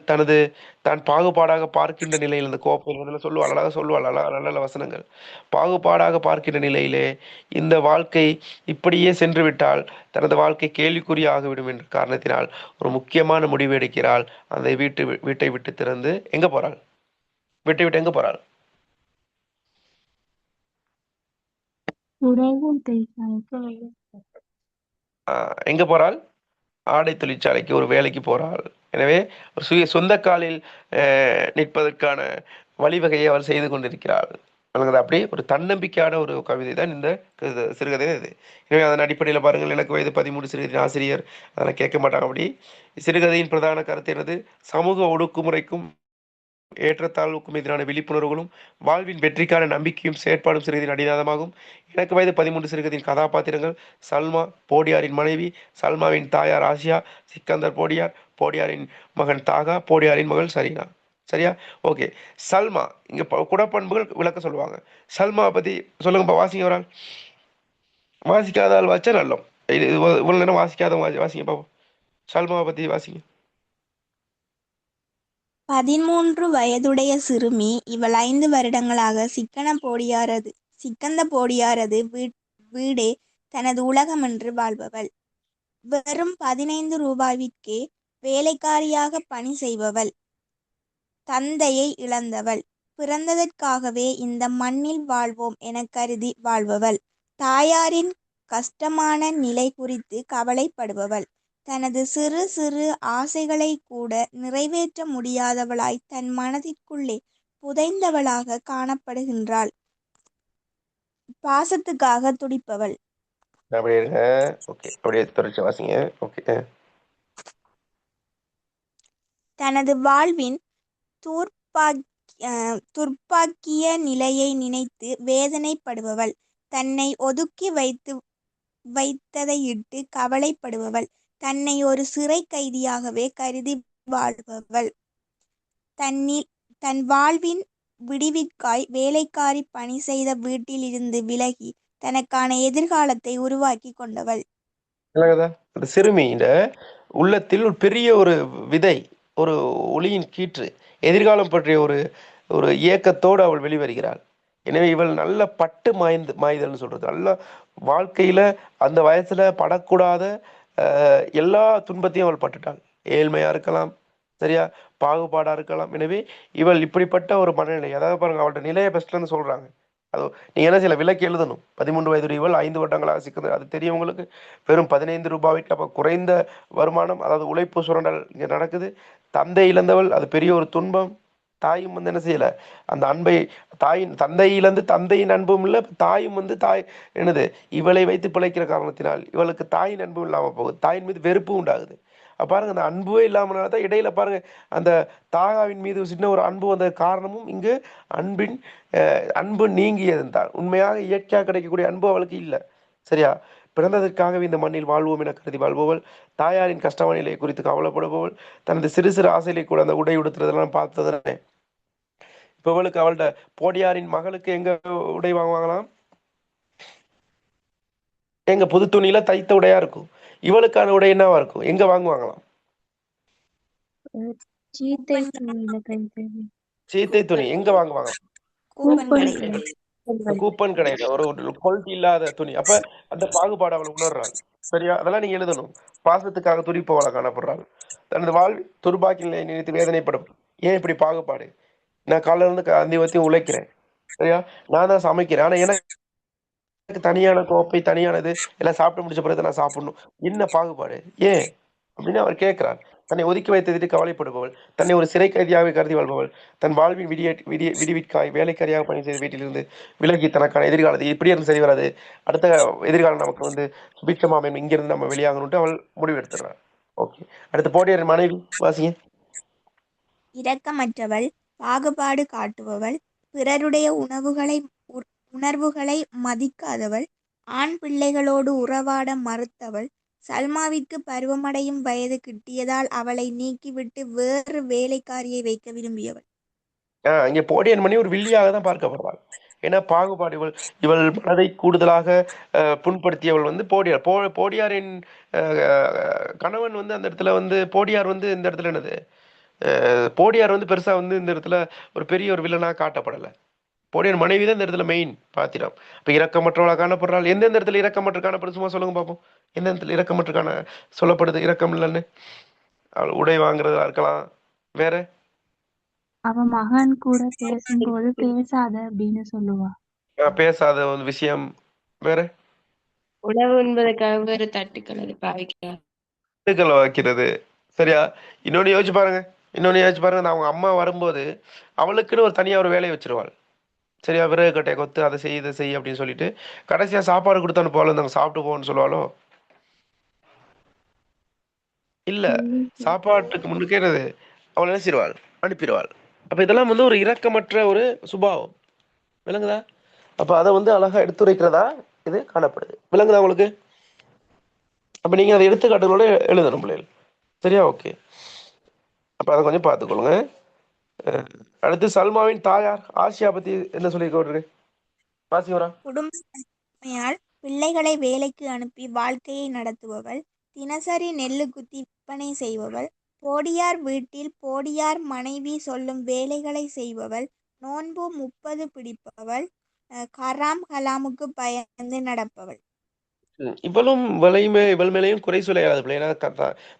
தான் பாகுபாடாக பார்க்கின்ற நிலையில் அந்த கோப்பை சொல்லுவாள், அழகாக சொல்லுவாள், நல்ல நல்ல வசனங்கள். பாகுபாடாக பார்க்கின்ற நிலையிலே இந்த வாழ்க்கை இப்படியே சென்று விட்டால் தனது வாழ்க்கை கேள்விக்குறி ஆகிவிடும் என்ற காரணத்தினால் ஒரு முக்கியமான முடிவு எடுக்கிறாள். அந்த வீட்டை விட்டு திறந்து எங்க போறாள்? வீட்டை விட்டு எங்க போறாள்? எங்க போறாள்? ஆடை தொழிற்சாலைக்கு ஒரு வேலைக்கு போறாள். எனவே சொந்த காலில் நிற்பதற்கான வழிவகையை அவள் செய்து கொண்டிருக்கிறாள். அப்படி ஒரு தன்னம்பிக்கையான ஒரு கவிதை தான் இந்த சிறுகதை இது. எனவே அதன் அடிப்படையில் பாருங்கள், எனக்கு வயது 13 சிறுகதையின் ஆசிரியர் அதெல்லாம் கேட்க மாட்டாங்க. அப்படி சிறுகதையின் பிரதான கருத்து என்னது? சமூக ஒடுக்குமுறைக்கும் ஏற்றத்தாழ்வுக்கும் எதிரான விழிப்புணர்வுகளும் வாழ்வின் வெற்றிக்கான நம்பிக்கையும் செயற்பாடும் சிறுகதையின் அடிநாதமாகும். எனக்கு வயது 13 சிறுகதையின் கதாபாத்திரங்கள்: சல்மா, போடியாரின் மனைவி, சல்மாவின் தாயார் ஆசியா, சிக்கந்தர் போடியார், போடியாரின் மகன் தாகா, போடியாரின் மகள் சரீனா. சரியா? ஓகே. சல்மா இங்க குணப்பண்புகள் விளக்க சொல்லுவாங்க. சல்மா பத்தி சொல்லுங்கப்பா. வாசிங்க. ஒரு ஆள் வாசிக்காத ஆள் வாச்சா நல்லம். இவ்வளவு நேரம் வாசிக்காதவங்க வாசிங்க பாப்போம். சல்மாவை பத்தி வாசிங்க. 13 வயதுடைய சிறுமி இவள் 5 வருடங்களாக சிக்கந்த போடியாரது வீடே தனது உலகமென்று வாழ்பவள். வெறும் 15 ரூபாய்க்கே வேலைக்காரியாக பணி செய்பவள். தந்தையை இழந்தவள். பிறந்ததற்காகவே இந்த மண்ணில் வாழ்வோம் என கருதி வாழ்பவள். தாயாரின் கஷ்டமான நிலை குறித்து கவலைப்படுபவள். தனது சிறு சிறு ஆசைகளை கூட நிறைவேற்ற முடியாதவளாய் தன் மனதிற்குள்ளே புதைந்தவளாக காணப்படுகின்றாள். பாசத்துக்காக துடிப்பவள். தனது வாழ்வின் துர்ப்பாக்கிய நிலையை நினைத்து வேதனைப்படுபவள். தன்னை ஒதுக்கி வைத்ததையிட்டு கவலைப்படுபவள். தன்னை ஒரு சிறை கைதியாகவே கருதி வாழ்பவள். தன் வாழ்வின் விடிவிற்காய் வேலைக்காரி பணி செய்த வீட்டில் இருந்து விலகி தனக்கான எதிர்காலத்தை உருவாக்கி கொண்டவள். அந்த சிறுமியின் உள்ளத்தில் ஒரு பெரிய ஒரு விதை, ஒரு ஒளியின் கீற்று, எதிர்காலம் பற்றிய ஒரு இயக்கத்தோடு அவள் வெளிவருகிறாள். எனவே இவள் நல்ல பட்டு மாய்தல்னு சொல்றது, நல்ல வாழ்க்கையில அந்த வயசுல படக்கூடாத எல்லா துன்பத்தையும் அவள் பட்டுட்டாள். ஏழ்மையா இருக்கலாம், சரியா, பாகுபாடா இருக்கலாம். எனவே இவள் இப்படிப்பட்ட ஒரு மனநிலை, அதாவது பாருங்க, அவளோட நிலையை பெஸ்ட்ல இருந்து சொல்றாங்க. அது நீங்க என்ன செய்யல, விலக்கி எழுதணும். 13 வயது இவள் 5 வருடங்களாக சிக்கது. அது தெரியும் உங்களுக்கு. வெறும் 15 ரூபாய்க்கு அப்ப குறைந்த வருமானம், அதாவது உழைப்பு சுரண்டல் இங்க நடக்குது. தந்தை இழந்தவள், அது பெரிய ஒரு துன்பம். தாயும் என்ன செய்யல, அந்த அன்பை தந்தை இழந்து தந்தையின் அன்பும் இல்லை, தாயும் தாய் என்னது இவளை வைத்து பிழைக்கிற காரணத்தினால் இவளுக்கு தாயின் அன்பும் இல்லாம போகுது. தாயின் மீது வெறுப்பு உண்டாகுது. பாருங்க, அந்த அன்புவே இல்லாமனால தான் இடையில பாருங்க அந்த தாகாவின் மீது சின்ன ஒரு அன்பு வந்த காரணமும் இங்கு அன்பு நீங்கியதுதான். உண்மையாக இயற்கையாக கிடைக்கக்கூடிய அன்பு அவளுக்கு இல்லை. சரியா? பிறந்ததற்காகவே இந்த மண்ணில் வாழ்வோம் என கருதி வாழ்பவள். தாயாரின் கஷ்டமான நிலையை குறித்து கவலைப்படுபவள். தனது சிறு சிறு ஆசைகளை கூட அந்த உடை உடுத்துறதெல்லாம் பார்த்ததுனே இப்ப இவளுக்கு அவள்கிட்ட போடியாரின் மகளுக்கு எங்க உடை வாங்குவாங்களாம்? எங்க புது துணியில தைத்த உடையா இருக்கும். இவளுக்கான உடை என்னவா இருக்கும்? எங்க வாங்குவாங்களாம்? சீத்தை துணி எங்க வாங்குவாங்க? கூப்பன் கடையில. ஒரு குவாலிட்டி இல்லாத துணி. அப்ப அந்த பாகுபாடு அவளை உணர்றாள். சரியா? அதெல்லாம் நீங்க எழுதணும். பாசத்துக்காக துடிப்பவளை காணப்படுறாள். தனது வாழ்வில் துர்பாக்கிய நிலையை நினைத்து வேதனைப்படும். ஏன் இப்படி பாகுபாடு? நான் காலையில இருந்து அந்திவத்தையும் உழைக்கிறேன், சரியா, நான் தான் சமைக்கிறேன், ஆனா எனக்கு தனியான கோப்பை, தனியானது எல்லாம் சாப்பிட்டு முடிச்ச பிறகு நான் சாப்பிடணும். என்ன பாகுபாடு? ஏன் அப்படின்னு அவர் கேட்கிறார். தன்னை ஒதுக்கி வைத்ததற்கு கவலைப்படுபவள். தன்னை ஒரு சிறை கைதியாக கருதி வாழ்பவள். தன் வாழ்வின் விடிவிற்காய் வேலைக்காரியாக பணி செய்த வீட்டிலிருந்து விலகி தனக்கான எதிர்காலத்தை இப்படி இருந்து சரி வராது, அடுத்த எதிர்காலம் நமக்கு சுபிட்சமாமே, இங்கிருந்து நம்ம வெளியாகணும்ட்டு அவள் முடிவு எடுத்துடுறாள். ஓகே. அடுத்து போடியாரின் மனைவி வாசிங்க. இரக்கமற்றவள், பாகுபாடு காட்டுபவள், பிறருடைய உணர்வுகளை மதிக்காதவள், ஆண் பிள்ளைகளோடு உறவாட மறுத்தவள், சல்மாவிற்கு பருவமடையும் வயது கிட்டியதால் அவளை நீக்கிவிட்டு வேறு வேலைக்காரியை வைக்க விரும்பியவள். இங்கே போடியன் மணி ஒரு வில்லியாக தான் பார்க்கப்படுறாள். ஏன்னா பாகுபாடு இவள் மனதை கூடுதலாக புண்படுத்தியவள் வந்து போடியார். போடியாரின் கணவன் வந்து அந்த இடத்துல வந்து போடியார் வந்து இந்த இடத்துல என்னது போடியார் வந்து பெருசா வந்து இந்த இடத்துல ஒரு பெரிய ஒரு வில்லனாக காட்டப்படலை. போடியார் மனைவி தான் இந்த இடத்துல மெயின் பாத்திரம். இப்போ இரக்கமற்றவளாக காணப்படுறாள். எந்தெந்த இடத்துல இரக்கமற்ற காணப்படுது சும்மா சொல்லுங்க பார்ப்போம். எந்த இடத்துல இரக்கமற்ற சொல்லப்படுது இரக்கம் இல்லைன்னு? அவள் உடை வாங்குறதா இருக்கலாம். வேற அவ மகன் கூட பேசும்போது பேசாத அப்படின்னு சொல்லுவா. பேசாத ஒரு விஷயம். வேற உணவு உண்பதற்காக வேறு தட்டுக்கள் அது பாவிக்கிறார். தட்டுக்களை வைக்கிறது. சரியா? இன்னொன்னு யோசிச்சு பாருங்க. நான் அவங்க அம்மா வரும்போது அவளுக்குன்னு ஒரு தனியா ஒரு வேலையை வச்சிருவாள். சரியா? விறகு கட்டையை கொத்து அதை செய் இதை செய் அப்படின்னு சொல்லிட்டு கடைசியா சாப்பாடு கொடுத்தான்னு போல இருந்தாங்க சாப்பிட்டு போன்னு சொல்லுவாளோ? இல்ல, சாப்பாட்டுக்கு முன்னுக்கேறது அவள் என்ன செய்வாள்? அனுப்பிடுவாள். அப்ப இதெல்லாம் வந்து ஒரு இரக்கமற்ற ஒரு சுபாவம். விளங்குதா? அப்ப அதை வந்து அழகா எடுத்துரைக்கிறதா இது காணப்படுது. விளங்குதா உங்களுக்கு? அப்ப நீங்க அதை எடுத்துக்காட்டுகளோட எழுதணும் பிள்ளைகள். சரியா? ஓகே. அப்ப அதை கொஞ்சம் பார்த்துக்கொள்ளுங்க. அடுத்து சல்மாவின் தாயார் ஆசியா பத்தி என்ன சொல்லியிருக்க? வாசிவரா. குடும்பத்தால் பிள்ளைகளை வேலைக்கு அனுப்பி வாழ்க்கையை நடத்துபவள், தினசரி நெல்லு குத்தி விற்பனை செய்பவள், போடியார் வீட்டில் போடியார் மனைவி சொல்லும் வேலைகளை செய்பவள், நோன்பு 30 பிடிப்பவள், கராம் கலாமுக்கு பயந்து நடப்பவள். இவள் மேலேயும் குறை சொல்லையாது பிள்ளை. ஏன்னா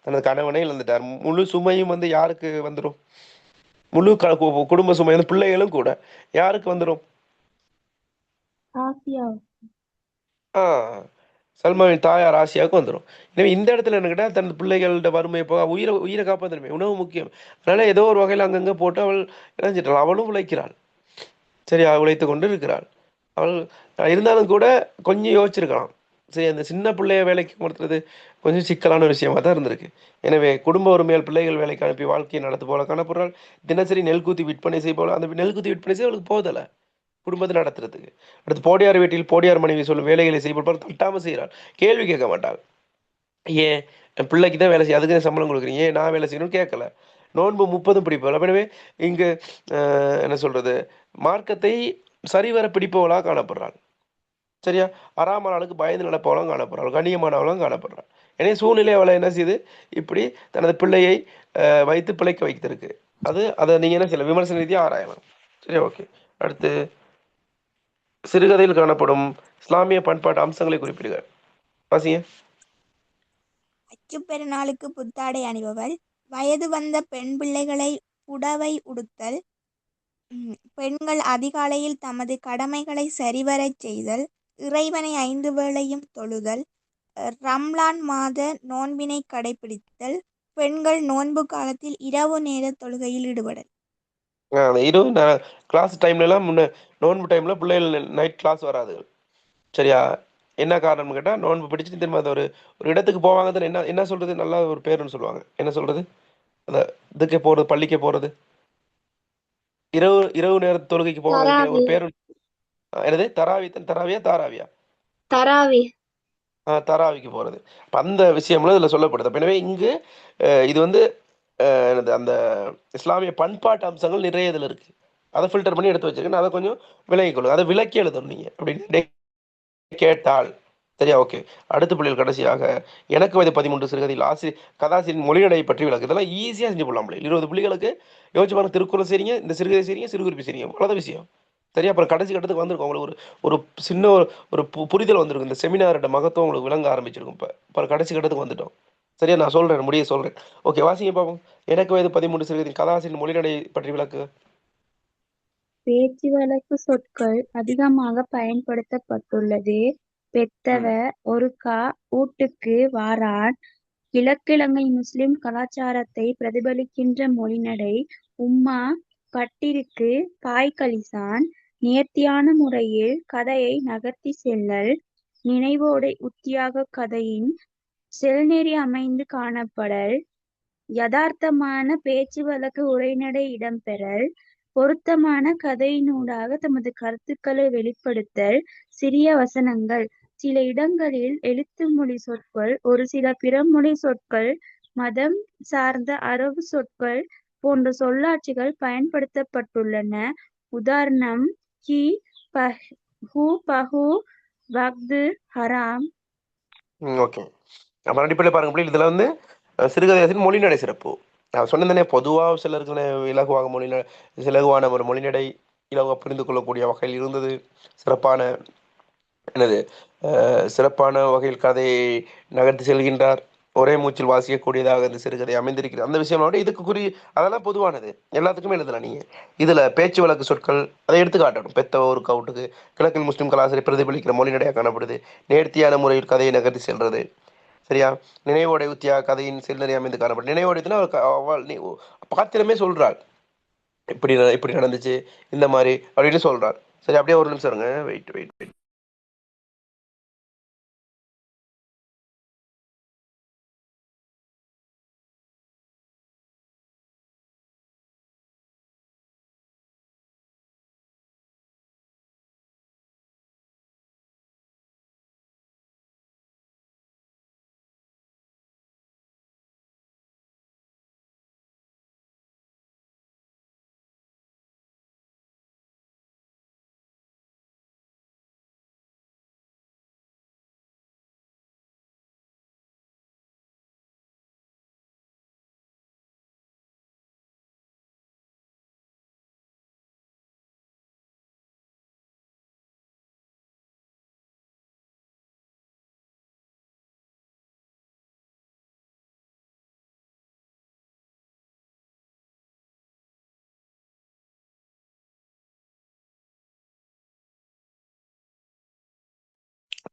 தனது கணவனை இழந்துட்டார். முழு சுமையும் வந்து யாருக்கு வந்துடும்? முழு குடும்ப சுமை வந்து பிள்ளைகளும் கூட யாருக்கு வந்துடும்? சல்மாவின் தாயார் ஆசியாவுக்கு வந்துடும். எனவே இந்த இடத்துல என்ன கேட்டால் தன் பிள்ளைகளோட வறுமை போக உயிரை காப்பாற்றணுமே, உணவு முக்கியம். அதனால ஏதோ ஒரு வகையில் அங்கங்கே போட்டு அவள் இணைஞ்சிட்டாள். அவளும் உழைக்கிறாள். சரியா? உழைத்து கொண்டு இருக்கிறாள். அவள் இருந்தாலும் கூட கொஞ்சம் யோசிச்சிருக்கலாம். சரி, அந்த சின்ன பிள்ளைய வேலைக்கு கொடுத்துறது கொஞ்சம் சிக்கலான விஷயமா தான் இருந்திருக்கு. எனவே குடும்ப உரிமையால் பிள்ளைகள் வேலைக்கு அனுப்பி வாழ்க்கையை நடத்து போல காணப்படுறாள். தினசரி நெல்குத்தி விற்பனை செய்ய அந்த நெல்குத்தி விற்பனை செய்ய அவளுக்கு போதலை குடும்பத்தை நடத்துறதுக்கு. அடுத்து போடியார் வீட்டில் போடியார் மனைவி சொல்லும் வேலைகளை செய்யப்படுவார். தட்டாமல் செய்கிறாள். கேள்வி கேட்க மாட்டாள். ஏன் என் பிள்ளைக்கு தான் வேலை செய்ய அதுக்கு சம்பளம் கொடுக்குறீங்க, ஏன் நான் வேலை செய்யணும்னு கேட்கல. நோன்பு 30 பிடிப்பவள். எனவே இங்கு என்ன சொல்றது, மார்க்கத்தை சரிவர பிடிப்பவளாக காணப்படுறாள். சரியா? அறாமலாளுக்கு பயந்து நடப்பவளும் காணப்படுறாள். கண்ணியமானவளும் காணப்படுறாள். எனவே சூழ்நிலை அவளை என்ன செய்யுது? இப்படி தனது பிள்ளையை வைத்து பிழைக்க வைத்திருக்கு. அதை நீங்க என்ன செய்யலாம்? விமர்சன ரீதியாக ஆராயலாம். சரி, ஓகே. அடுத்து சிறுகதையில் காணப்படும் இஸ்லாமிய பண்பாட்டு அம்சங்களை குறிப்பிடுக. வாசிங்க. அச்சு பெருநாளுக்கு புத்தாடை அணிபவள், வயது வந்த பெண் பிள்ளைகளை புடவை உடுத்தல், பெண்கள் அதிகாலையில் தமது கடமைகளை சரிவரச் செய்தல், இறைவனை 5 வேளையும் தொழுதல், ரம்லான் மாத நோன்பினை கடைபிடித்தல், பெண்கள் நோன்பு காலத்தில் இரவு நேர தொழுகையில் ஈடுபடல். அந்த இரவு கிளாஸ் டைம்லலாம் நோன்பு டைம்ல பிள்ளைகள் நைட் கிளாஸ் வராது. சரியா? என்ன காரணம்னு கேட்டால் நோன்பு பிடிச்சிட்டு திரும்ப அது ஒரு இடத்துக்கு போவாங்க. தான் என்ன சொல்றது, நல்லா ஒரு பேருன்னு சொல்லுவாங்க. என்ன சொல்றது, அந்த இதுக்கே போகிறது, பள்ளிக்கே போகிறது, இரவு நேர தொழுகைக்கு போவாங்க. ஒரு பேரு என்னது? தாராவியா தராவிக்கு போறது. அந்த விஷயம்லாம் இதுல சொல்லப்படுது. எனவே இங்கு இது வந்து எனது அந்த இஸ்லாமிய பண்பாட்டு அம்சங்கள் நிறைய இதுல இருக்கு. அதை ஃபில்டர் பண்ணி எடுத்து வச்சிருக்கேன். அதை கொஞ்சம் விளங்கிக் கொள்ளுங்க. அதை விளக்கி எழுதணும் நீங்க அப்படின்னு கேட்டால். சரியா? ஓகே. அடுத்த பிள்ளைகள் கடைசியாக எனக்கு வயது 13 சிறுகதையில் கதாசிரியின் மொழிநடை பற்றி விளக்கு. இதெல்லாம் ஈஸியாக செஞ்சு போடலாம். 20 பிள்ளைகளுக்கு யோசிச்சு பாருங்க. திருக்குறள் சரிங்க, இந்த சிறுகதை சரிங்க, சிறுகுறிப்பு சரிங்க, அவ்வளோதான் விஷயம். சரியா? அப்புறம் கடைசி கட்டத்துக்கு வந்திருக்கும். உங்களுக்கு ஒரு சின்ன ஒரு புரிதல் வந்திருக்கும். இந்த செமினாரோட மகத்துவம் உங்களுக்கு விளங்க ஆரம்பிச்சிருக்கும். இப்போ கடைசி கட்டத்துக்கு வந்துட்டோம். சரியா? நான் சொல்றேன், முடிய சொல்றேன். ஓகே, வாசிங்க பார்ப்போம். எனக்கு வயது 13 சிறுகதையின் கதாசிரியின் மொழிநடை பற்றி விளக்கு. பேச்சு வழக்கு சொற்கள் அதிகமாக பயன்படுத்தப்பட்டுள்ளது. பெத்தவ ஒருக்கா வீட்டுக்கு வாரான். கிழக்கிழங்கை முஸ்லிம் கலாச்சாரத்தை பிரதிபலிக்கின்ற மொழிநடை. உம்மா பட்டிருக்கு பாய்கலிசான். நேர்த்தியான முறையில் கதையை நகர்த்தி செல்லல். நினைவோடை உத்தியாக கதையின் செல்நெறி அமைந்து காணப்படல், யதார்த்தமான பேச்சு வழக்கு உரைநடை இடம்பெறல், பொருத்தமான கதையினூடாக தமது கருத்துக்களை வெளிப்படுத்தல், சிறிய வசனங்கள், சில இடங்களில் எழுத்துமொழி சொற்கள், ஒரு சில பிறமொழி சொற்கள், மதம் சார்ந்த அரபு சொற்கள் போன்ற சொல்லாட்சிகள் பயன்படுத்தப்பட்டுள்ளன. உதாரணம் ஹி, ஹூ, பஹு, வக்து, ஹராம். ஓகே. அப்போ அடிப்படையில் பாருங்க பிள்ளை, இதில் வந்து சிறுகதையாசின் மொழிநடை சிறப்பு. நான் சொன்னேனே, பொதுவாக சிலருக்கு இலகுவாக இலகுவான ஒரு மொழிநடை, இலகுவாக புரிந்து கொள்ளக்கூடிய வகையில் இருந்தது. சிறப்பான என்னது சிறப்பான வகையில் கதையை நகர்த்தி செல்கின்றார். ஒரே மூச்சில் வாசிக்கக்கூடியதாக இந்த சிறுகதை அமைந்திருக்கிறது. அந்த விஷயமோட இதுக்கு அதெல்லாம் பொதுவானது, எல்லாத்துக்குமே எழுதலாம். நீங்கள் இதில் பேச்சு வழக்கு சொற்கள் அதை எடுத்து காட்டணும். பெத்த ஒரு கவுட்டுக்கு கிழக்கில் முஸ்லிம் கலாச்சாரை பிரதிபலிக்கிற மொழிநடையாக காணப்படுது. நேர்த்தியான முறையில் கதையை நகர்த்தி செல்றது. சரியா? நினைவோடை உத்தியாக கதையின் செல்நறி அமைந்து காணப்படும். நினைவோடையத்துல பாத்திரமே சொல்றாள், இப்படி இப்படி நடந்துச்சு இந்த மாதிரி அப்படின்னு சொல்றாள். சரி, அப்படியே ஒரு நிமிஷம் இருங்க. Wait wait wait.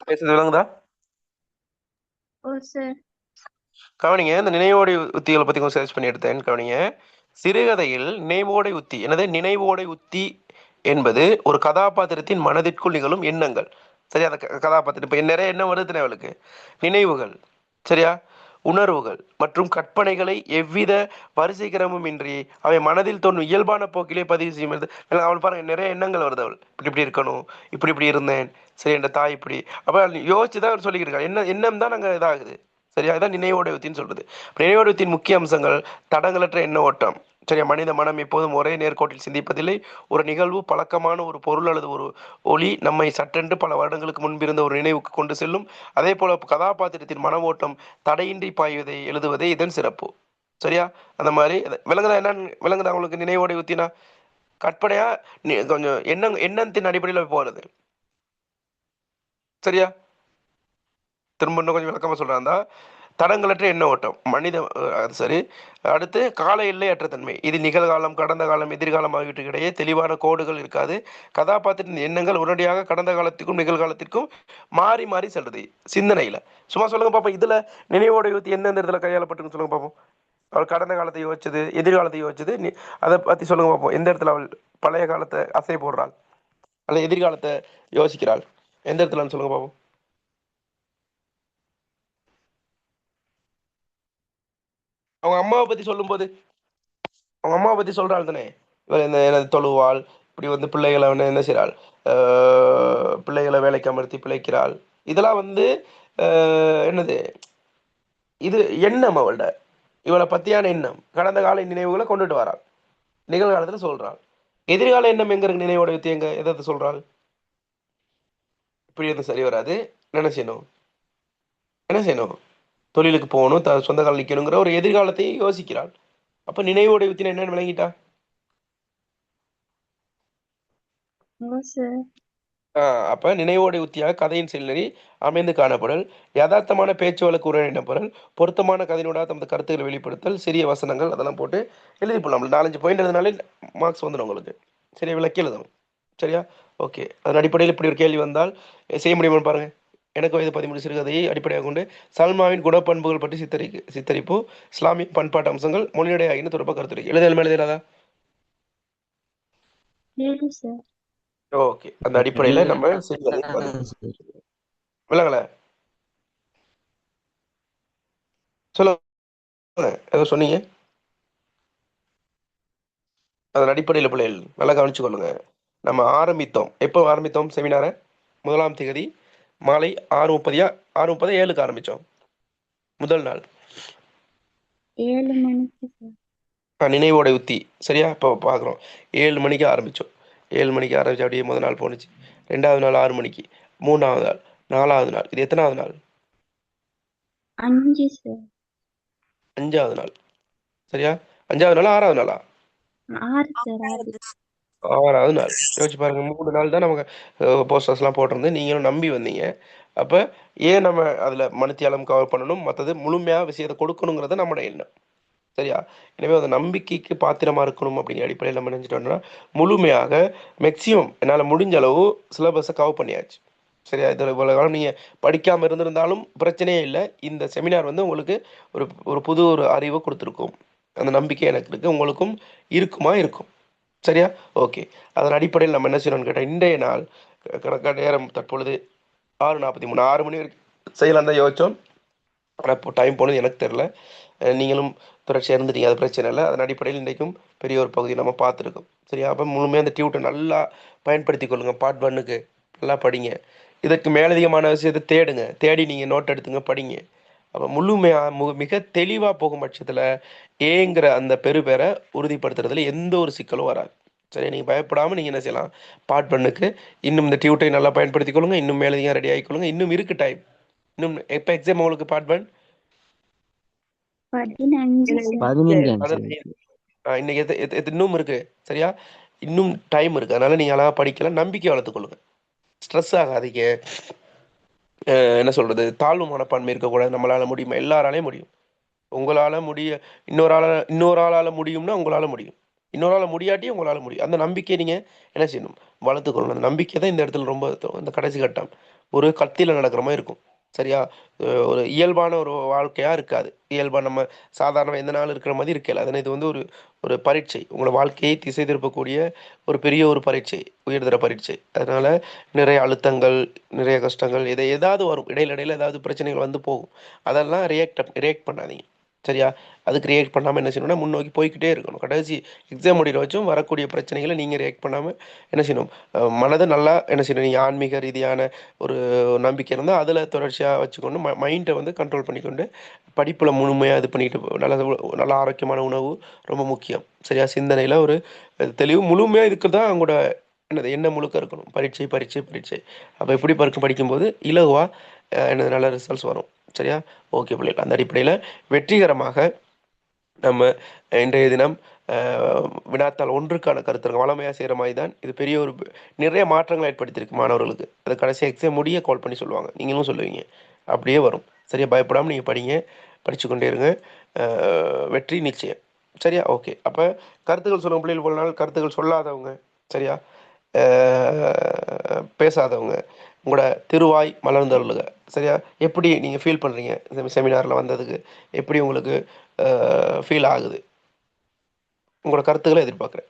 பேசுறது விளங்குதா? ஓ சார். கவனிங்க, இந்த நினைவோடை உத்திகளை பத்தி கொஞ்சம் சர்ச் பண்ணி எடுத்தேன். கவனிங்க, சிறுகதையில் நினைவோடை உத்தி என்னது? நினைவோடை உத்தி என்பது ஒரு கதாபாத்திரத்தின் மனதிற்குள் நிகழும் எண்ணங்கள். சரியா? அந்த கதாபாத்திரம் இப்ப நிறைய எண்ணம் வருது அவளுக்கு. நினைவுகள், சரியா, உணர்வுகள் மற்றும் கற்பனைகளை எவ்வித வரிசைக்கிரமும் இன்றி அவை மனதில் தோன்றும் இயல்பான போக்கிலே பதிவு செய்யும். அவள் பாருங்க, நிறைய எண்ணங்கள் வருது. அவள் இப்படி இப்படி இருக்கணும், இப்படி இப்படி இருந்தேன், சரி, என் தாய் இப்படி, அப்ப யோசிச்சுதான் அவர் சொல்லியிருக்காள். எண்ணம் தான் அங்க இதாகுது. சரியா? இதான் நினைவோட யுத்தின்னு சொல்றது. நினைவோட யுத்தின் முக்கிய அம்சங்கள்: தடங்களற்ற எண்ண ஓட்டம். சரியா? மனித மனம் எப்போதும் ஒரே நேர்கோட்டில் சிந்திப்பதில்லை. ஒரு நிகழ்வு, பழக்கமான ஒரு பொருள் அல்லது ஒரு ஒளி நம்மை சட்டென்று பல வருடங்களுக்கு முன்பிருந்த ஒரு நினைவுக்கு கொண்டு செல்லும். அதே போல கதாபாத்திரத்தின் மன ஓட்டம் தடையின்றி பாய்வதை எழுதுவதே இதன் சிறப்பு. சரியா? அந்த மாதிரி விளங்குதா? என்னன்னு விளங்குதா உங்களுக்கு? நினைவோட யுத்தினா கற்பனையா கொஞ்சம் எண்ணத்தின் அடிப்படையில் போறது. சரியா? திரும்ப இன்னும் கொஞ்சம் விளக்கமா சொல்றாந்தா, தடங்களற்ற எண்ண ஓட்டம் மனித அது சரி. அடுத்து கால எல்லையற்ற தன்மை. இது நிகழ்காலம், கடந்த காலம், எதிர்காலம் ஆகியவற்றுக்கு இடையே தெளிவான கோடுகள் இருக்காது. கதாபாத்திரத்தின் எண்ணங்கள் உடனடியாக கடந்த காலத்திற்கும் நிகழ்காலத்திற்கும் மாறி மாறி செல்றது சிந்தனையில. சும்மா சொல்லுங்க பாப்போம், இதுல நினைவோட யுத்தி எந்தெந்த இடத்துல கையாளப்பட்டுன்னு சொல்லுங்க பாப்போம். அவள் கடந்த காலத்தை யோசிச்சது, எதிர்காலத்தை யோசிச்சது, அதை பத்தி சொல்லுங்க பார்ப்போம். எந்த இடத்துல அவள் பழைய காலத்தை அசை போடுறாள் அல்ல எதிர்காலத்தை யோசிக்கிறாள்? எந்த இடத்துலன்னு சொல்லுங்க பார்ப்போம். அவங்க அம்மாவை பத்தி சொல்லும்போது, அவங்க அம்மாவை பத்தி சொல்றாள் தானே, இவள் எனது தொழுவாள், இப்படி வந்து பிள்ளைகளை வந்து என்ன செய்றாள், பிள்ளைகளை வேலைக்கு அமர்த்தி பிழைக்கிறாள். இதெல்லாம் வந்து என்னது, இது எண்ணம் அவள்கிட்ட, இவளை பத்தியான எண்ணம், கடந்த கால நினைவுகளை கொண்டுட்டு வராள், நிகழ்காலத்துல சொல்றாள். எதிர்கால எண்ணம் எங்க இருக்கு? நினைவோட யுத்தி எங்க, எதை சொல்றாள்? இப்படி எதுவும் சரி வராது, என்ன செய்யணும், என்ன செய்யணும், தொழிலுக்கு போகணும், சொந்த காலம் நிற்கணுங்கிற ஒரு எதிர்காலத்தையும் யோசிக்கிறாள். அப்ப நினைவோட யுத்தினா என்னன்னு விளங்கிட்டா? ஓ சார். அப்ப நினைவோட உத்தியாக கதையின் செல்நெறி அமைந்து காணப்படல், யதார்த்தமான பேச்சு வழக்கு உரையிடப்படல், பொருத்தமான கதையினூடாக தமது கருத்துக்களை வெளிப்படுத்தல், சிறிய வசனங்கள் அதெல்லாம் போட்டு எழுதி போடலாம். 4-5 பாயிண்ட் எழுதினாலே மார்க்ஸ் வந்துடும் உங்களுக்கு. சரியா? விளக்கி எழுதணும். சரியா? ஓகே. அதன் அடிப்படையில் இப்படி ஒரு கேள்வி வந்தால் செய்ய முடியுமான்னு பாருங்க. எனக்கு வயது 13 சிறுகதையை அடிப்படையாக கொண்டு சல்மாவின் குணப்பண்புகள் பற்றி சித்தரிப்பு, இஸ்லாமிய பண்பாட்டு அம்சங்கள், மொழிநடை ஆகிய தொடர்பாக கருத்துரை எழுதாதா? சார். ஓகே. அந்த அடிப்படையில நம்ம விளங்கல. சொல்லுங்க, ஏதோ சொன்னீங்க. அதன் அடிப்படையில் பிள்ளைகள் நல்லா கவனிச்சு கொள்ளுங்க. நம்ம ஆரம்பித்தோம், எப்போ ஆரம்பித்தோம் செமினாரை? 1ஆம் தேதி மாலை 6:30 6:30 7க்கு ஆரம்பித்தோம் முதல் நாள். 7 மணிக்கு சார். நினைவோட உத்தி சரியா. இப்போ பார்க்குறோம் 7 மணிக்கு ஆரம்பித்தோம். 7 மணிக்கு ஆரம்பிச்சு அப்படியே முதல் நாள் போணுச்சு. 2வது நாள் 6 மணிக்கு, 3வது நாள், 4வது நாள், இது எத்தனாவது நாள்? 5 சார். 5வது நாள் சரியா. 5வது நாள் 6வது நாளா? 6 சார் 6. 6வது நாள். யோசிச்சு பாருங்க, 3 நாள் தான் நமக்கு போஸ்டர்ஸ்லாம் போட்டிருந்து நீங்களும் நம்பி வந்தீங்க. அப்போ ஏன் நம்ம அதில் மணித்தியாலம் கவர் பண்ணணும், மற்றது முழுமையாக விஷயத்தை கொடுக்கணுங்கிறத நம்மளோட எண்ணம் சரியா. எனவே அந்த நம்பிக்கைக்கு பாத்திரமா இருக்கணும் அப்படிங்கிற அடிப்படையில் நம்ம நினைச்சிட்டோம்னா முழுமையாக மேக்சிமம் என்னால் முடிஞ்ச அளவு சிலபஸை கவர் பண்ணியாச்சு சரியா. இதில் இவ்வளோ காலம் நீங்கள் படிக்காமல் இருந்திருந்தாலும் பிரச்சனையே இல்லை. இந்த செமினார் வந்து உங்களுக்கு ஒரு ஒரு புது ஒரு அறிவை கொடுத்துருக்கும். அந்த நம்பிக்கை எனக்கு இருக்குது, உங்களுக்கும் இருக்குமா? இருக்கும் சரியா. ஓகே, அதன் அடிப்படையில் நம்ம என்ன செய்யணும்னு கேட்டால், இன்றைய நாள் கணக்கான நேரம் தற்பொழுது 6:43, 6 மணி வரைக்கும் செய்யலாம் தான் யோசித்தோம். ஆனால் இப்போ டைம் போனது எனக்கு தெரில. நீங்களும் தொடர்ச்சியாக இருந்துட்டீங்க, அது பிரச்சனை இல்லை. அதன் அடிப்படையில் இன்றைக்கும் பெரிய ஒரு பகுதி நம்ம பார்த்துருக்கோம் சரியா. அப்போ முழுமையாக அந்த டியூட்டை நல்லா பயன்படுத்தி கொள்ளுங்கள். பார்ட் 1க்கு நல்லா படிங்க. இதற்கு மேலதிகமான விஷயத்தை தேடுங்க, தேடி நீங்கள் நோட் எடுத்துங்க, படிங்க. அப்போ முழுமையாக மிக தெளிவாக போகும் பட்சத்தில் ஏங்கிற அந்த பெறுபேரை உறுதிப்படுத்துறதுல எந்த ஒரு சிக்கலும் வராது சரி. நீங்கள் பயப்படாமல் நீங்கள் என்ன செய்யலாம், பார்ட் 1க்கு இன்னும் இந்த டியூட்டை நல்லா பயன்படுத்தி கொள்ளுங்க. இன்னும் மேலதிகம் ரெடி ஆகிக்கொள்ளுங்க. இன்னும் இருக்குது டைம். இன்னும் எப்போ எக்ஸாம் உங்களுக்கு பார்ட் 1? 15 சார். 15 சார். இன்னைக்கு இன்னும் இருக்கு சரியா. இன்னும் டைம் இருக்கு, அதனால நீங்க அழகா படிக்கலாம். நம்பிக்கை வளர்த்துக்கொள்ளுங்க, ஸ்ட்ரெஸ் ஆகாதீங்க. என்ன சொல்றது, தாழ்வு மனப்பான்மை இருக்கக்கூடாது. நம்மளால முடியுமா? எல்லாராலையும் முடியும். உங்களால முடிய இன்னொரு ஆளால முடியும்னா உங்களால முடியும். இன்னொரு ஆள முடியாட்டியும் உங்களால முடியும். அந்த நம்பிக்கையை நீங்க என்ன செய்யணும், வளர்த்துக்கொள்ளணும். அந்த நம்பிக்கை தான் இந்த இடத்துல ரொம்ப இந்த கடைசி கட்டம். ஒரு கத்தியில நடக்கிற மாதிரி இருக்கும் சரியா. ஒரு இயல்பான ஒரு வாழ்க்கையா இருக்காது. இயல்பா நம்ம சாதாரண எந்த நாள் இருக்கிற மாதிரி இருக்கல. அதனால் இது வந்து ஒரு ஒரு பரீட்சை, உங்களோட வாழ்க்கையை திசை திருப்பக்கூடிய ஒரு பெரிய ஒரு பரீட்சை, உயர்தர பரீட்சை. அதனால நிறைய அழுத்தங்கள், நிறைய கஷ்டங்கள், ஏதாவது வரும். இடையில ஏதாவது பிரச்சனைகள் வந்து போகும். அதெல்லாம் ரியாக்ட் பண்ணாதீங்க சரியா. அது கிரியேட் பண்ணாமல் என்ன செய்யணும்னா முன்னோக்கி போய்கிட்டே இருக்கணும். கடைசி எக்ஸாம் முடிகிற வச்சும் வரக்கூடிய பிரச்சனைகளை நீங்கள் ரியாக்ட் பண்ணாமல் என்ன செய்யணும், மனதை நல்லா என்ன செய்யணும், நீங்கள் ஆன்மீக ரீதியான ஒரு நம்பிக்கை இருந்தால் அதில் தொடர்ச்சியாக வச்சுக்கொண்டு மைண்டை வந்து கண்ட்ரோல் பண்ணிக்கொண்டு படிப்பில் முழுமையாக இது பண்ணிக்கிட்டு நல்ல ஆரோக்கியமான உணவு ரொம்ப முக்கியம் சரியா. சிந்தனையில் ஒரு தெளிவு முழுமையாக இதுக்கு தான் அவங்களோட என்னது எண்ணம் முழுக்க இருக்கணும். பரீட்சை பரீட்சை பரீட்சை. அப்போ எப்படி படிக்கும்போது இலகுவாக என்னது நல்ல ரிசல்ட்ஸ் வரும் சரியா. ஓகே பிள்ளைகள், அந்த அடிப்படையில் வெற்றிகரமாக நம்ம இன்றைய தினம் வினாத்தாள் 1க்கான கருத்தரங்கம் வளமையாக செய்கிற மாதிரி தான். இது பெரிய ஒரு நிறைய மாற்றங்களை ஏற்படுத்தியிருக்கு மாணவர்களுக்கு. அது கடைசி எக்ஸாம் முடிய கால் பண்ணி சொல்லுவாங்க, நீங்களும் சொல்லுவீங்க. அப்படியே வரும் சரியா. பயப்படாமல் நீங்கள் படிங்க, படித்து கொண்டே இருங்க. வெற்றி நிச்சயம் சரியா. ஓகே, அப்போ கருத்துக்கள் சொல்லுங்க பிள்ளைகள். இவ்வளோ நாள் கருத்துக்கள் சொல்லாதவங்க சரியா, பேசாதவங்க, உங்களோட திருவாய் மலர்ந்தருளுக சரியா. எப்படி நீங்கள் ஃபீல் பண்ணுறீங்க இந்த செமினாரில் வந்ததுக்கு? எப்படி உங்களுக்கு ஃபீல் ஆகுது? உங்களோட கருத்துக்களை எதிர்பார்க்குறேன்.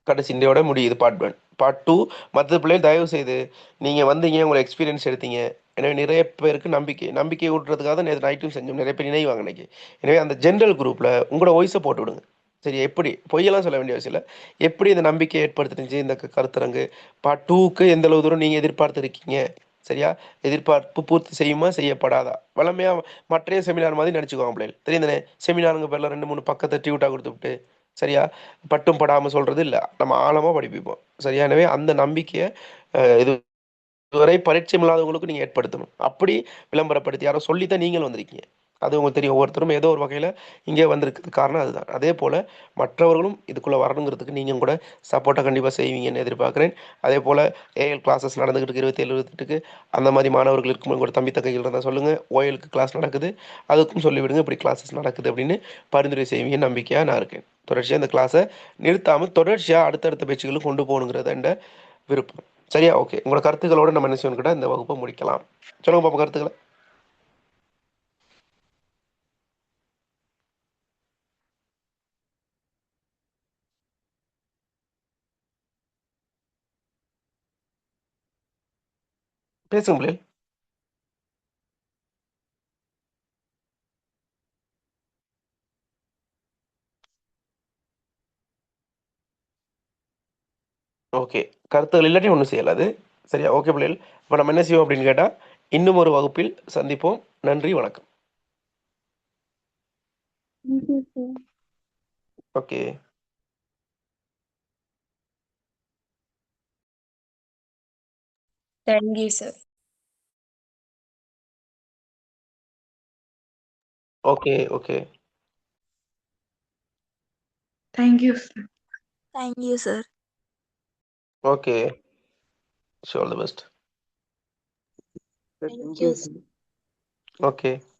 கடைசி இன்றையோட முடியுது பார்ட் 1. பார்ட் 2 மற்ற பிள்ளைகள் தயவு செய்து நீங்கள் வந்தீங்க, உங்களை எக்ஸ்பீரியன்ஸ் எடுத்தீங்க. எனவே நிறைய பேருக்கு நம்பிக்கை ஊட்டுறதுக்காக தான் நேற்று நைட்டும் செஞ்சோம். நிறைய பேர் நினைவாங்க இன்னைக்கு. எனவே அந்த ஜென்ரல் குரூப்பில் உங்களோட வாய்ஸை போட்டு விடுங்க சரி. எப்படி பொய்யெல்லாம் சொல்ல வேண்டிய அவசியம் இல்லை. எப்படி இந்த நம்பிக்கையை ஏற்படுத்துனுச்சு இந்த கருத்தரங்கு? பார்ட் 2க்கு எந்த அளவு தூரம் நீங்கள் எதிர்பார்த்துருக்கீங்க சரியா. எதிர்பார்ப்பு பூர்த்தி செய்யுமா செய்யப்படாதா? வளமையாக மற்றைய செமினார் மாதிரி நினச்சிக்குவாங்க பிள்ளைகள். தெரியும் தானே, செமினாருங்க பேரில் 2-3 பக்கத்தை டியூட்டாக கொடுத்து விட்டு சரியா பட்டும் படாமல் சொல்கிறது இல்லை. நம்ம ஆழமாக படிப்பிப்போம் சரியா. எனவே அந்த நம்பிக்கையை இதுவரை பரிச்சயம் இல்லாதவங்களுக்கு நீங்கள் ஏற்படுத்தணும். அப்படி விளம்பரப்படுத்தி யாரோ சொல்லித்தான் நீங்கள் வந்திருக்கீங்க. அது உங்களுக்கு தெரியும். ஒவ்வொருத்தரும் ஏதோ ஒரு வகையில் இங்கே வந்திருக்கிறது காரணம் அதுதான். அதே போல் மற்றவர்களும் இதுக்குள்ளே வரணுங்கிறதுக்கு நீங்கள் கூட சப்போர்ட்டாக கண்டிப்பாக செய்வீங்கன்னு எதிர்பார்க்குறேன். அதே போல் ஏஎல் கிளாஸஸ் நடந்துக்கிட்டு 27-28க்கு அந்த மாதிரி மாணவர்கள் இருக்கும் கூட தம்பி தக்கைகள் இருந்தால் சொல்லுங்கள். ஓஎலுக்கு கிளாஸ் நடக்குது, அதுக்கும் சொல்லிவிடுங்க இப்படி கிளாஸஸ் நடக்குது அப்படின்னு பரிந்துரை செய்வீங்கன்னு நம்பிக்கையாக நான் இருக்கேன். தொடர்ச்சியாக இந்த கிளாஸை நிறுத்தாமல் தொடர்ச்சியாக அடுத்தடுத்த பேச்சுகளும் கொண்டு போகணுங்கிறது என்ற விருப்பம் சரியா. ஓகே, உங்களோட கருத்துக்களோட நம்ம என்ன செய்யணும் கேட்டால் இந்த வகுப்பை முடிக்கலாம். சொல்லுங்க பாப்பா கருத்துக்களை. பேசுங்க பிள்ளைகள். ஓகே. கருத்துகள் இல்லாட்டி ஒண்ணும் செய்யலாது. சரியா? ஓகே பிள்ளைகள். இப்ப நம்ம என்ன செய்வோம் அப்படின்னு கேட்டா, இன்னும் ஒரு வகுப்பில் சந்திப்போம். நன்றி, வணக்கம். Thank you sir. Okay. Thank you sir. Okay, okay. Thank you thank you sir. Okay. Wish you all the best. Thank you. Okay.